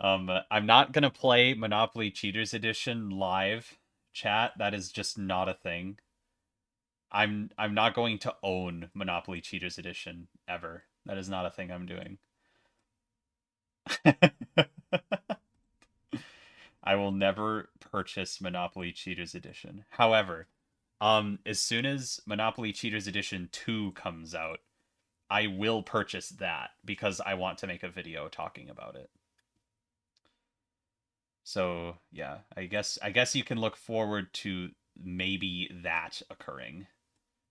I'm not gonna play Monopoly Cheaters Edition live, chat. That is just not a thing. I'm not going to own Monopoly Cheaters Edition ever. That is not a thing I'm doing. I will never purchase Monopoly Cheaters Edition. However, as soon as Monopoly Cheaters Edition 2 comes out, I will purchase that because I want to make a video talking about it. So, yeah, I guess you can look forward to maybe that occurring,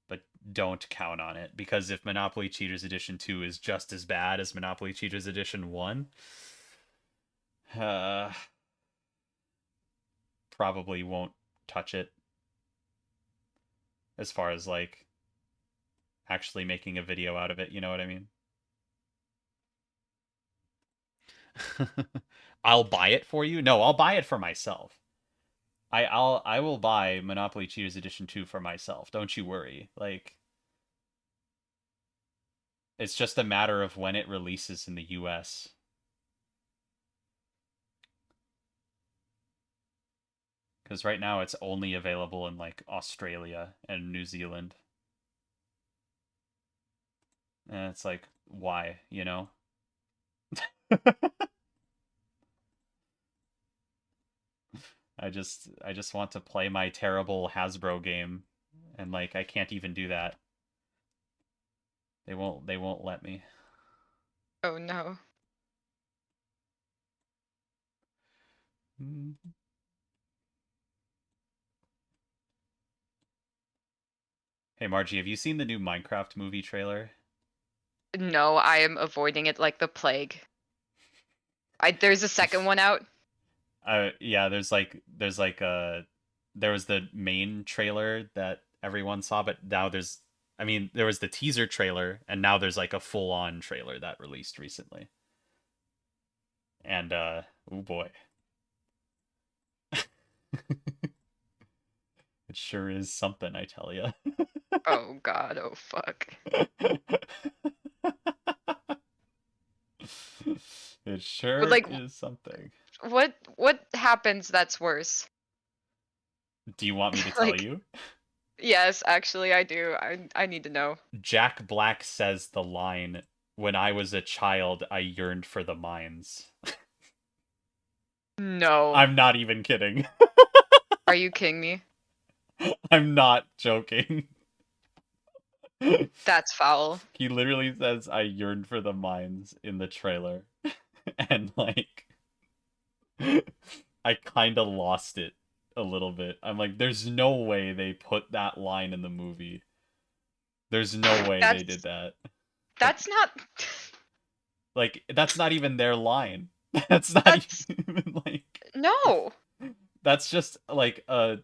but don't count on it because if Monopoly Cheaters Edition 2 is just as bad as Monopoly Cheaters Edition 1, uh probably won't touch it as far as like actually making a video out of it, you know what I mean? I'll buy it for you? No, I'll buy it for myself. I will buy Monopoly Cheaters Edition 2 for myself. Don't you worry. Like it's just a matter of when it releases in the US. Because right now it's only available in like Australia and New Zealand. And it's like, why, you know? I just want to play my terrible Hasbro game and like I can't even do that. They won't let me. Oh no. Hey Margie, have you seen the new Minecraft movie trailer? No, I am avoiding it like the plague. There's a second one out. Yeah, there was the main trailer that everyone saw, but now I mean, there was the teaser trailer and now there's like a full-on trailer that released recently. And oh boy. It sure is something, I tell you. Oh god, oh fuck. It But sure like, is something. what happens that's worse? Do you want me to tell Like, you? yes, actually I do. I need to know. Jack Black says the line, when I was a child, I yearned for the mines. No. I'm not even kidding. Are you kidding me? I'm not joking. That's foul. He literally says, I yearned for the mines in the trailer. And, like, I kind of lost it a little bit. I'm like, there's no way they put that line in the movie. There's no way they did That's that. Like, that's not like that's not even their line. That's not that's even like no. that's just like a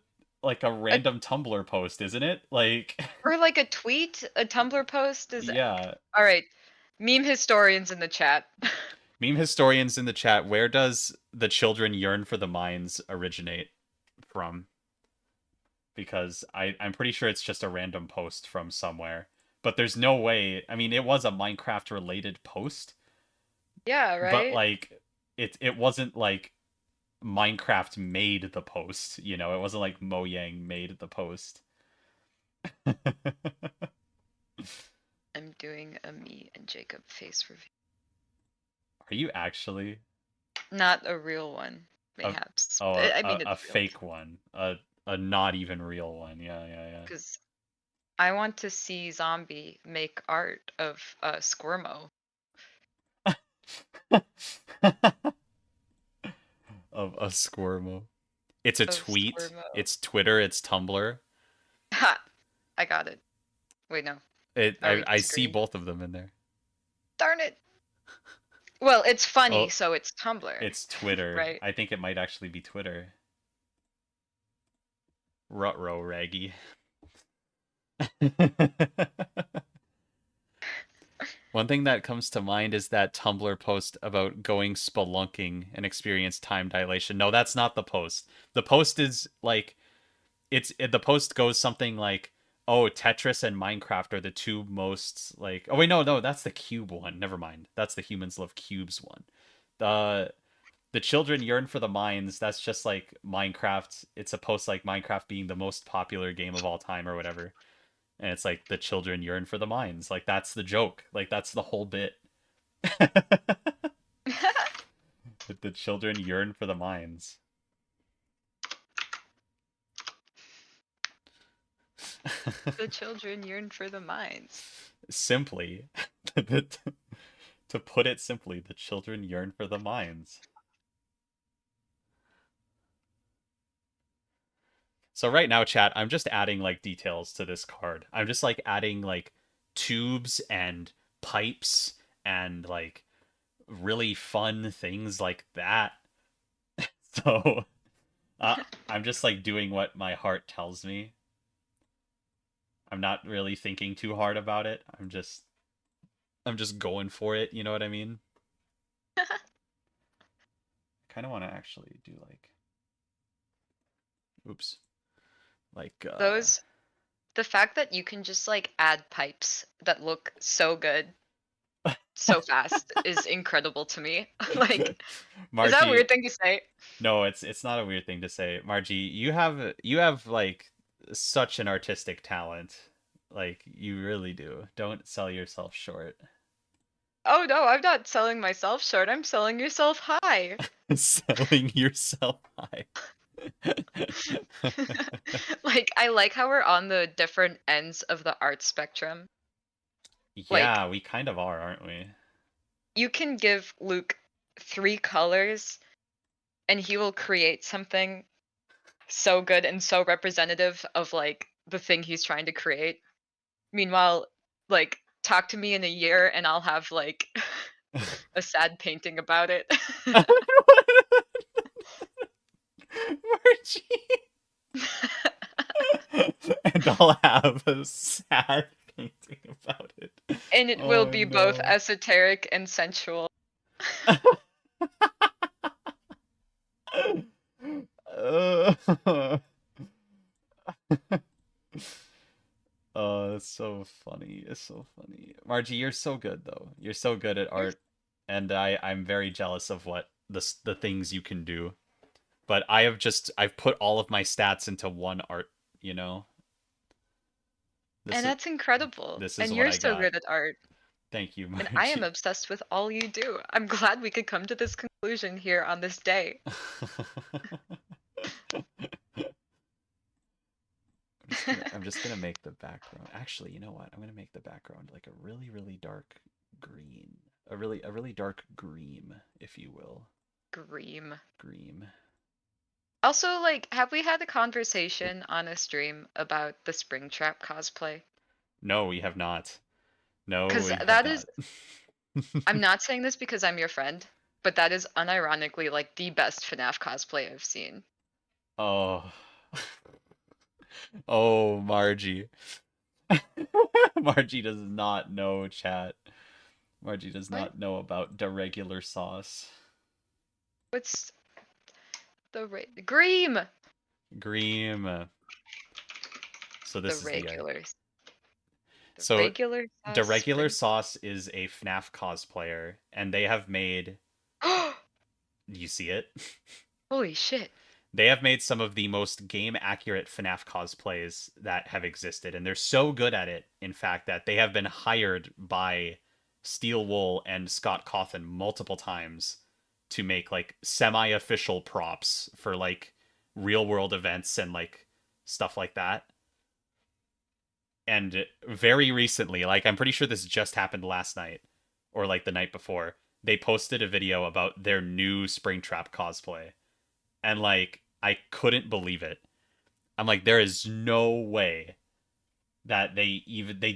A, random Tumblr post, isn't it? Like or like a tweet, a Tumblr post is yeah. all right. Meme historians in the chat. Meme historians in the chat, where does the children yearn for the mines originate from? Because I'm pretty sure it's just a random post from somewhere. But there's no way. I mean, it was a Minecraft related post, Yeah, but right? like it wasn't like Minecraft made the post, you know? It wasn't like Mojang made the post. Are I'm doing a me and Jacob face review. you actually Not a real one, a mayhaps. oh I mean, a it's real fake one? A not even real one. Yeah, yeah, because I want to see Zombie make art of Squirmo. yeah. Of a Squirmo. It's a Of tweet. Squirmo. It's Twitter. It's Tumblr. Ha! I got it. Wait, no. Are we I see disagreeing? both of them in there. Darn it! Well, it's funny, Oh, so it's Tumblr, it's Twitter. right? I think it might actually be Twitter. Rutro Raggy. One thing that comes to mind is that Tumblr post about going spelunking and experience time dilation. No, that's not the post. The post is like the post goes something like, "Oh, Tetris and Minecraft are the two most like." Oh wait, no, that's the cube one. Never mind. That's the humans love cubes one. The the children yearn for the mines. That's just like Minecraft. It's a post like Minecraft being the most popular game of all time or whatever. And it's like the children yearn for the mines. Like that's the joke. Like that's the whole bit. The children yearn for the mines. The children yearn for the mines. Simply, to put it simply, the children yearn for the mines. So right now, chat, I'm just adding like details to this card. I'm just like adding like tubes and pipes and like really fun things like that. So I'm just like doing what my heart tells me. I'm not really thinking too hard about it. I'm just going for it, you know what I mean? I kind of want to actually do like oops. Like Those, the fact that you can just like add pipes that look so good so fast is incredible to me. Like, is that a Margie, weird thing to say? no, it's not a weird thing to say. Margie, you have like such an artistic talent. Like you really do. Don't sell yourself short. Oh no, I'm not selling myself short. I'm selling yourself high. Selling yourself high. Like, I like how we're on the different ends of the art spectrum. Like, Yeah, we kind of are, aren't we? you can give Luke 3 colors and he will create something so good and so representative of like the thing he's trying to create. Meanwhile, like, talk to me in a year and I'll have like a sad painting about it. Margie. And I'll have a sad painting about it. And it will Oh be both no. esoteric and sensual. Uh, oh, it's so funny. It's so funny. Margie, you're so good though. You're so good at You're art, and I'm very jealous of what the things you can do. But I've put all of my stats into one art, you know? This And is that's incredible. this is And what you're I so got. good at art. Thank you, And I am Margie. obsessed with all you do. I'm glad we could come to this conclusion here on this day. I'm just gonna make the background. Actually, you know what? I'm gonna make the background like a really, really dark green. A really dark green, if you will. Greem. Green. Also, like, have we had a conversation on a stream about the Springtrap cosplay? No, we have not. No, Because we have that not. is, I'm not saying this because I'm your friend, but that is unironically like the best FNAF cosplay I've seen. Oh. Oh, Margie. Margie does not know chat. Margie does What? not know about the regular sauce. What's Greem? Greem. So The this is the guy. regular, the So regular the sauce regular spring. sauce is a FNAF cosplayer, and they have made. You see it? Holy shit! They have made some of the most game accurate FNAF cosplays that have existed, and they're so good at it, in fact, that they have been hired by Steel Wool and Scott Cawthon multiple times to make like semi-official props for like real world events and like stuff like that. And very recently, like I'm pretty sure this just happened last night or like the night before, they posted a video about their new Springtrap cosplay. And like I couldn't believe it. I'm like, there is no way that they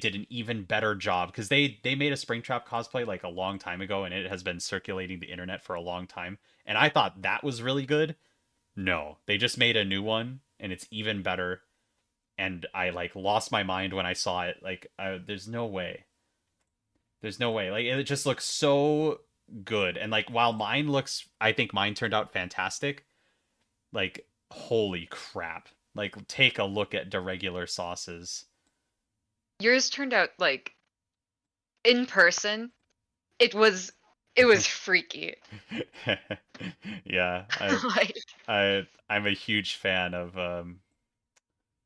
did an even better job because they made a Springtrap cosplay like a long time ago and it has been circulating the internet for a long time. And I thought that was really good. No, they just made a new one and it's even better. And I like lost my mind when I saw it. Like, there's no way. There's no way. Like, it just looks so good. And like, while mine looks, I think mine turned out fantastic. Like, holy crap. Like, take a look at the regular sauces. Yours turned out like in person. It was freaky. Yeah, Like I'm a huge fan of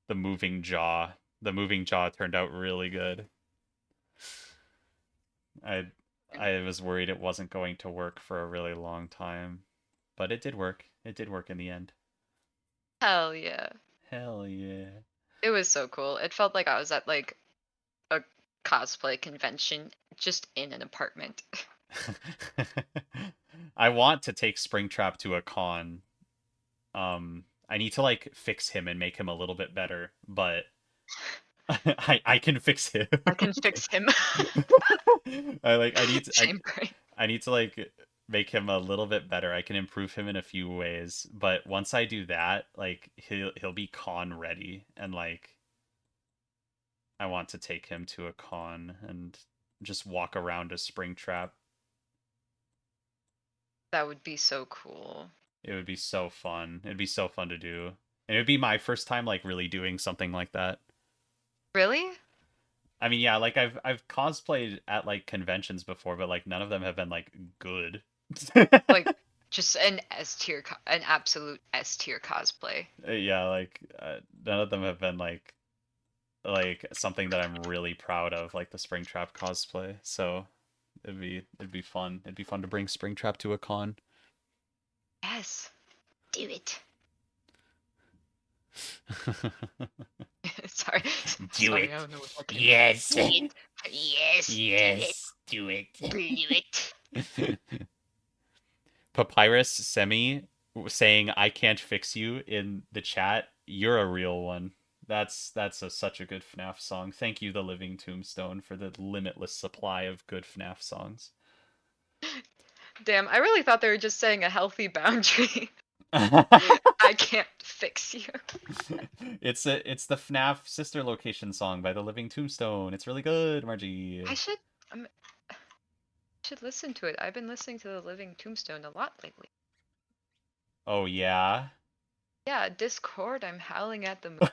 the moving jaw. The moving jaw turned out really good. I I was worried it wasn't going to work for a really long time, but it did work. It did work in the end. hell yeah. Hell yeah. It was so cool. It felt like I was at like a cosplay convention just in an apartment. I want to take Springtrap to a con. I need to like fix him and make him a little bit better, but I can fix him. I can fix him. I need to, Shame brain. I need to like make him a little bit better. I can improve him in a few ways, but once I do that, like he'll be con ready and like I want to take him to a con and just walk around a Springtrap. That would be so cool. It would be so fun. It'd be so fun to do. And it would be my first time like really doing something like that. Really? I mean, yeah, like I've cosplayed at like conventions before, but like none of them have been like good. Like just an S tier, an absolute S tier cosplay. Yeah, like none of them have been like something that I'm really proud of, like the Springtrap cosplay. So it'd be fun. It'd be fun to bring Springtrap to a con. Yes. Do it. Sorry. Do Sorry, it. I don't know what that Yes. Do it. Yes. Yes. Do it. Do it. Papyrus Semi saying I can't fix you in the chat. You're a real one. That's such a good FNAF song. Thank you, The Living Tombstone, for the limitless supply of good FNAF songs. Damn, I really thought they were just saying a healthy boundary. I can't fix you. It's the FNAF sister location song by The Living Tombstone. It's really good, Margie. I should listen to it. I've been listening to The Living Tombstone a lot lately. Oh yeah. Yeah, Discord, I'm howling at the moon.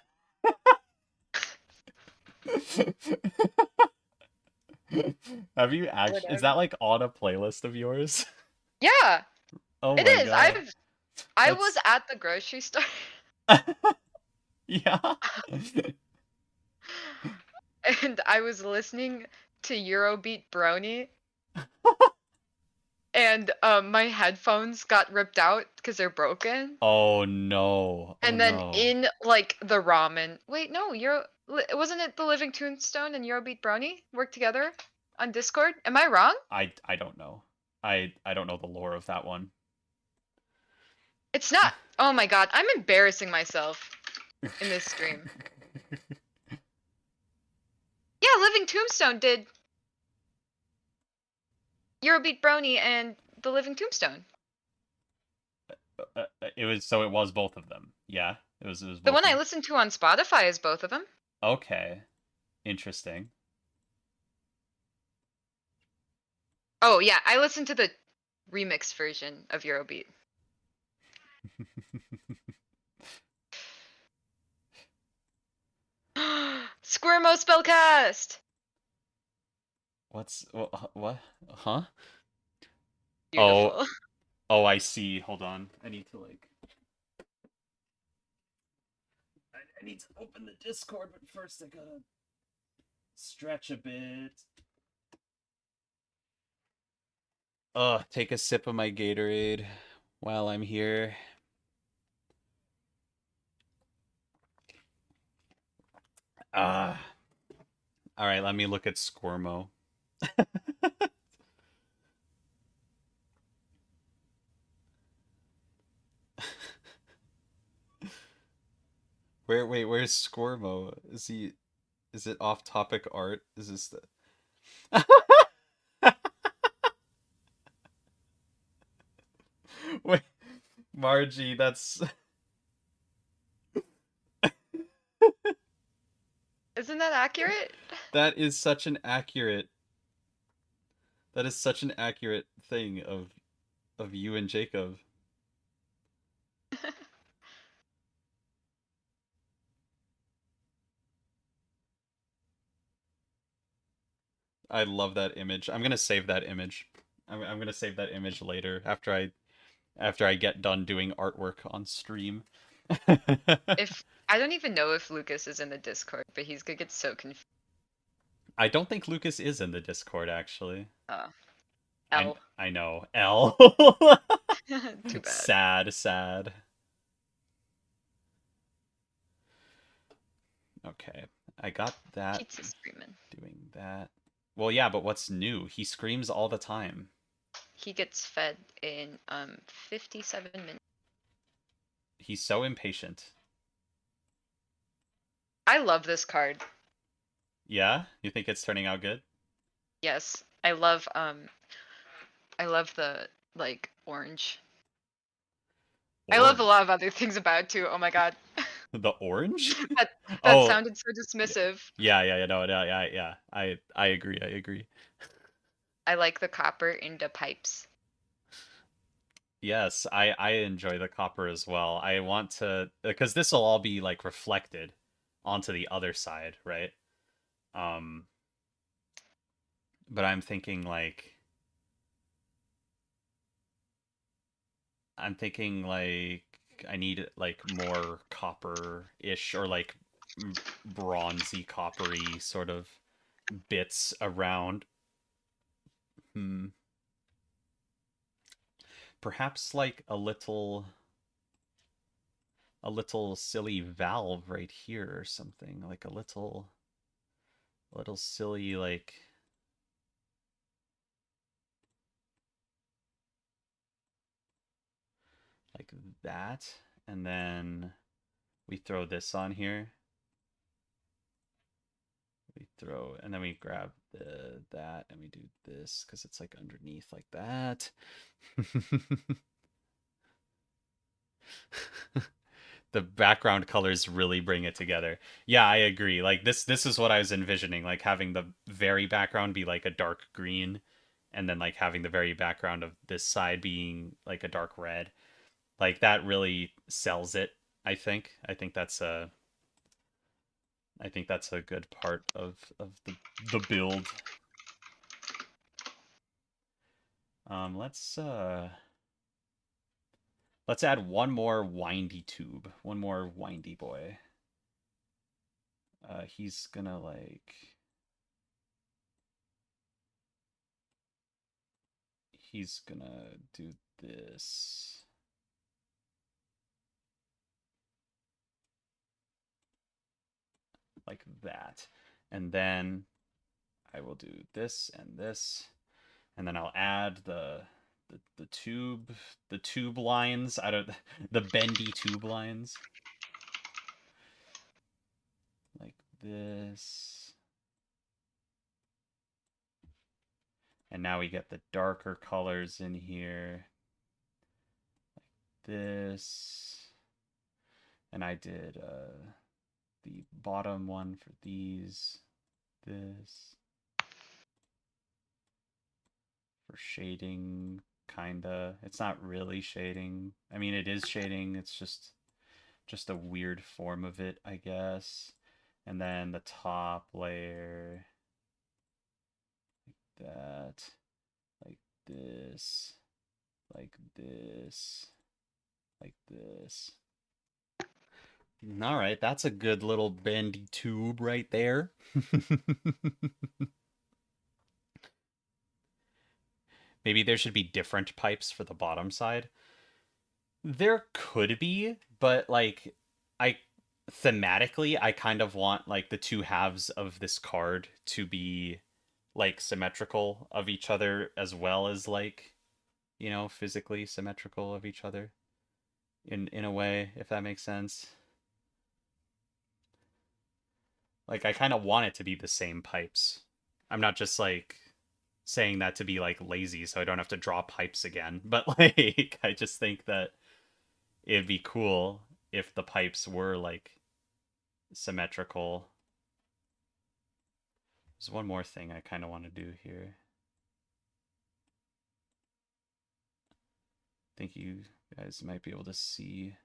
Have you actually? Is that like on a playlist of yours? Yeah, Oh it my is. god. I was That's at the grocery store yeah. and I was listening to Eurobeat Brony, and my headphones got ripped out because they're broken. Oh no. Oh And then no. in like the ramen. Wait, no, wasn't it the Living Tombstone and Eurobeat Brony work together on Discord? Am I wrong? I don't know. I don't know the lore of that one. It's not. Oh my god, I'm embarrassing myself in this stream. Yeah, Living Tombstone did Eurobeat Brony and the Living Tombstone. It was both of them. Yeah. It was The both one of I them. listened to on Spotify is both of them. Okay. Interesting. Oh yeah, I listened to the remixed version of Eurobeat. Squirmo spellcast. What? Huh? Oh, Beautiful. oh, I see. Hold on. I need to like I need to open the Discord, but first I gotta stretch a bit. Take a sip of my Gatorade while I'm here. Uh, all right, let me look at Squirmo. Where's Squirmo? Is it off-topic art? Is this the Wait, Margie, that's Isn't that accurate? that is such an accurate thing of you and Jacob. I love that image. I'm gonna save that image. I'm gonna save that image later after I get done doing artwork on stream. If I don't even know if Lucas is in the Discord, but he's gonna get so confused. I don't think Lucas is in the Discord actually. I L. I know. L. Too bad. Sad, sad. Okay. I got that Pizza screaming. doing that. Well, yeah, but what's new? He screams all the time. He gets fed in 57 minutes. He's so impatient. I love this card. Yeah? You think it's turning out good? Yes. I love the like orange. I love a Orange. lot of other things about it too. Oh my god. The orange? that that Oh, sounded so dismissive. yeah, no, yeah. I agree, I agree. I like the copper into pipes. Yes, I enjoy the copper as well. I want to because this will all be like reflected onto the other side, right? Um, but I'm thinking like I need like more copper-ish or like bronzy coppery sort of bits around. Hmm. Perhaps like a little silly valve right here or something, like a little silly like that, and then we throw this on here. And then we grab that and we do this because it's like underneath like that. The background colors really bring it together. Yeah, I agree. Like this is what I was envisioning, like having the very background be like a dark green and then like having the very background of this side being like a dark red. Like that really sells it, I think. I think that's a good part of the build. Let's add one more windy tube. One more windy boy. He's gonna like he's gonna do this. Like that. And then I will do this and this. And then I'll add the tube lines. I don't the bendy tube lines. Like this. And now we get the darker colors in here. Like this. And I did the bottom one for these. This. For shading, kinda. It's not really shading. I mean, it is shading. It's just a weird form of it, I guess. And then the top layer, like that, like this, like this, like this. All right, that's a good little bendy tube right there. Maybe there should be different pipes for the bottom side. There could be, but like I thematically I kind of want like the two halves of this card to be like symmetrical of each other as well as like, physically symmetrical of each other in a way, if that makes sense. Like I kind of want it to be the same pipes. I'm not just like saying that to be like lazy so I don't have to draw pipes again, but like I just think that it'd be cool if the pipes were like symmetrical. There's one more thing I kind of want to do here. I think you guys might be able to see.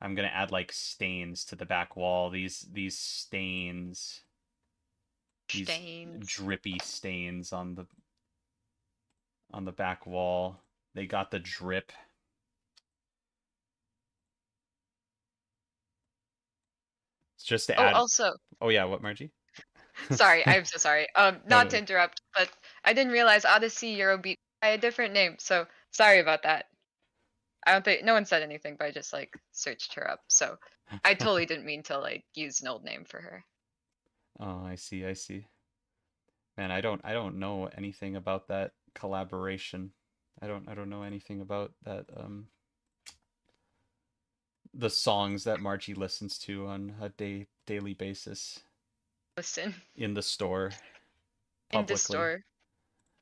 I'm gonna add like stains to the back wall. These stains, these Stains. drippy stains on the back wall. They got the drip. It's just to Oh, add. also, Oh yeah, what, Margie? sorry, I'm so sorry. No, Not no, to no. interrupt, but I didn't realize Odyssey Eurobeat by a different name, so sorry about that. I don't think no one said anything, but I just like searched her up. So I totally didn't mean to like use an old name for her. Oh, I see, I see. Man, I don't know anything about that collaboration. I don't know anything about that the songs that Margie listens to on a daily basis Listen, in the store in the publicly. store,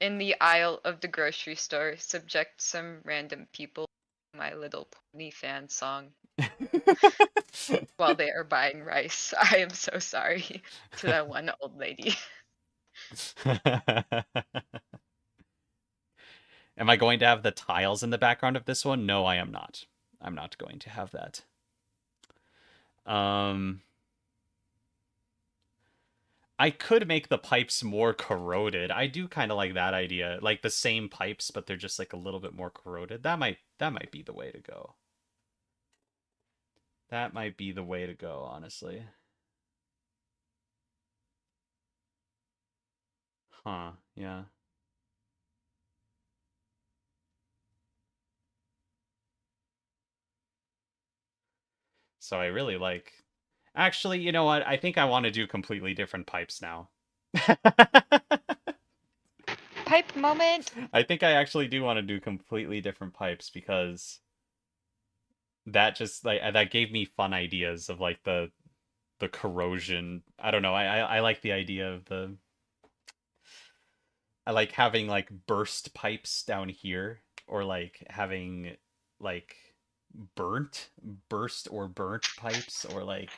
in the aisle of the grocery store, subject some random people to My Little Pony fan song while they are buying rice. I am so sorry to that one old lady. Am I going to have the tiles in the background of this one? No, I am not. I'm not going to have that. I could make the pipes more corroded. I do kind of like that idea. Like the same pipes, but they're just like a little bit more corroded. That might be the way to go. That might be the way to go, honestly. Huh, yeah. So I really like. Actually, you know what? I think I want to do completely different pipes now. Pipe moment. I think I actually do want to do completely different pipes because that just like that gave me fun ideas of like the corrosion. I don't know. I like the idea of the I like having like burst pipes down here or like having like burnt burst or burnt pipes or like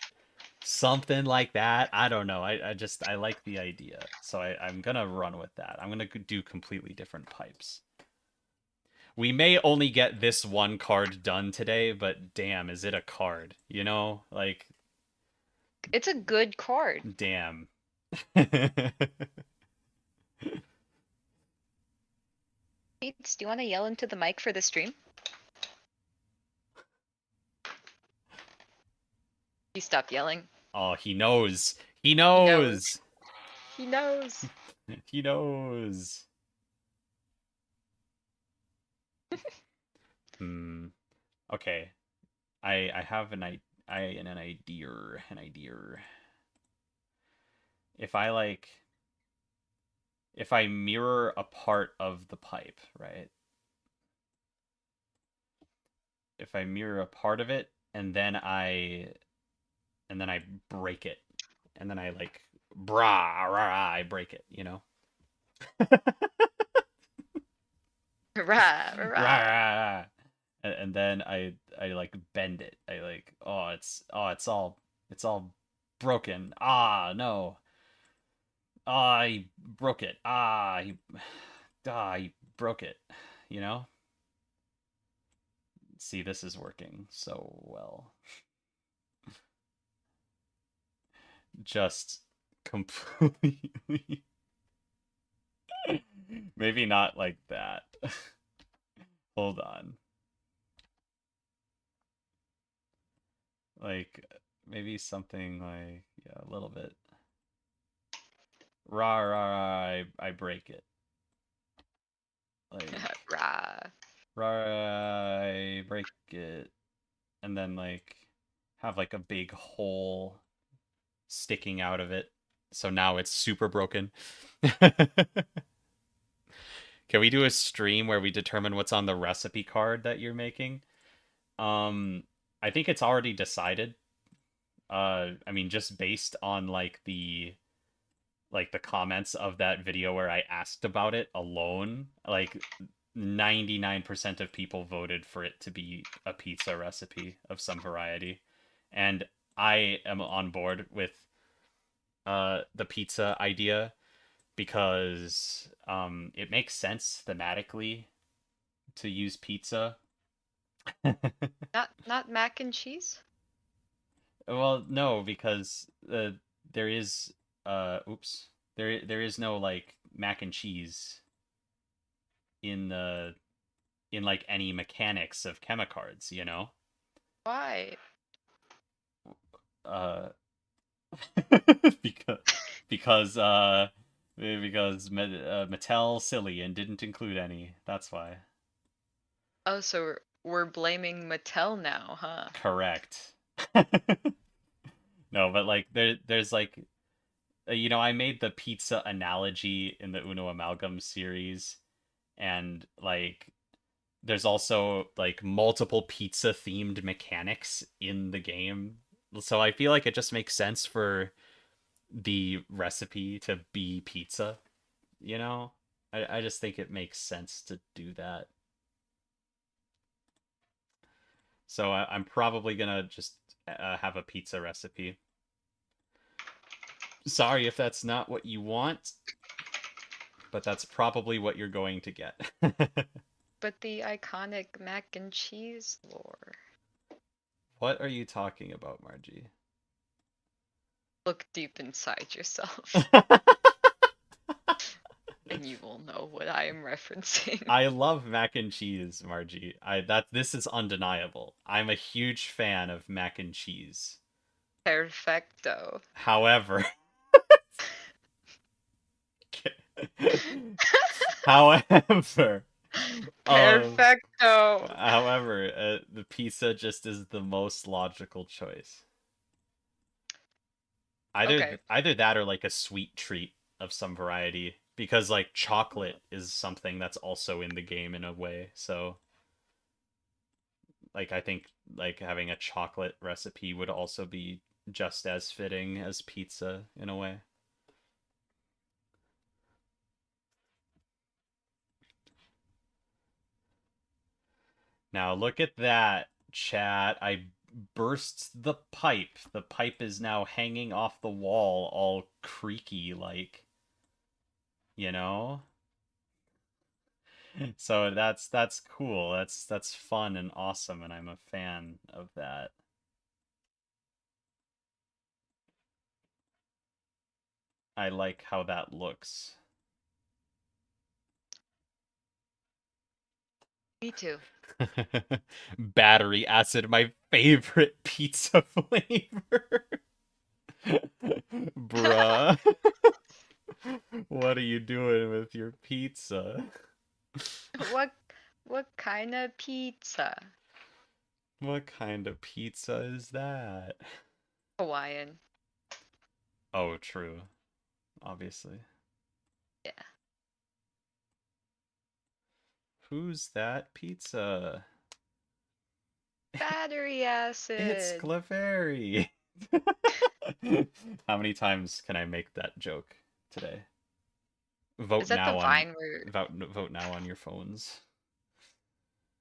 something like that. I don't know. I like the idea. So I'm gonna run with that. I'm gonna do completely different pipes. We may only get this one card done today, but damn, is it a card? Like It's a good card. damn. Pete, do you want to yell into the mic for the stream? He stopped yelling. Oh, he knows. He He knows. knows. He knows. He knows. Hmm. Okay. I have an idea. An idea. If I like if I mirror a part of the pipe, right? If I mirror a part of it and then I break it. And then I like brah, rah, I break it, you know? Rah, Rah, rah. rah, rah. And then I like bend it. I like it's all broken. Ah, no. Ah, he broke it. He broke it. You know? See, this is working so well. Just completely. Maybe not like that. Hold on. Like maybe something like yeah, a little bit. Rah rah rah. I break it. Like Rah. rah. I break it, and then like have like a big hole sticking out of it. So now it's super broken. Can we do a stream where we determine what's on the recipe card that you're making? Um, I think it's already decided. I mean, just based on like the comments of that video where I asked about it alone, like 99% of people voted for it to be a pizza recipe of some variety. And I am on board with the pizza idea because it makes sense thematically to use pizza. Not mac and cheese? Well, no, because there is oops. There is no like mac and cheese in the in like any mechanics of Chemicards, you know? Why? Uh because because Mattel silly and didn't include any. That's why. Oh, so we're blaming Mattel now, huh? Correct. No, but like there's like you know, I made the pizza analogy in the Uno Amalgam series and like there's also like multiple pizza themed mechanics in the game. So I feel like it just makes sense for the recipe to be pizza, you know? I just think it makes sense to do that. So I'm probably gonna just have a pizza recipe. Sorry if that's not what you want, but that's probably what you're going to get. But the iconic mac and cheese lore. What are you talking about, Margie? Look deep inside yourself, and you will know what I am referencing. I love mac and cheese, Margie. I that this is undeniable. I'm a huge fan of mac and cheese. Perfecto. However, however, um, Perfecto. the pizza just is the most logical choice. Okay. Either that or like a sweet treat of some variety, because like chocolate is something that's also in the game in a way. So like I think like having a chocolate recipe would also be just as fitting as pizza in a way. Now look at that, chat. I burst the pipe. The pipe is now hanging off the wall, all creaky like, you know? So that's cool. That's fun and awesome, and I'm a fan of that. I like how that looks. Me too. Battery acid, my favorite pizza flavor. Bruh. What are you doing with your pizza? What what kind of pizza? What kind of pizza is that? Hawaiian. Oh, true. Obviously. Yeah. Who's that pizza? Battery It's acid. Clefairy. How many times can I make that joke today? Is Vote that the now on Vine where vote now on your phones.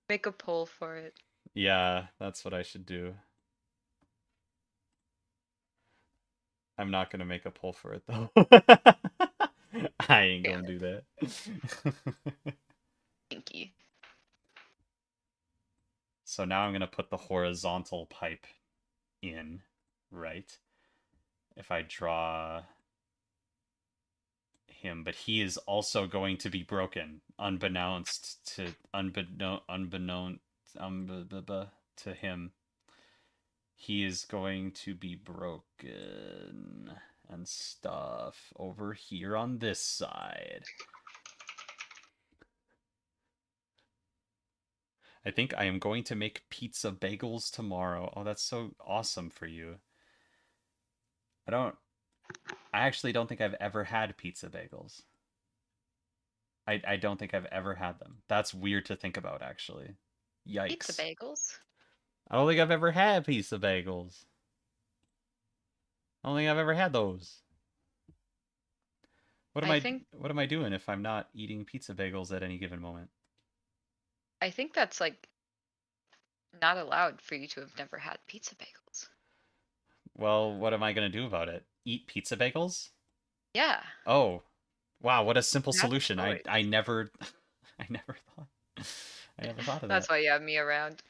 make a poll for it? Yeah, that's what I should do. I'm not gonna make a poll for it though. I ain't Damn gonna it, do that. Pinky. So now I'm gonna put the horizontal pipe in, right? If I draw him, but he is also going to be broken, to him. He is going to be broken and stuff over here on this side. I think I am going to make pizza bagels tomorrow. Oh, that's so awesome for you. I don't I actually don't think I've ever had pizza bagels. I don't think I've ever had them. That's weird to think about, actually. Pizza Yikes. bagels. I don't think I've ever had pizza bagels. I don't think I've ever had those. I think What am I doing if I'm not eating pizza bagels at any given moment? I think that's like not allowed for you to have never had pizza bagels. Well, what am I gonna do about it? Eat pizza bagels? Yeah, Oh, wow, what a simple you have a solution. I choice. never I never thought I never thought of That's that. why you have me around,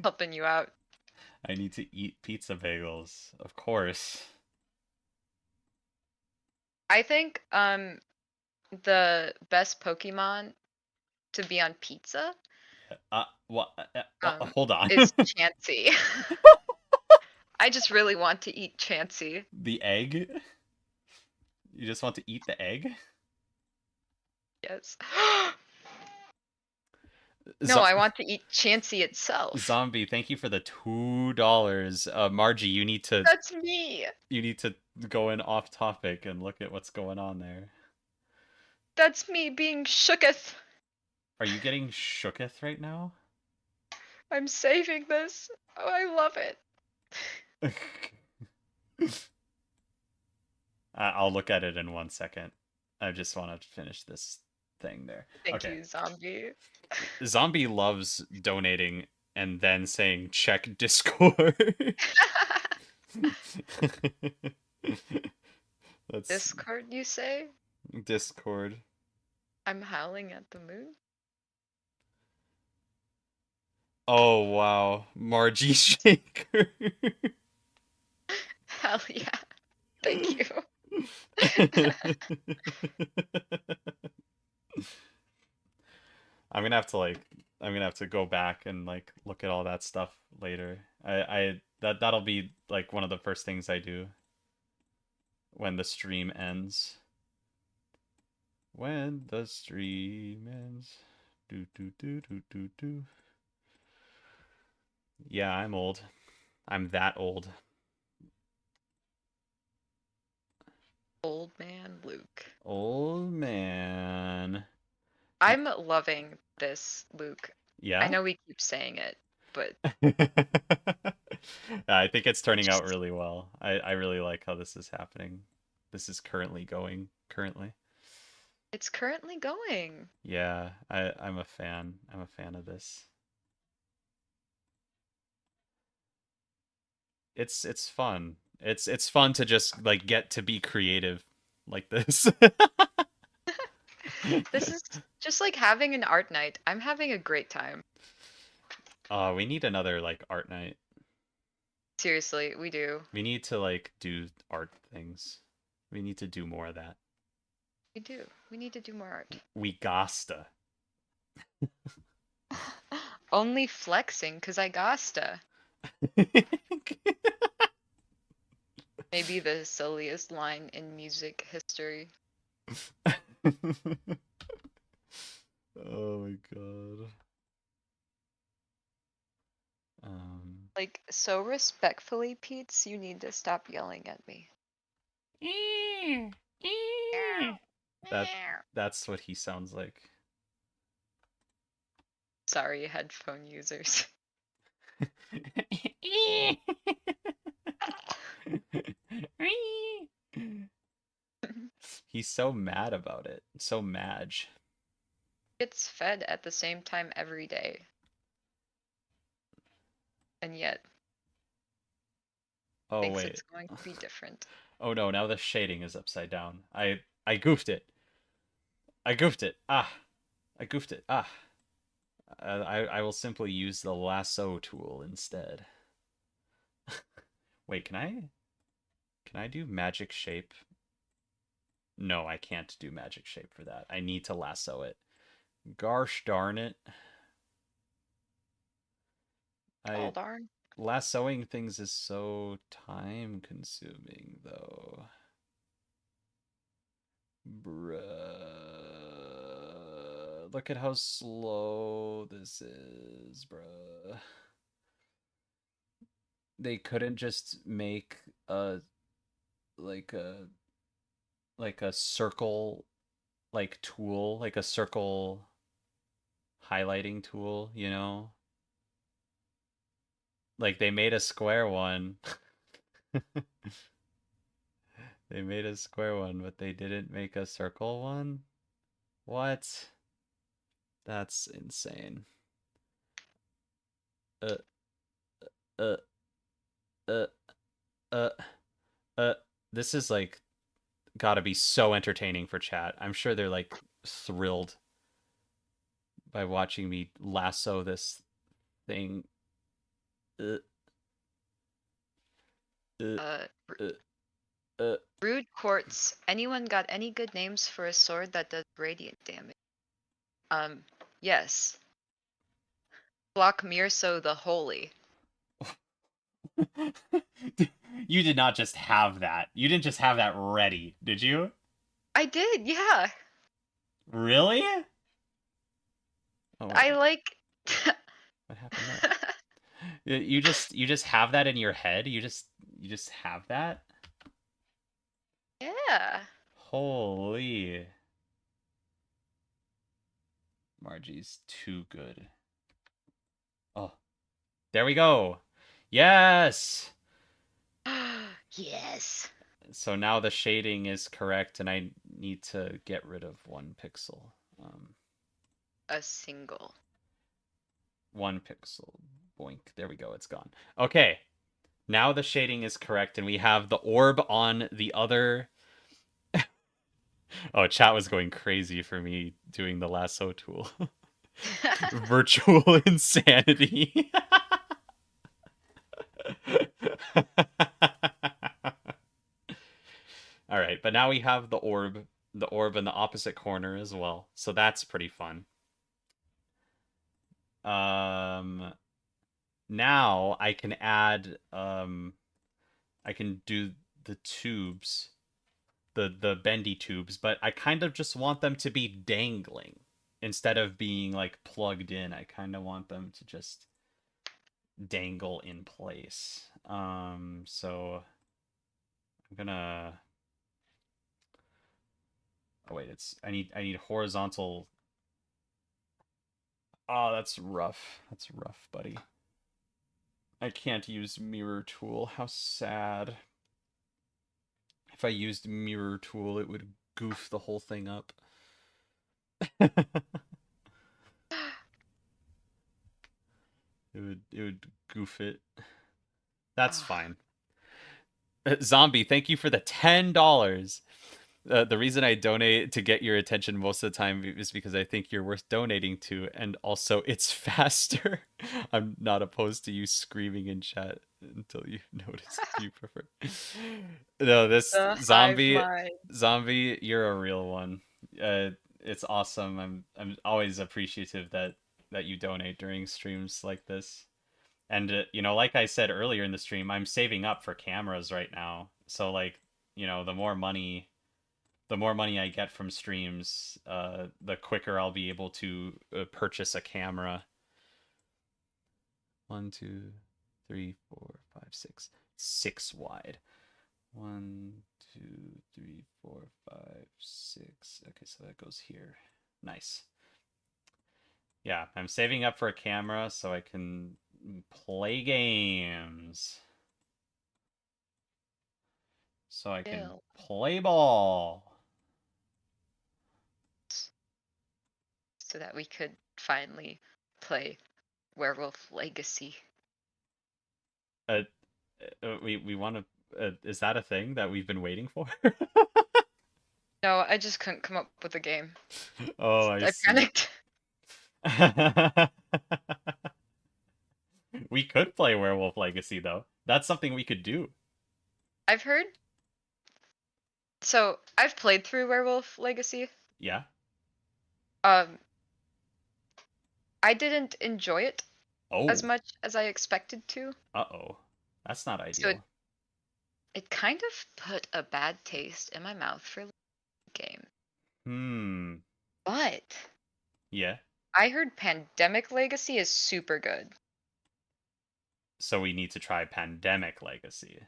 helping you out. I need to eat pizza bagels, of course. I think the best Pokemon to be on pizza What? um Hold on. is Chansey. I just really want to eat Chansey. The egg? You just want to eat the egg? Yes. No, Zo- I want to eat Chansey itself. Zombie, thank you for the $2. Margie, That's me. you need to go in off topic and look at what's going on there. That's me being shooketh. Are you getting shooketh right now? I'm saving this. Oh, I love it. I'll look at it in 1 second. I just want to finish this thing there. Thank Okay. you, zombie. Zombie loves donating and then saying check Discord. That's Discord, you say? Discord. I'm howling at the moon? Oh wow, Margie Shaker. Hell yeah. Thank you. I'm gonna have to go back and like look at all that stuff later. That'll be like one of the first things I do when the stream ends. When the stream ends. Do do do do do do. Yeah, I'm old. I'm that old. Old man Luke. Old man. I'm loving this, Luke. I Yeah? know we keep saying it, but I think it's turning out just really well. I really like how this is happening. This is currently going currently. it's currently going. Yeah, I'm a fan. I'm a fan of this. It's fun. It's fun to just like get to be creative like this. This is just like having an art night. I'm having a great time. We need another like art night. Seriously, we do. We need to like do art things. We need to do more of that. We do. We need to do more art. We gosta. Only flexing, cause I gosta. Maybe the silliest line in music history. Oh my god. Um, Like, so respectfully, Pete's, you need to stop yelling at me. that that's what he sounds like. Sorry, headphone users. He's so mad about it. So madge. It's fed at the same time every day. And yet, Oh thinks wait. it's going to be different. Oh no, now the shading is upside down. I goofed it. I goofed it. Ah. I goofed it. Ah. I will simply use the lasso tool instead. Wait, can I do magic shape? No, I can't do magic shape for that. I need to lasso it. Gosh darn it. All I darn. lassoing things is so time consuming though. Bruh. Look at how slow this is, bruh. They couldn't just make a like a like a circle like tool, like a circle highlighting tool, you know? Like they made a square one. They made a square one, but they didn't make a circle one? What? That's insane. Uh, uh, uh, uh, uh. This is like gotta be so entertaining for chat. I'm sure they're like thrilled by watching me lasso this thing. Uh, uh, Uh, uh, uh. Rude Quartz. Anyone got any good names for a sword that does radiant damage? Yes. Block Mirso the Holy. You did not just have that. You didn't just have that ready, did you? I did, yeah. Really? Oh, I like. what happened there? You just have that in your head? You just have that? Yeah. Holy. Margie's too good. Oh, there we go. Yes. Yes. So now the shading is correct, and I need to get rid of 1 pixel. Um, A single. 1 pixel. Boink. There we go. It's gone. Okay. Now the shading is correct, and we have the orb on the other. Oh, chat was going crazy for me doing the lasso tool. Virtual insanity. All right, but now we have the orb in the opposite corner as well. So that's pretty fun. Um Now I can add I can do the tubes, the bendy tubes, but I kind of just want them to be dangling instead of being like plugged in. I kind of want them to just dangle in place. So I'm gonna. Oh wait, I need horizontal. Oh, that's rough. That's rough, buddy. I can't use mirror tool. How sad. If I used mirror tool, it would goof the whole thing up. It would goof it. That's fine. Zombie, thank you for the $10. The reason I donate to get your attention most of the time is because I think you're worth donating to, and also it's faster. I'm not opposed to you screaming in chat until you notice if you prefer. No, this The hive zombie, mind. zombie, you're a real one. It's awesome. I'm always appreciative that you donate during streams like this. And like I said earlier in the stream, I'm saving up for cameras right now. So like, the more money I get from streams, the quicker I'll be able to purchase a camera. One, two, three, four, five, six. Six wide. One, two, three, four, five, six. Okay, so that goes here. Nice. Yeah, I'm saving up for a camera so I can play games. So I can Ew. play ball. So that we could finally play Werewolf Legacy. Uh, we want to. Is that a thing that we've been waiting for? No, I just couldn't come up with a game. Oh, I I see. panicked. We could play Werewolf Legacy though. That's something we could do. I've heard. So I've played through Werewolf Legacy. Yeah. Um, I didn't enjoy it as Oh. much as I expected to. Uh-oh. That's not So ideal. it kind of put a bad taste in my mouth for the game. Hmm. But Yeah. I heard Pandemic Legacy is super good. So we need to try Pandemic Legacy.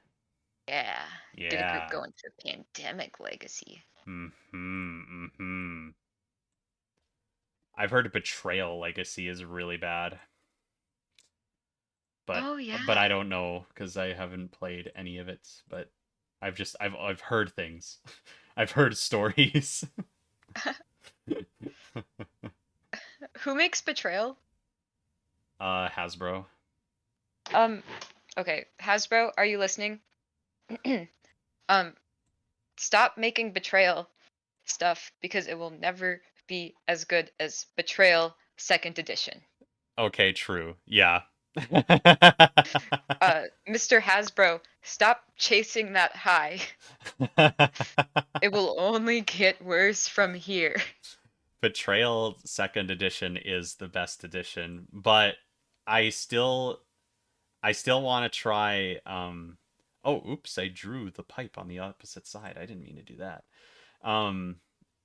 Yeah. Get a group Yeah. going for Pandemic Legacy. Mm-hmm. Mm-hmm. I've heard Betrayal Legacy is really bad. but Oh yeah. but I don't know because I haven't played any of it. But I've heard things. I've heard stories. Who makes Betrayal? Hasbro. Um, okay, Hasbro, are you listening? um, Stop making Betrayal stuff because it will never be as good as Betrayal Second Edition. Okay, true. Yeah. Mr. Hasbro, stop chasing that high. It will only get worse from here. Betrayal Second Edition is the best edition, but I still I still want to try oh, oops, I drew the pipe on the opposite side. I didn't mean to do that. Um,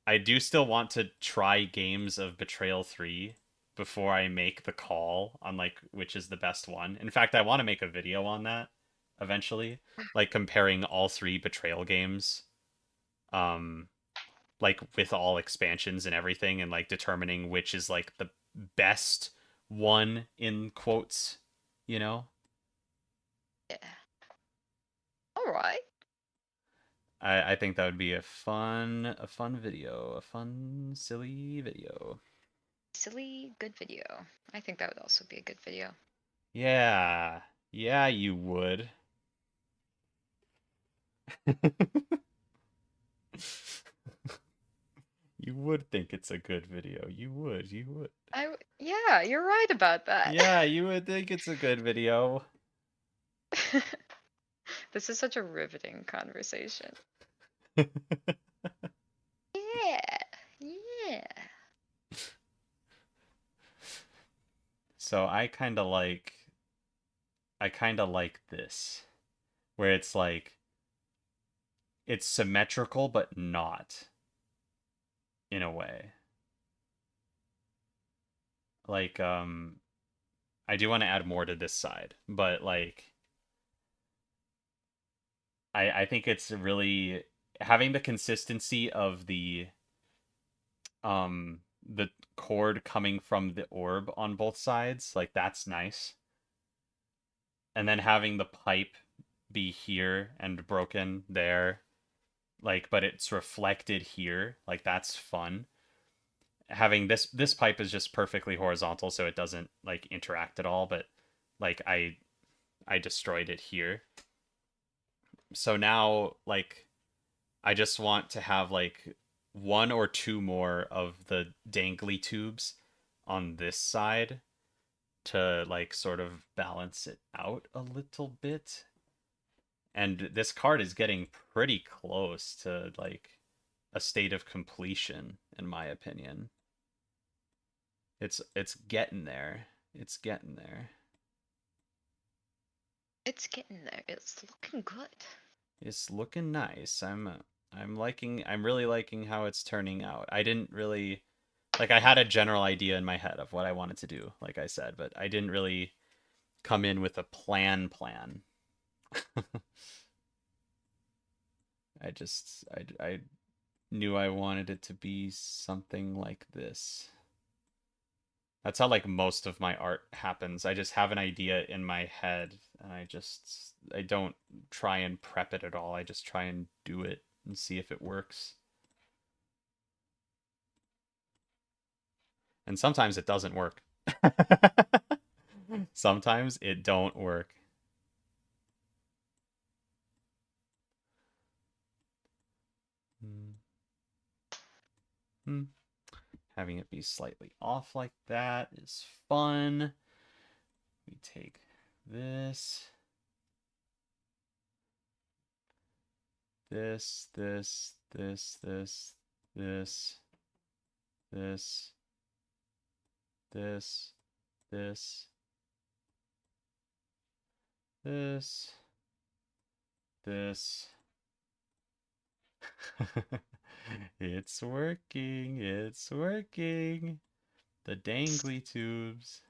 I do still want to try games of Betrayal 3 before I make the call on like which is the best one. In fact, I want to make a video on that eventually, like comparing all three Betrayal games, um, like with all expansions and everything, and like determining which is like the best one in quotes, you know? Yeah. All right. I think that would be a fun video, a fun silly video. Silly, good video. I think that would also be a good video. Yeah. Yeah, you would. You would think it's a good video. You would. You would. Yeah, you're right about that. Yeah, you would think it's a good video. This is such a riveting conversation. Yeah, yeah. So I kind of like this where it's like it's symmetrical but not in a way. Like I do want to add more to this side, but like I think it's really having the consistency of the cord coming from the orb on both sides, like that's nice. And then having the pipe be here and broken there, like but it's reflected here, like that's fun. Having this pipe is just perfectly horizontal so it doesn't like interact at all, but like I destroyed it here. So now like I just want to have like one or two more of the dangly tubes on this side to like sort of balance it out a little bit. And this card is getting pretty close to like a state of completion in my opinion. It's getting there. It's getting there. It's getting there. It's looking good. It's looking nice. I'm really liking how it's turning out. I didn't really like I had a general idea in my head of what I wanted to do, like I said, but I didn't really come in with a plan. I knew I wanted it to be something like this. That's how like most of my art happens. I just have an idea in my head and I don't try and prep it at all. I just try and do it and see if it works. And sometimes it doesn't work. Sometimes it don't work. Hmm. Having it be slightly off like that is fun. We take this, this, this, this, this, this, this, this, this, this, this. It's working. It's working. The dangly tubes.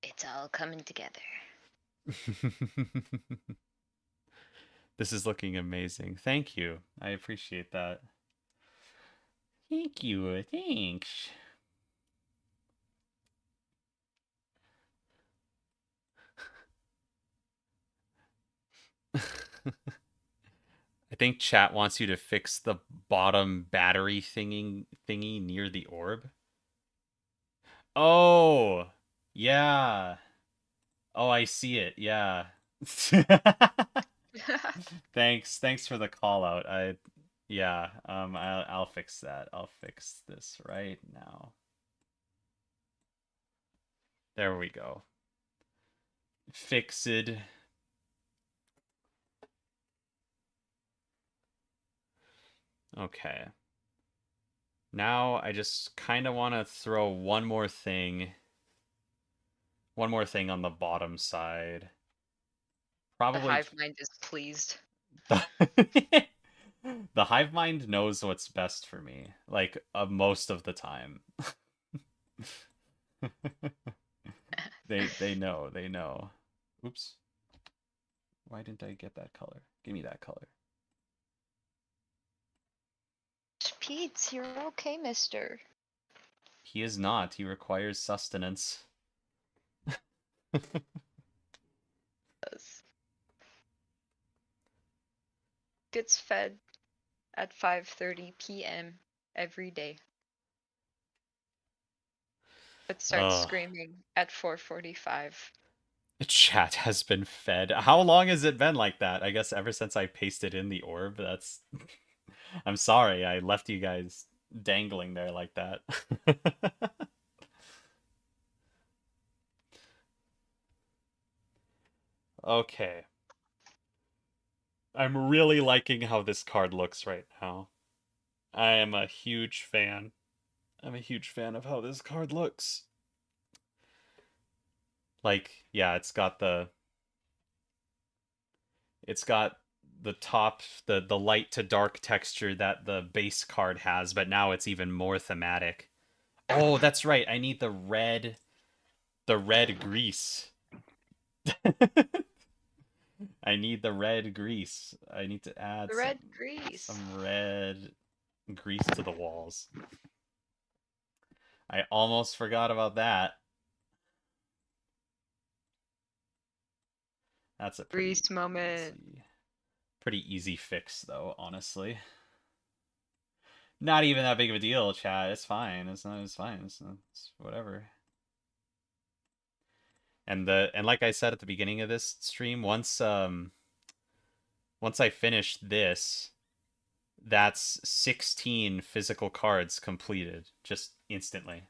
It's all coming together. This is looking amazing. Thank you. I appreciate that. Thank you. Thanks. I think chat wants you to fix the bottom battery thingy near the orb. Oh, yeah. Oh, I see it. Yeah. Thanks for the call out. Yeah, I'll fix that. I'll fix this right now. There we go. Fixed. Okay. Now I just kind of want to throw one more thing on the bottom side. The Probably hive mind is pleased. the hive mind knows what's best for me, like most of the time. They know, they know. Oops. Why didn't I get that color? Give me that color. Pete, you're okay, mister. He is not. He requires sustenance. Gets fed at 5:30 p.m. every day. But starts Ugh. screaming at 4:45. The chat has been fed. How long has it been like that? I guess ever since I pasted in the orb. That's. I'm sorry. I left you guys dangling there like that. Okay. I'm really liking how this card looks right now. I am a huge fan. I'm a huge fan of how this card looks. Like, yeah, it's got the top the light to dark texture that the base card has, but now it's even more thematic. Oh, that's right. I need the red grease. I need the red grease. I need to add The red grease. some red grease to the walls. I almost forgot about that. That's a Grease moment. pretty easy fix though, honestly. Not even that big of a deal, chat. It's fine. It's fine. It's whatever. And like I said at the beginning of this stream, once I finish this, that's 16 physical cards completed just instantly.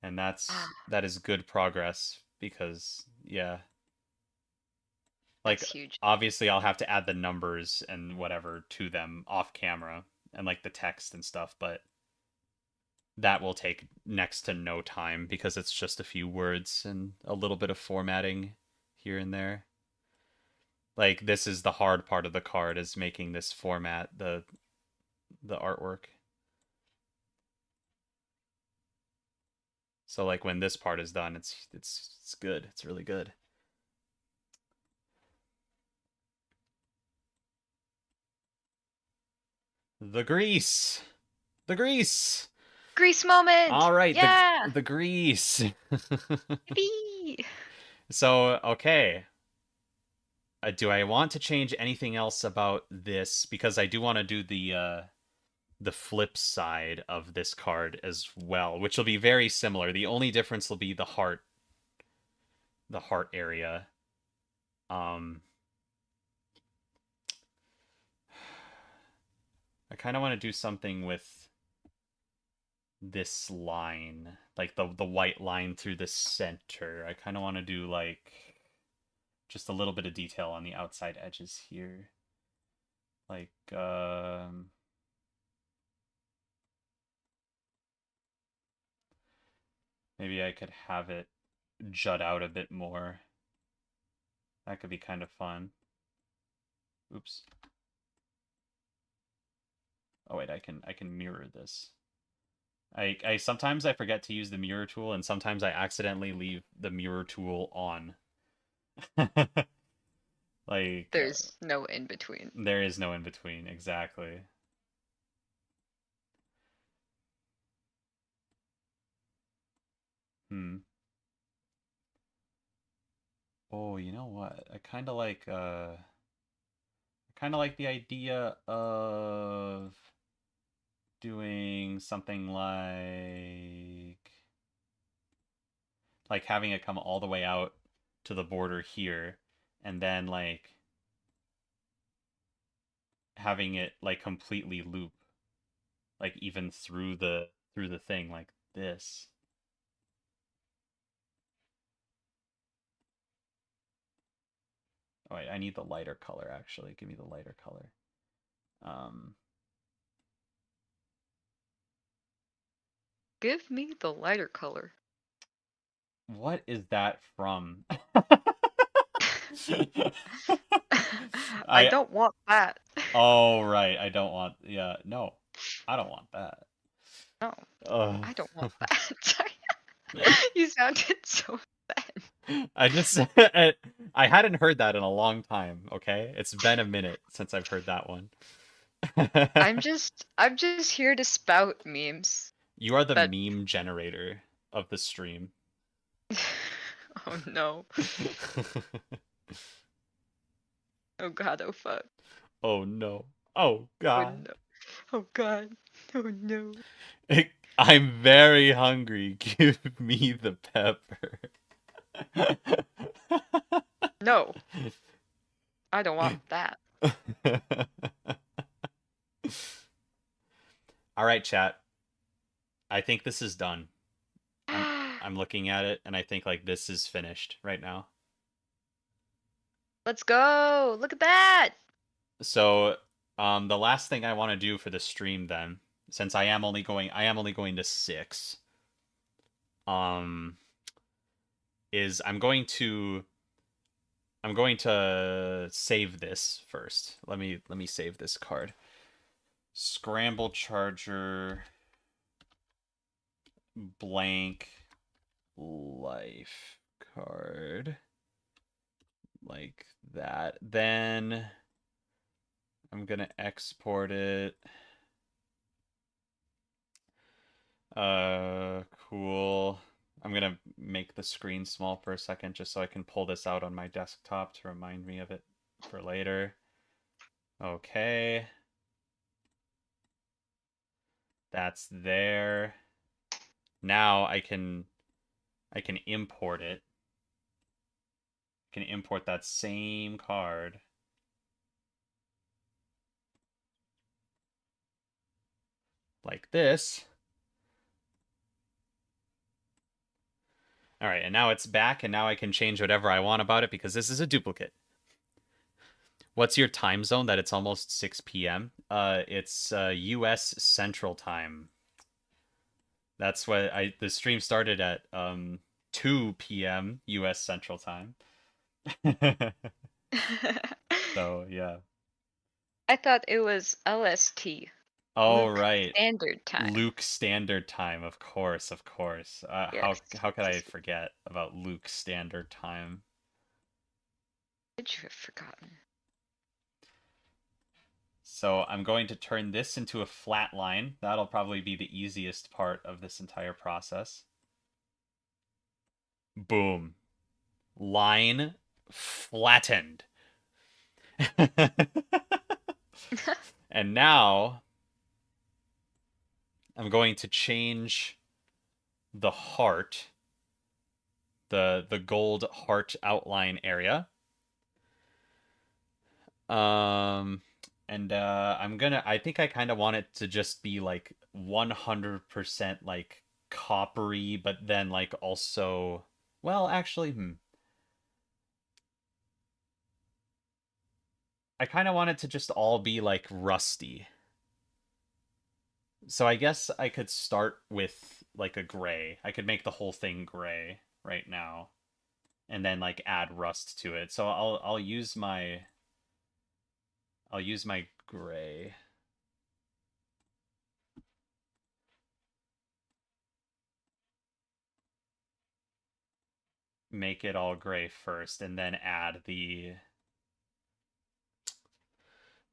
And that is good progress because yeah. Like That's huge. obviously I'll have to add the numbers and whatever to them off camera and like the text and stuff, but that will take next to no time because it's just a few words and a little bit of formatting here and there. Like this is the hard part of the card is making this format the artwork. So like when this part is done, it's good. It's really good. The grease. The grease. Grease moment. All right, Yeah. the grease. Yippee. So, okay. Do I want to change anything else about this? Because I do want to do the flip side of this card as well, which will be very similar. The only difference will be the heart area. Um, I kind of want to do something with this line, like the white line through the center. I kind of want to do like just a little bit of detail on the outside edges here. Like maybe I could have it jut out a bit more. That could be kind of fun. Oops. Oh wait, I can mirror this. I sometimes I forget to use the mirror tool and sometimes I accidentally leave the mirror tool on. Like There's no in between. there is no in between, exactly. Hmm. Oh, you know what? I kind of like the idea of doing something like having it come all the way out to the border here and then like having it like completely loop like even through the thing like this. Oh wait, I need the lighter color actually. Give me the lighter color. Um Give me the lighter color. what is that from? I I don't want that. oh right, I don't want yeah, no. I don't want that. No, Ugh. I don't want that. Sorry. You sounded so sad. I just I hadn't heard that in a long time, okay? It's been a minute since I've heard that one. I'm just here to spout memes You are the that meme generator of the stream. oh no. Oh god, oh fuck. Oh no. Oh Oh god. no. Oh god. Oh no. I'm very hungry. Give me the pepper. No, I don't want that. All right, chat. I think this is done. I'm looking at it and I think like this is finished right now. Let's go. Look at that. So, the last thing I want to do for the stream then, since I am only going to 6, um, is I'm going to save this first. Let me save this card. Scramble charger blank life card like that. Then I'm gonna export it. Cool. I'm gonna make the screen small for a second just so I can pull this out on my desktop to remind me of it for later. Okay. That's there. Now I can import it. I can import that same card like this. All right, and now it's back, and now I can change whatever I want about it because this is a duplicate. What's your time zone that it's almost 6 p.m.? It's US Central Time. That's what the stream started at 2 p.m. US Central Time. So, yeah. I thought it was LST, Oh, Luke right. Standard Time. Luke Standard Time, of course, of course. Yes. How could I forget about Luke Standard Time? Could you have forgotten? So I'm going to turn this into a flat line. That'll probably be the easiest part of this entire process. Boom. Line flattened. And now I'm going to change the heart, the gold heart outline area. Um, and I think I kind of want it to just be like 100% like coppery, but then like also, well, actually, I kind of want it to just all be like rusty. So I guess I could start with like a gray. I could make the whole thing gray right now and then like add rust to it. So I'll use my gray. Make it all gray first and then add the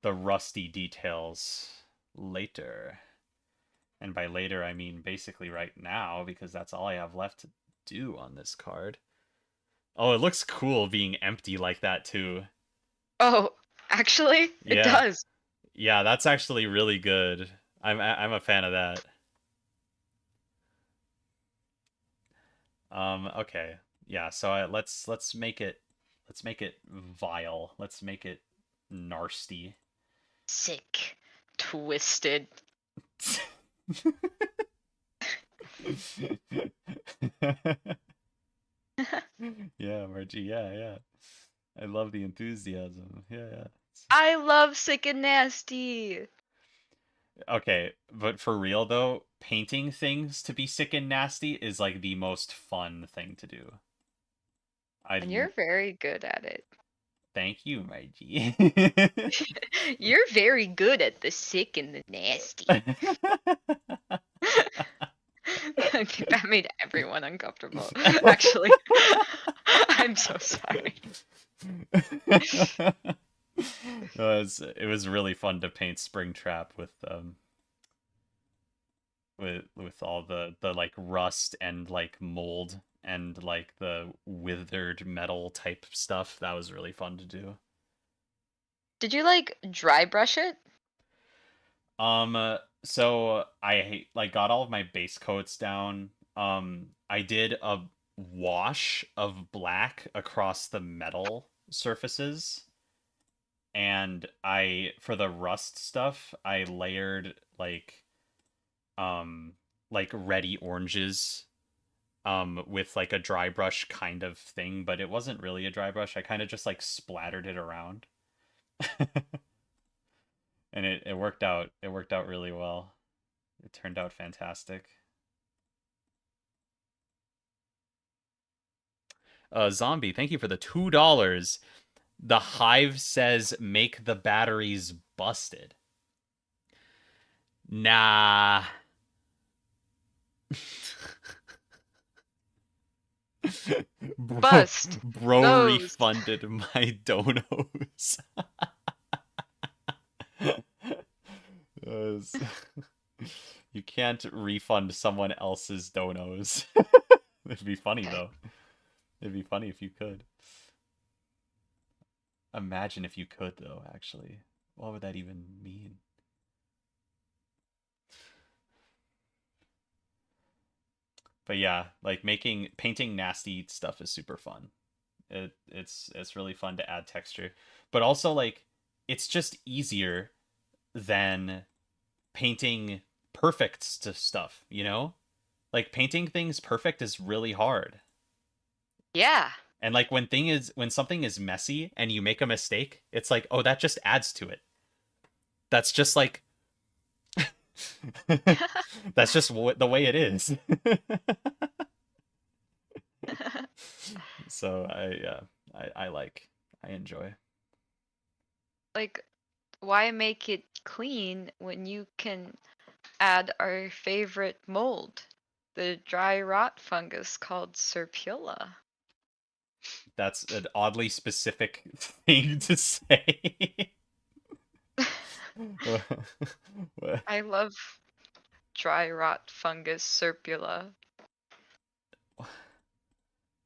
rusty details later. And by later I mean basically right now because that's all I have left to do on this card. Oh, it looks cool being empty like that too. Oh, actually, it Yeah. does. Yeah, that's actually really good. I'm a fan of that. Okay. Yeah, so let's make it vile. Let's make it nasty. Sick. Twisted. Yeah, Margie. Yeah, yeah. I love the enthusiasm. Yeah, yeah. I love sick and nasty. Okay, but for real though, painting things to be sick and nasty is like the most fun thing to do. I And you're very good at it. thank you, Margie. You're very good at the sick and the nasty. I think that made everyone uncomfortable. Actually, I'm so sorry. It was really fun to paint Springtrap with all the like rust and like mold and like the withered metal type stuff. That was really fun to do. Did you like dry brush it? So I like got all of my base coats down. I did a wash of black across the metal surfaces, and I for the rust stuff, I layered um like ready oranges with like a dry brush kind of thing, but it wasn't really a dry brush. I kind of just like splattered it around. And it worked out. It worked out really well. It turned out fantastic. Zombie, thank you for the $2. The Hive says make the batteries busted. Nah. Bust Bro those. refunded my donos. You can't refund someone else's donos. It'd be funny though. It'd be funny if you could. Imagine if you could though, actually. What would that even mean? But yeah, like painting nasty stuff is super fun. It's really fun to add texture. But also like it's just easier than painting perfect stuff, you know? Like painting things perfect is really hard. Yeah. And like when something is messy and you make a mistake, it's like, "Oh, that just adds to it." That's just like That's just the way it is. So I enjoy. Like, why make it clean when you can add our favorite mold, the dry rot fungus called Serpula? That's an oddly specific thing to say. I love dry rot fungus Serpula.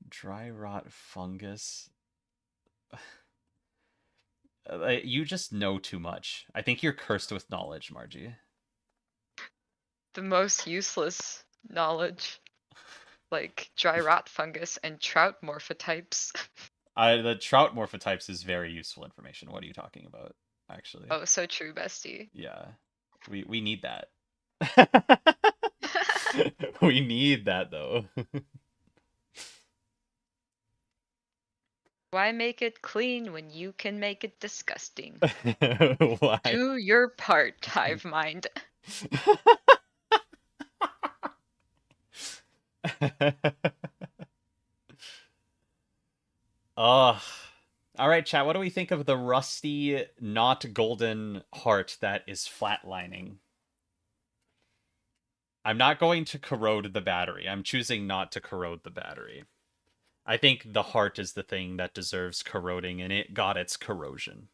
Dry rot fungus. You just know too much. I think you're cursed with knowledge, Margie. The most useless knowledge, like dry rot fungus and trout morphotypes. The trout morphotypes is very useful information. What are you talking about, actually? Oh, so true, bestie. Yeah. We need that. We need that though. Why make it clean when you can make it disgusting? Why? Do your part, hive mind. Ugh. All right, chat. What do we think of the rusty, not golden heart that is flatlining? I'm not going to corrode the battery. I'm choosing not to corrode the battery. I think the heart is the thing that deserves corroding, and it got its corrosion.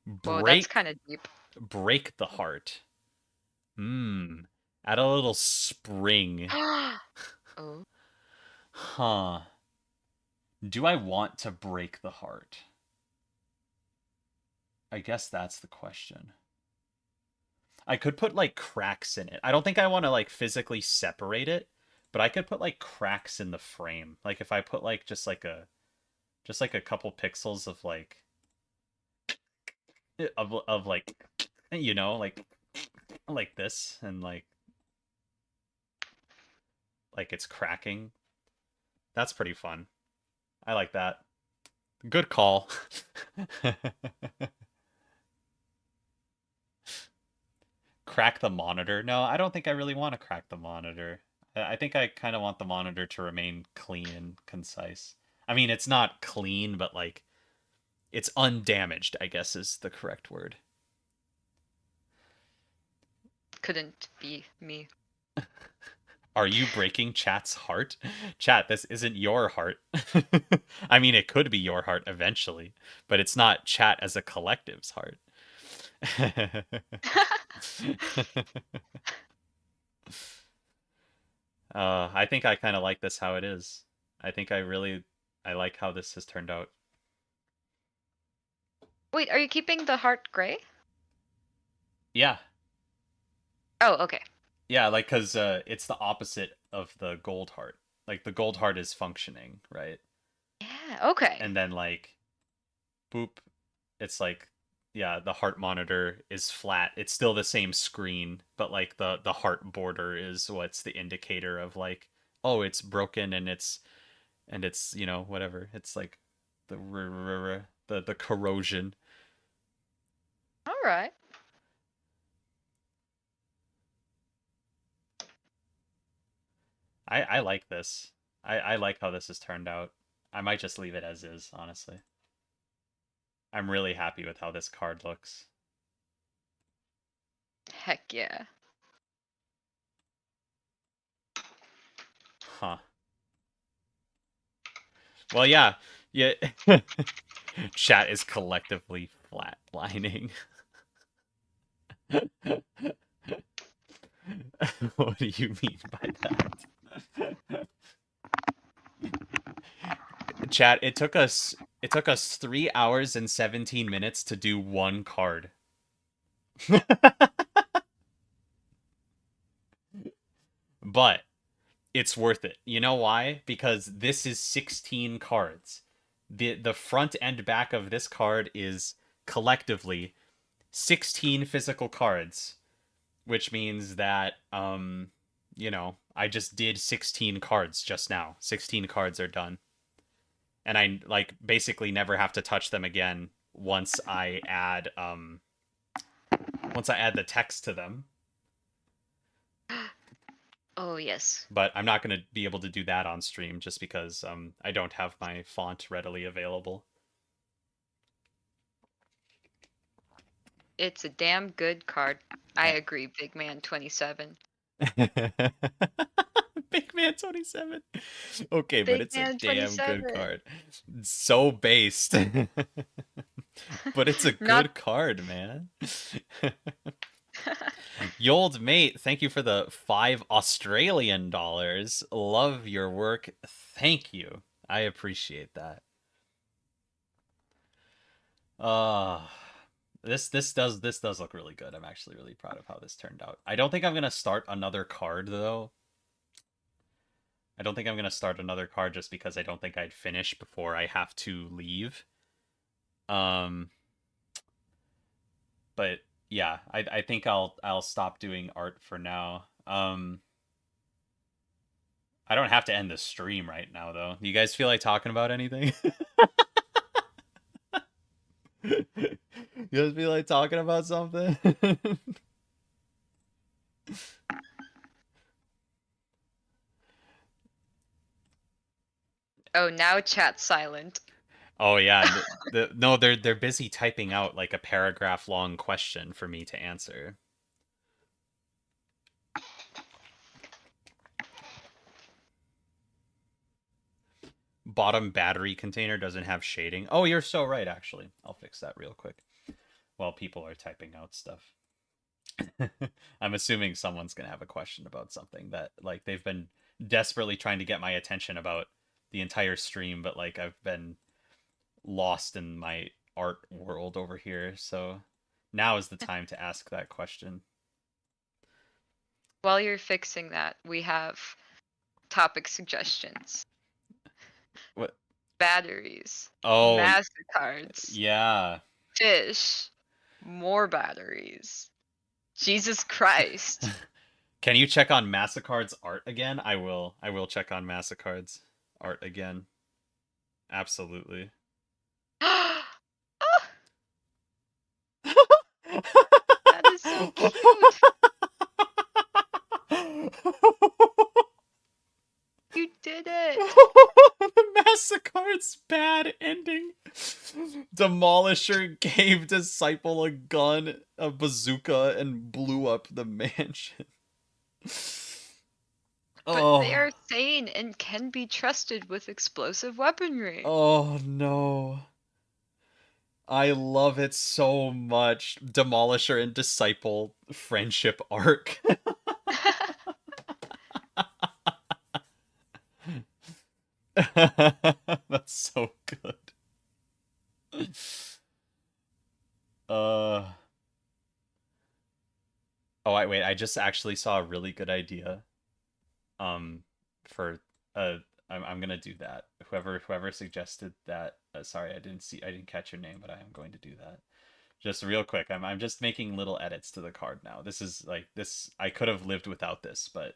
Whoa, that's Break, kind of deep. break the heart. Mmm. Add a little spring. Oh, Huh. Do I want to break the heart? I guess that's the question. I could put like cracks in it. I don't think I want to like physically separate it, but I could put like cracks in the frame. Like if I put like just like a couple pixels of like of like you know, like this and like it's cracking. That's pretty fun. I like that. Good call. Crack the monitor. No, I don't think I really want to crack the monitor. I think I kind of want the monitor to remain clean and concise. I mean, it's not clean, but like it's undamaged, I guess is the correct word. couldn't be me. Are you breaking chat's heart? Chat, this isn't your heart. I mean, it could be your heart eventually, but it's not chat as a collective's heart. I think I kind of like this how it is. I think I like how this has turned out. Wait, are you keeping the heart gray? Yeah, Oh, okay. yeah, like because it's the opposite of the gold heart. Like the gold heart is functioning, right? Yeah, okay. And then like boop, it's like yeah, the heart monitor is flat. It's still the same screen, but like the heart border is what's the indicator of like oh, it's broken and it's you know whatever. It's like the corrosion. All right. I like this. I like how this has turned out. I might just leave it as is, honestly. I'm really happy with how this card looks. Heck yeah. Huh. Well, yeah. Yeah. Chat is collectively flatlining. What do you mean by that? Chat, it took us 3 hours and 17 minutes to do one card. But it's worth it. You know why? Because this is 16 cards. The front and back of this card is collectively 16 physical cards, which means that you know, I just did 16 cards just now. 16 cards are done. And I like basically never have to touch them again once I add the text to them. Oh yes. But I'm not going to be able to do that on stream just because I don't have my font readily available. It's a damn good card. I I... agree, Big Man 27. Big Man 27. Okay, but Big it's a Man damn good 27. card. So based. But it's a Not good card, man. Yold mate, thank you for the $5 Australian. Love your work. Thank you. I appreciate that. Uh this does look really good. I'm actually really proud of how this turned out. I don't think I'm gonna start another card though. I don't think I'm gonna start another card just because I don't think I'd finish before I have to leave. Um but yeah, I think I'll stop doing art for now. I don't have to end the stream right now though. You guys feel like talking about anything? You guys feel like talking about something? Oh, now chat's silent. Oh yeah, no, they're busy typing out like a paragraph long question for me to answer. Bottom battery container doesn't have shading. Oh, you're so right actually. I'll fix that real quick while people are typing out stuff. I'm assuming someone's going to have a question about something that like they've been desperately trying to get my attention about the entire stream, but like I've been lost in my art world over here. So now is the time to ask that question. While you're fixing that, we have topic suggestions. What? Batteries. Oh, Mastercards. yeah. Fish. More batteries. Jesus Christ. Can you check on Massacard's art again? I will. I will check on Massacard's art again. Absolutely. Ah, that is so cute. You did it. The Massacard's bad ending. Demolisher gave Disciple a gun, a bazooka, and blew up the mansion. But they Oh. are sane and can be trusted with explosive weaponry. Oh no. I love it so much. Demolisher and Disciple friendship arc. That's so good. Uh Oh, wait, I just actually saw a really good idea. For I'm gonna do that. Whoever suggested that. Sorry, I didn't catch your name, but I am going to do that. Just real quick. I'm just making little edits to the card now. This is like this. I could have lived without this, but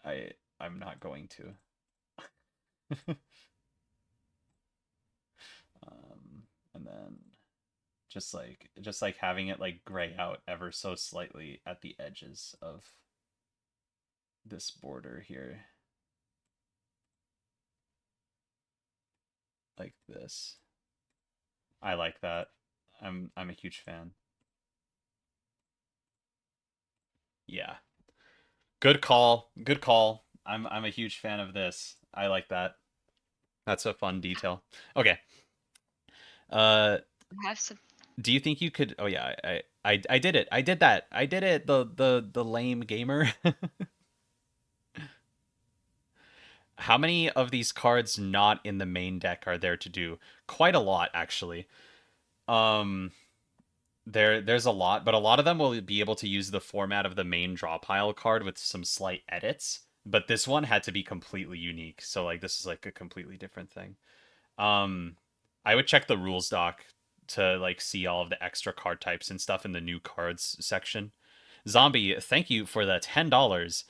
I'm not going to. And then just like having it like gray out ever so slightly at the edges of this border here, like this. I like that. I'm a huge fan. Yeah. Good call. Good call. I'm a huge fan of this. I like that. That's a fun detail. Okay. Uh Have some. do you think you could Oh yeah, I did it. I did that. I did it. The lame gamer. How many of these cards not in the main deck are there to do? Quite a lot actually. Um there's a lot, but a lot of them will be able to use the format of the main draw pile card with some slight edits. But this one had to be completely unique. So like this is like a completely different thing. Um I would check the rules doc to like see all of the extra card types and stuff in the new cards section. Zombie, thank you for the $10.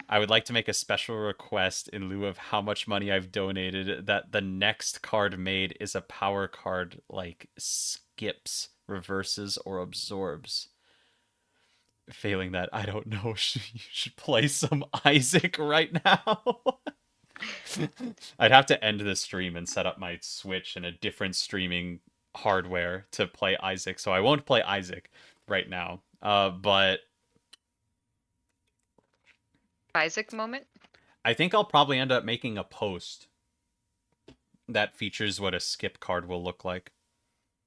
I would like to make a special request in lieu of how much money I've donated that the next card made is a power card like skips, reverses, or absorbs. Failing that, I don't know. You should play some Isaac right now. I'd have to end the stream and set up my Switch and a different streaming hardware to play Isaac. So I won't play Isaac right now. But Isaac moment. I think I'll probably end up making a post that features what a skip card will look like.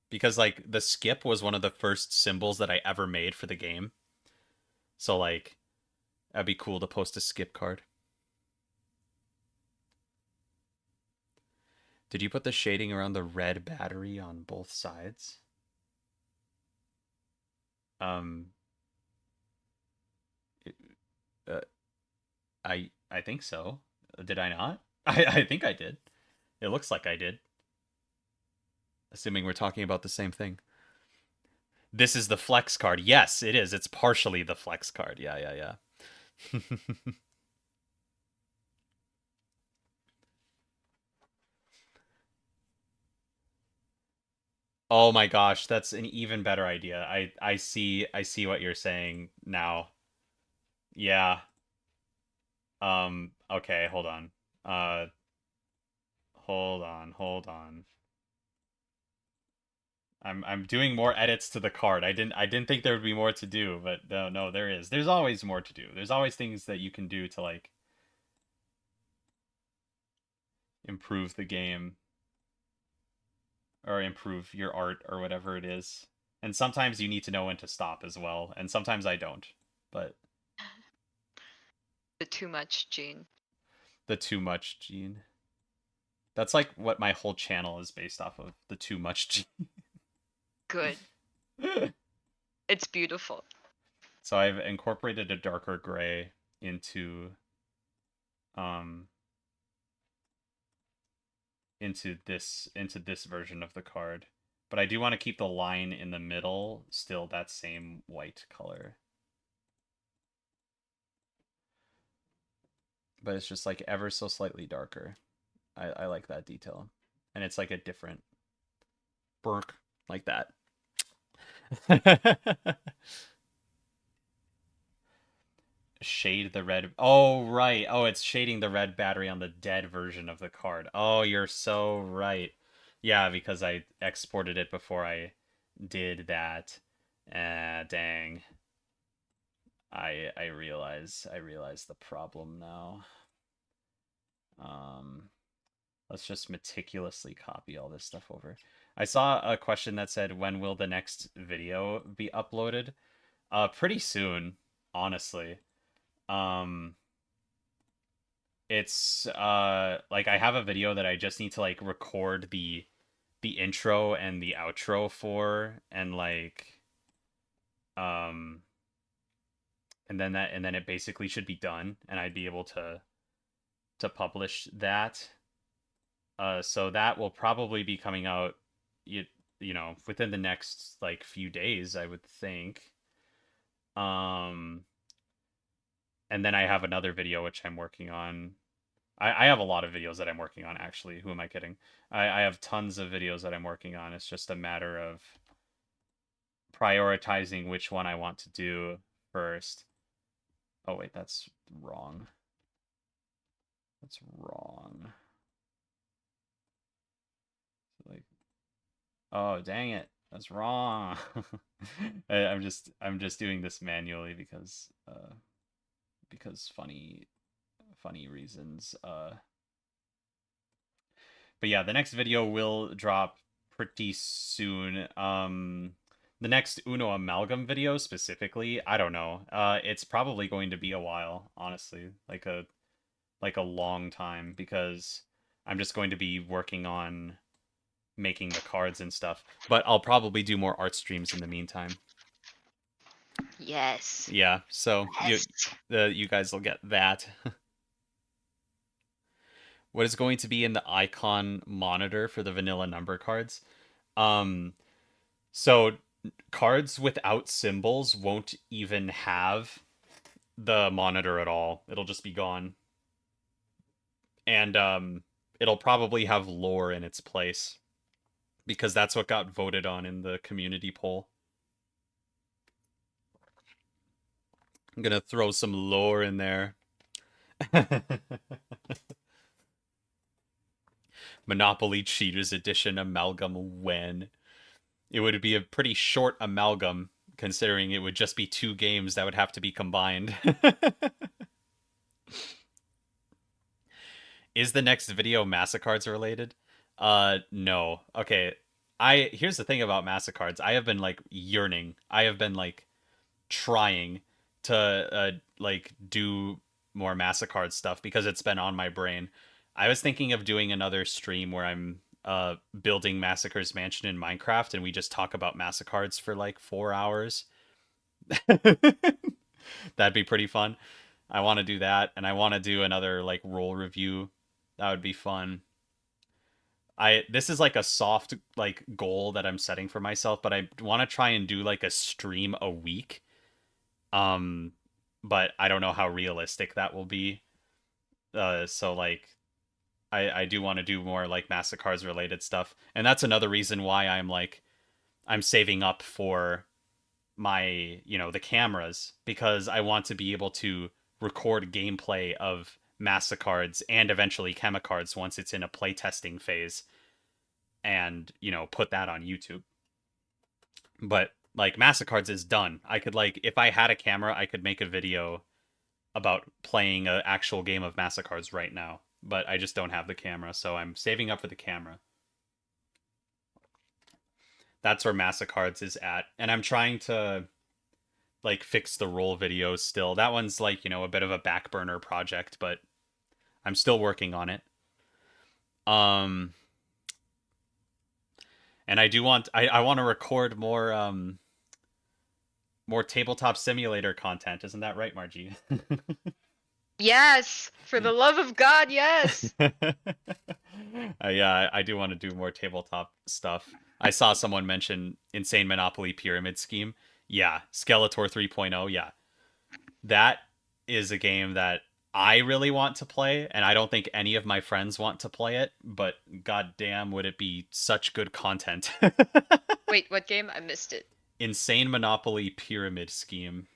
Because like the skip was one of the first symbols that I ever made for the game. So like that'd be cool to post a skip card. Did you put the shading around the red battery on both sides? Um, uh, I think so. Did I not? I think I did. It looks like I did. Assuming we're talking about the same thing. This is the flex card. Yes, it is. It's partially the flex card. Yeah. Oh my gosh, that's an even better idea. I see what you're saying now. Yeah. Okay, hold on. Hold on. I'm doing more edits to the card. I didn't think there would be more to do, but no, there is. There's always more to do. There's always things that you can do to like improve the game or improve your art or whatever it is. And sometimes you need to know when to stop as well, and sometimes I don't. But The too much gene. the too much gene. That's like what my whole channel is based off of, the too much Good. gene. It's beautiful. So I've incorporated a darker gray um into this version of the card. But I do want to keep the line in the middle still that same white color. But it's just like ever so slightly darker. I like that detail. And it's like a different burk like that. Shade the red. Oh, right. Oh, it's shading the red battery on the dead version of the card. Oh, you're so right. Yeah, because I exported it before I did that. Dang. I realize the problem now. Let's just meticulously copy all this stuff over. I saw a question that said, when will the next video be uploaded? Pretty soon, honestly. Um, it's like I have a video that I just need to like record the intro and the outro for, and like um and then it basically should be done, and I'd be able to publish that. So that will probably be coming out, you know, within the next like few days, I would think. Um, and then I have another video which I'm working on. I have a lot of videos that I'm working on, actually. Who am I kidding? I have tons of videos that I'm working on. It's just a matter of prioritizing which one I want to do first. Oh wait, that's wrong. That's wrong. Like, oh dang it, that's wrong. I'm just doing this manually because funny reasons. But yeah, the next video will drop pretty soon. The next Uno Amalgam video specifically, I don't know. It's probably going to be a while, honestly, like a long time, because I'm just going to be working on making the cards and stuff. But I'll probably do more art streams in the meantime. Yes. Yeah, so Yes. you guys will get that. What is going to be in the icon monitor for the vanilla number cards? Um, so cards without symbols won't even have the monitor at all. It'll just be gone. And it'll probably have lore in its place, because that's what got voted on in the community poll. I'm gonna throw some lore in there. Monopoly Cheaters Edition amalgam when. It would be a pretty short amalgam, considering it would just be two games that would have to be combined. Is the next video Massacards related? No. Okay. Here's the thing about Massacards. I have been like yearning. I have been like trying to like do more Massacard stuff because it's been on my brain. I was thinking of doing another stream where I'm building Massacre's mansion in Minecraft and we just talk about Massacards for like 4 hours. That'd be pretty fun. I want to do that, and I want to do another like role review. That would be fun. I This is like a soft like goal that I'm setting for myself, but I want to try and do like a stream a week. Um, but I don't know how realistic that will be. So like I do want to do more like Massacres related stuff, and that's another reason why I'm saving up for my the cameras, because I want to be able to record gameplay of Massacards and eventually Chemicards once it's in a playtesting phase, and put that on YouTube. But like Massacards is done. I could like if I had a camera, I could make a video about playing an actual game of Massacards right now. But I just don't have the camera, so I'm saving up for the camera. That's where Massacards is at. And I'm trying to like fix the roll videos still. That one's like, a bit of a back burner project, but I'm still working on it. Um and I want to record more tabletop simulator content. Isn't that right, Margie? Yes, for the love of God, yes. Yeah, I do want to do more tabletop stuff. I saw someone mention Insane Monopoly Pyramid Scheme. Yeah, Skeletor 3.0. Yeah, that is a game that I really want to play, and I don't think any of my friends want to play it, but goddamn, would it be such good content. Wait, what game? I missed it. Insane Monopoly Pyramid Scheme.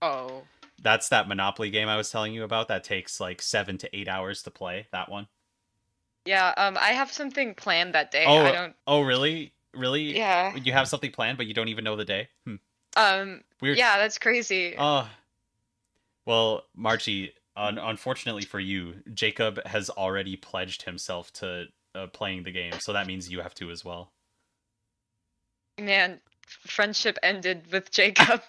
Oh. That's that Monopoly game I was telling you about that takes like 7 to 8 hours to play. That one. Yeah, I have something planned that day. I Oh, don't. oh, really? Really? Yeah. You have something planned, but you don't even know the day? Weird. Yeah, that's crazy. Oh, well, Margie, unfortunately for you, Jacob has already pledged himself to playing the game, so that means you have to as well. Man, friendship ended with Jacob.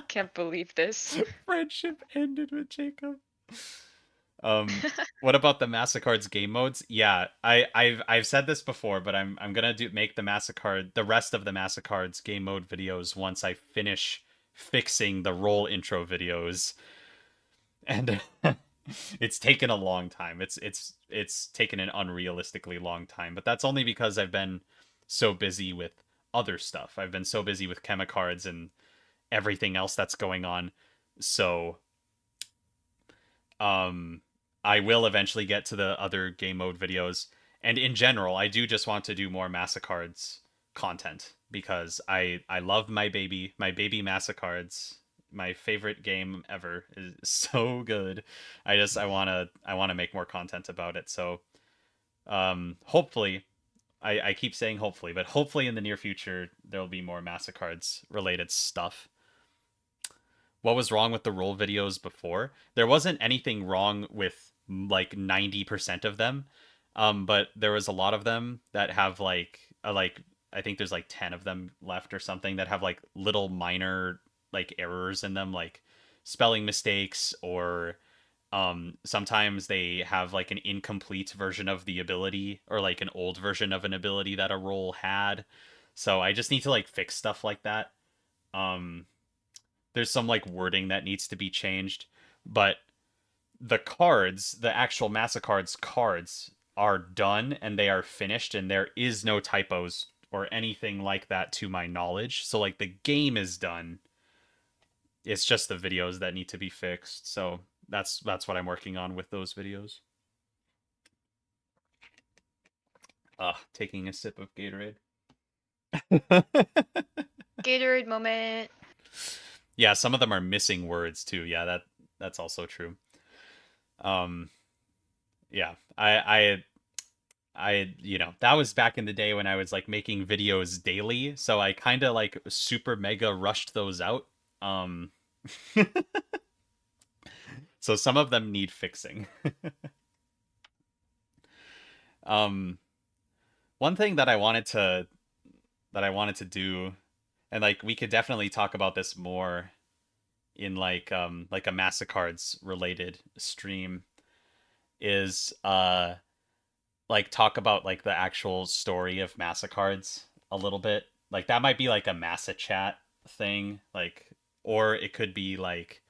Can't believe this. Friendship ended with Jacob. What about the Massacard's game modes? Yeah, I've said this before, but I'm gonna make the rest of the Massacard's game mode videos once I finish fixing the roll intro videos, and it's taken a long time. It's taken an unrealistically long time, but that's only because I've been so busy with other stuff. I've been so busy with Chemicards and everything else that's going on. So, I will eventually get to the other game mode videos. And in general, I do just want to do more Massacards content because I love my baby Massacards. My favorite game ever is so good. I want to make more content about it. So hopefully I keep saying hopefully, but hopefully in the near future there'll be more Massacards related stuff. What was wrong with the roll videos before? There wasn't anything wrong with like 90% of them. But there was a lot of them that have like I think there's like 10 of them left or something that have like little minor like errors in them, like spelling mistakes, or sometimes they have like an incomplete version of the ability, or like an old version of an ability that a roll had. So I just need to like fix stuff like that. Um there's some like wording that needs to be changed, but the actual Massacard's cards are done and they are finished, and there is no typos or anything like that to my knowledge. So like the game is done. It's just the videos that need to be fixed. So that's what I'm working on with those videos. Taking a sip of Gatorade. Gatorade moment. Yeah, some of them are missing words too. Yeah, that's also true. Um, yeah, that was back in the day when I was like making videos daily, so I kind of like super mega rushed those out. Um, so some of them need fixing. Um, one thing that I wanted to do, and like we could definitely talk about this more in like a Massicards related stream, is like talk about like the actual story of Massicards a little bit. Like that might be like a Massa chat thing, like, or it could be like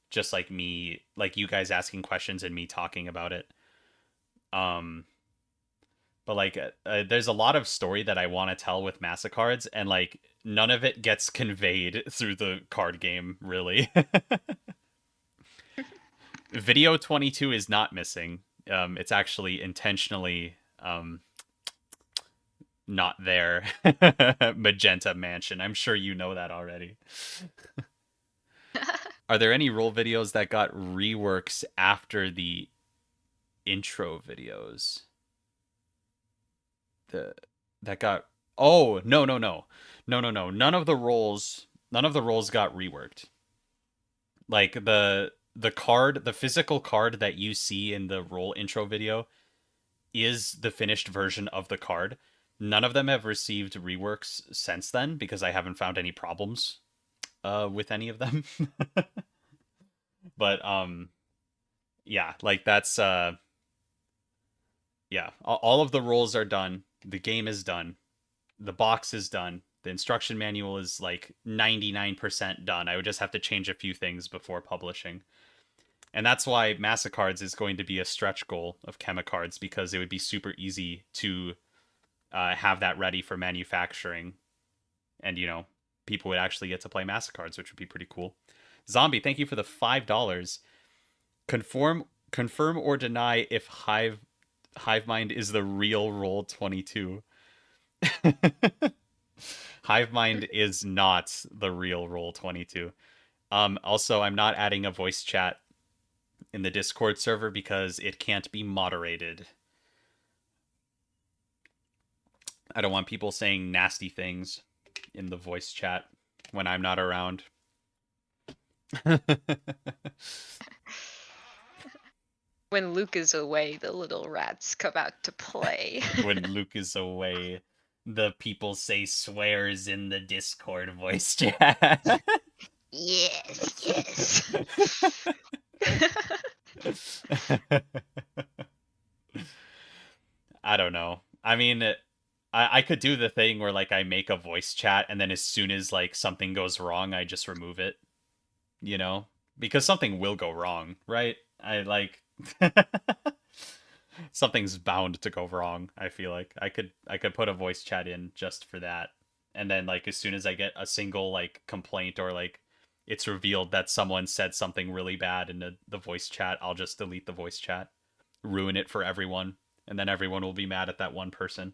just like me, like you guys asking questions and me talking about it. Um, but like there's a lot of story that I want to tell with Massicards, and like none of it gets conveyed through the card game, really. Video 22 is not missing. It's actually intentionally not there. Magenta Mansion. I'm sure you know that already. Are there any roll videos that got reworks after the intro videos? The that got Oh, no, no, no. No, no, no. None of the rolls got reworked. Like the physical card that you see in the roll intro video is the finished version of the card. None of them have received reworks since then because I haven't found any problems with any of them. But yeah, like that's yeah, all of the rolls are done. The game is done. The box is done. The instruction manual is like 99% done. I would just have to change a few things before publishing. And that's why Massicards is going to be a stretch goal of Chemicards, because it would be super easy to have that ready for manufacturing. And, people would actually get to play Massicards, which would be pretty cool. Zombie, thank you for the $5. Confirm or deny if Hivemind is the real Roll 22. Hivemind is not the real Roll 22. Also, I'm not adding a voice chat in the Discord server because it can't be moderated. I don't want people saying nasty things in the voice chat when I'm not around. When Luke is away, the little rats come out to play. When Luke is away, the people say swears in the Discord voice chat. Yes, yes. I don't know. I mean, I could do the thing where like I make a voice chat and then as soon as like something goes wrong, I just remove it, you know? Because something will go wrong, right? I like something's bound to go wrong, I feel like. I could put a voice chat in just for that. And then like as soon as I get a single like complaint or like it's revealed that someone said something really bad in the voice chat, I'll just delete the voice chat, ruin it for everyone, and then everyone will be mad at that one person.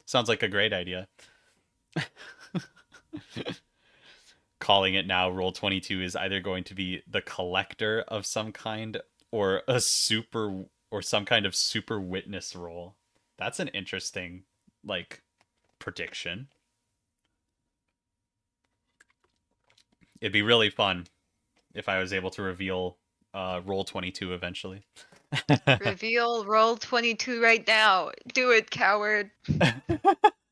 Sounds like a great idea. Calling it now, Roll 22 is either going to be the collector of some kind or some kind of super witness role. That's an interesting like prediction. It'd be really fun if I was able to reveal Roll 22 eventually. Reveal Roll 22 right now. Do it, coward.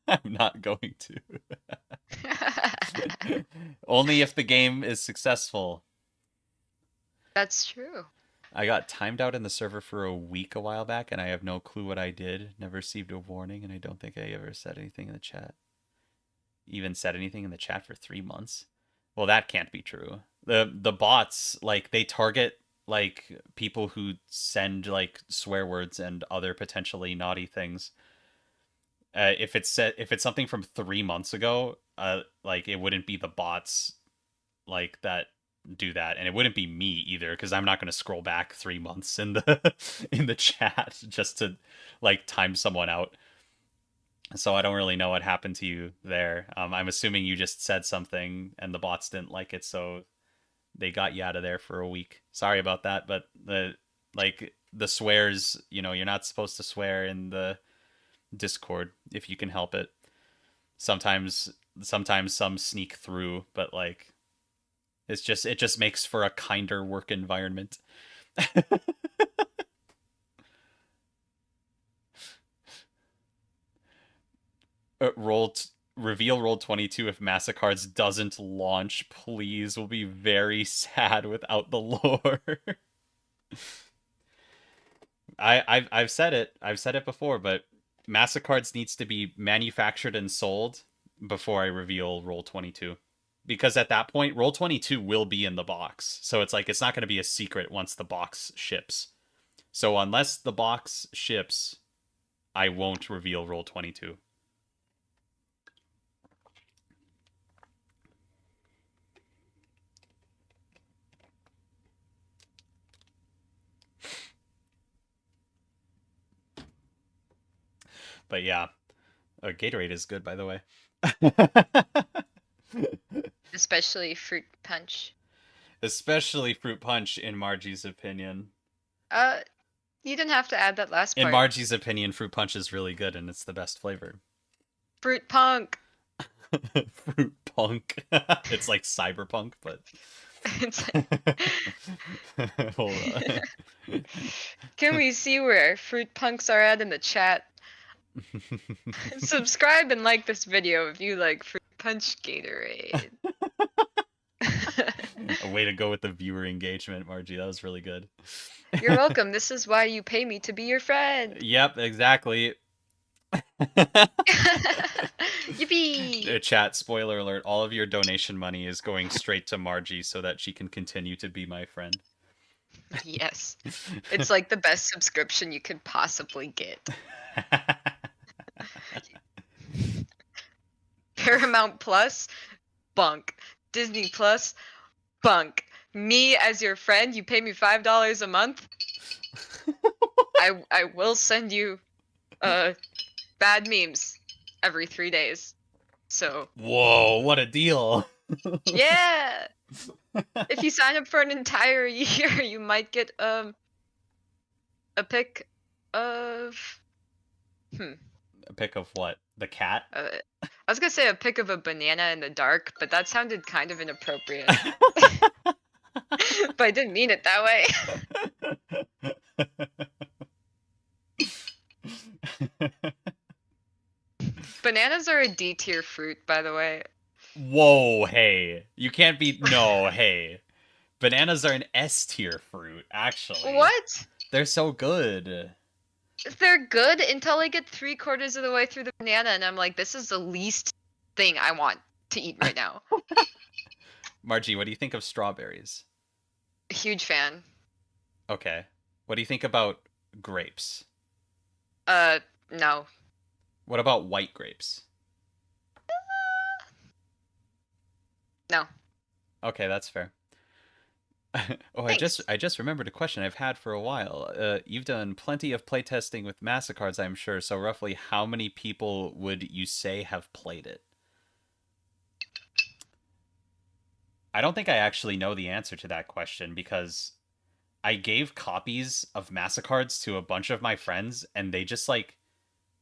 I'm not going to. Only if the game is successful. That's true. I got timed out in the server for a week a while back, and I have no clue what I did. Never received a warning, and I don't think I ever said anything in the chat. Even said anything in the chat for 3 months. Well, that can't be true. The bots, like, they target like people who send like swear words and other potentially naughty things. If it's something from 3 months ago, like it wouldn't be the bots like that do that, and it wouldn't be me either because I'm not going to scroll back 3 months in the in the chat just to like time someone out. So I don't really know what happened to you there. I'm assuming you just said something and the bots didn't like it, so they got you out of there for a week. Sorry about that, but the swears, you're not supposed to swear in the Discord if you can help it. Sometimes some sneak through, but like it just makes for a kinder work environment. Roll reveal roll 22 if Massacards doesn't launch, please. We'll be very sad without the lore. I've said it. I've said it before, but Massacards needs to be manufactured and sold before I reveal roll 22. Because at that point, roll 22 will be in the box. So it's like it's not going to be a secret once the box ships. So unless the box ships, I won't reveal roll 22. But yeah, Gatorade is good, by the way. Especially fruit punch. Especially fruit punch, in Margie's opinion. You didn't have to add that last part. In Margie's opinion, fruit punch is really good and it's the best flavor. Fruit punk. Fruit punk. It's like cyberpunk, but It's like... Hold on. Can we see where fruit punks are at in the chat? Subscribe and like this video if you like fruit punch Gatorade. A way to go with the viewer engagement, Margie. That was really good. You're welcome. This is why you pay me to be your friend. Yep, exactly. Yippee! Chat, spoiler alert, all of your donation money is going straight to Margie so that she can continue to be my friend. Yes. It's like the best subscription you could possibly get. Paramount Plus, bunk. Disney Plus, bunk. Me as your friend, you pay me $5 a month. I will send you bad memes every 3 days. So whoa, what a deal. Yeah. If you sign up for an entire year, you might get a pic of A pic of what? The cat? I was gonna say a pic of a banana in the dark, but that sounded kind of inappropriate. But I didn't mean it that way. Bananas are a D tier fruit, by the way. Whoa, hey. You can't be... No, hey. Bananas are an S tier fruit, actually. What? They're so good. They're good until I get 3/4 of the way through the banana and I'm like, this is the least thing I want to eat right now. Margie, what do you think of strawberries? Huge fan. Okay. What do you think about grapes? No. What about white grapes? No. Okay, that's fair. Oh, Thanks. I just remembered a question I've had for a while. You've done plenty of playtesting with Massacards, I'm sure. So roughly how many people would you say have played it? I don't think I actually know the answer to that question because I gave copies of Massacards to a bunch of my friends and they just like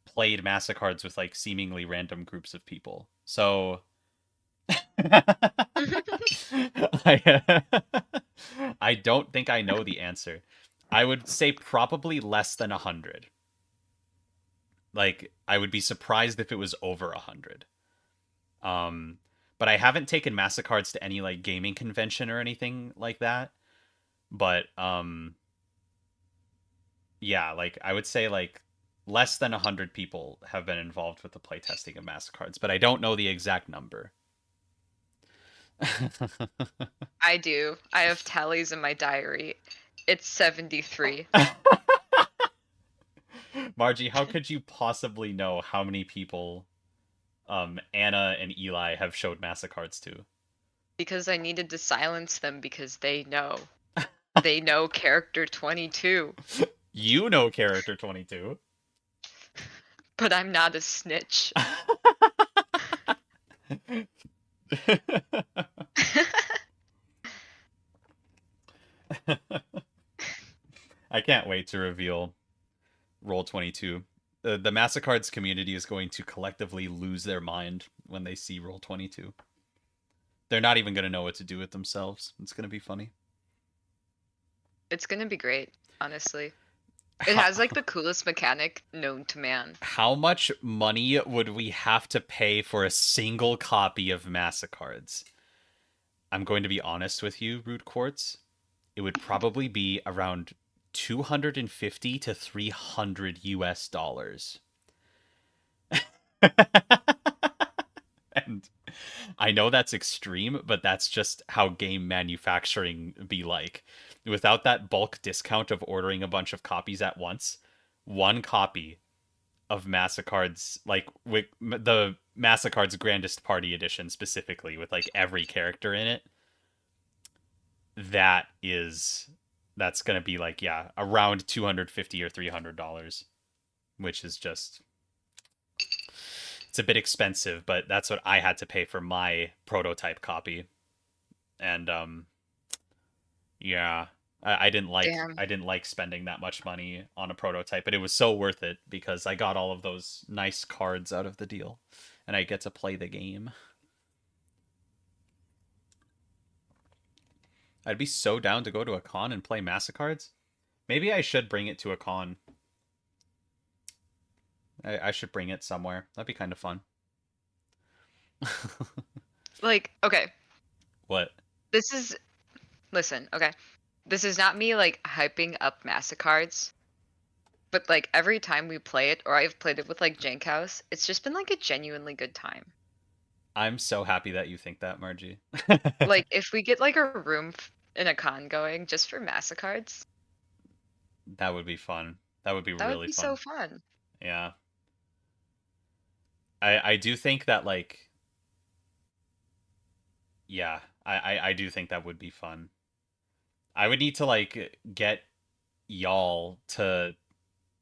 played Massacards with like seemingly random groups of people. So I don't think I know the answer. I would say probably less than 100. Like, I would be surprised if it was over 100. But I haven't taken Massacards to any like gaming convention or anything like that. But yeah, like I would say like less than 100 people have been involved with the playtesting of Massacards, but I don't know the exact number. I do. I have tallies in my diary. It's 73. Margie, how could you possibly know how many people Anna and Eli have showed Massacards to? Because I needed to silence them because they know. They know character 22. You know character 22. But I'm not a snitch. can't wait to reveal Roll 22. The Mastercards community is going to collectively lose their mind when they see Roll 22. They're not even going to know what to do with themselves. It's going to be funny. It's gonna be great, honestly. It How, has like the coolest mechanic known to man. how much money would we have to pay for a single copy of Mastercards? I'm going to be honest with you, Root Quartz. It would probably be around 250 to 300 US dollars. And I know that's extreme, but that's just how game manufacturing be like. Without that bulk discount of ordering a bunch of copies at once, one copy of Mastercards, like with the Mastercards Grandest Party Edition specifically, with like every character in it, that's gonna be like, yeah, around 250 or $300, which is just, it's a bit expensive, but that's what I had to pay for my prototype copy. And yeah, Damn. I didn't like spending that much money on a prototype, but it was so worth it because I got all of those nice cards out of the deal, and I get to play the game. I'd be so down to go to a con and play Mastercards. Maybe I should bring it to a con. I should bring it somewhere. That'd be kind of fun. Like, okay, What? this is listen, okay. This is not me like hyping up Mastercards, but like every time we play it, or I've played it with like Jank House, it's just been like a genuinely good time. I'm so happy that you think that, Margie. Like if we get like a room in a con going just for Mastercards, That would be fun. That would be that would really be so fun. fun. Yeah. I do think that like, yeah, I do think that would be fun. I would need to like get y'all to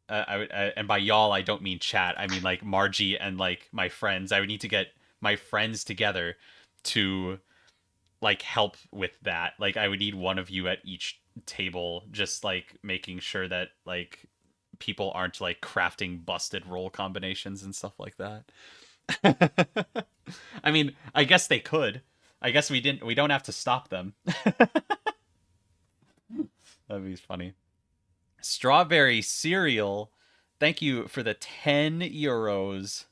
and by y'all I don't mean chat. I mean like Margie and like my friends. I would need to get my friends together to like help with that. Like I would need one of you at each table just like making sure that like people aren't like crafting busted roll combinations and stuff like that. I mean, I guess they could. I guess we don't have to stop them. That'd be funny. Strawberry cereal. Thank you for the 10 euros.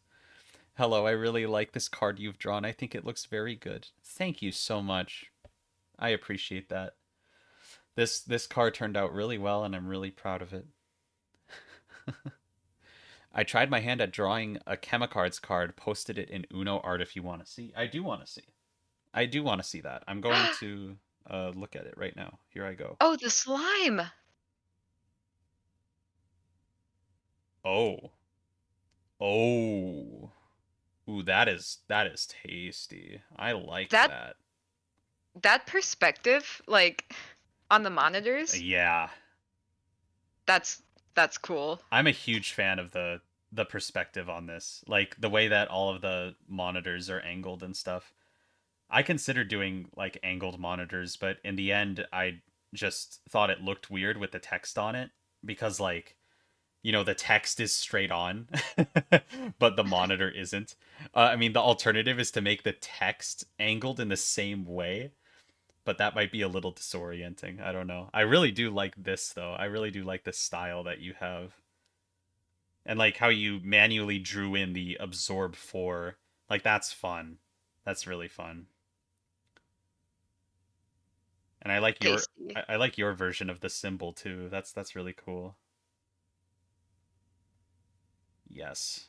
Hello, I really like this card you've drawn. I think it looks very good. Thank you so much. I appreciate that. This card turned out really well and I'm really proud of it. I tried my hand at drawing a Chemicards card, posted it in Uno art if you want to see. I do want to see. I do want to see that. I'm going to look at it right now. Here I go. Oh, the slime. Oh. Oh. Ooh, that is tasty. I like That that. that perspective, like on the monitors, Yeah. that's that's cool. I'm a huge fan of the perspective on this. Like the way that all of the monitors are angled and stuff. I considered doing like angled monitors, but in the end I just thought it looked weird with the text on it because like, you know, the text is straight on, but the monitor isn't. I mean, the alternative is to make the text angled in the same way, but that might be a little disorienting. I don't know. I really do like this though. I really do like the style that you have. And like how you manually drew in the absorb 4. Like that's fun. That's really fun. And I like your Tasty. I like your version of the symbol too. That's really cool. Yes.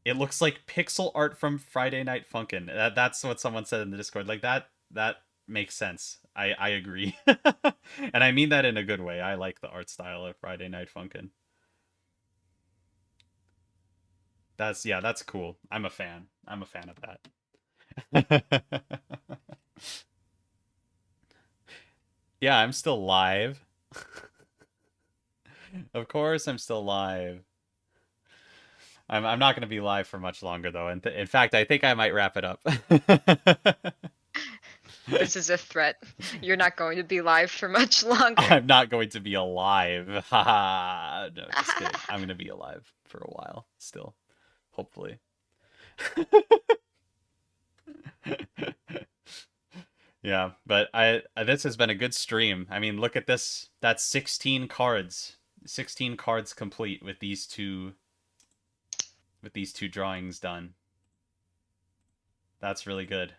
It looks like pixel art from Friday Night Funkin'. That's what someone said in the Discord. Like that makes sense. I agree. And I mean that in a good way. I like the art style of Friday Night Funkin'. That's yeah, that's cool. I'm a fan. I'm a fan of that. Yeah, I'm still live. Of course I'm still live. I'm not going to be live for much longer though. And in fact, I think I might wrap it up. This is a threat. You're not going to be live for much longer. I'm not going to be alive. Haha. No, just kidding. I'm going to be alive for a while still, hopefully. Yeah, but this has been a good stream. I mean, look at this. That's 16 cards. 16 cards complete with these two drawings done. That's really good.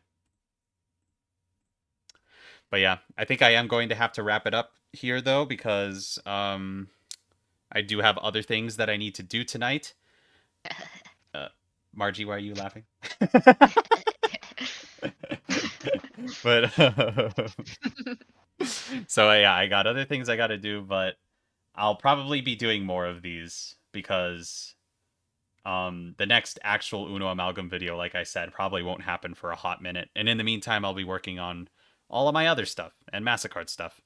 But yeah, I think I am going to have to wrap it up here though, because I do have other things that I need to do tonight. Margie, why are you laughing? But so yeah, I got other things I got to do, but I'll probably be doing more of these because the next actual Uno Amalgam video, like I said, probably won't happen for a hot minute. And in the meantime, I'll be working on all of my other stuff and Massacard stuff.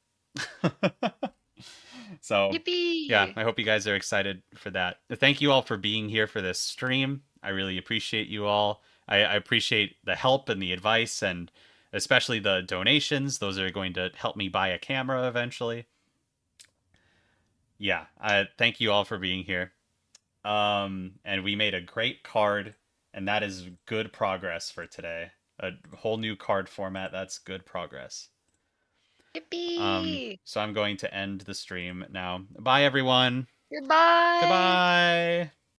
So, yeah, Yippee! I hope you guys are excited for that. Thank you all for being here for this stream. I really appreciate you all. I appreciate the help and the advice and especially the donations. Those are going to help me buy a camera eventually. Yeah, thank you all for being here. And we made a great card, and that is good progress for today. A whole new card format. That's good progress. Yippee! So I'm going to end the stream now. Bye, everyone. Goodbye! Goodbye.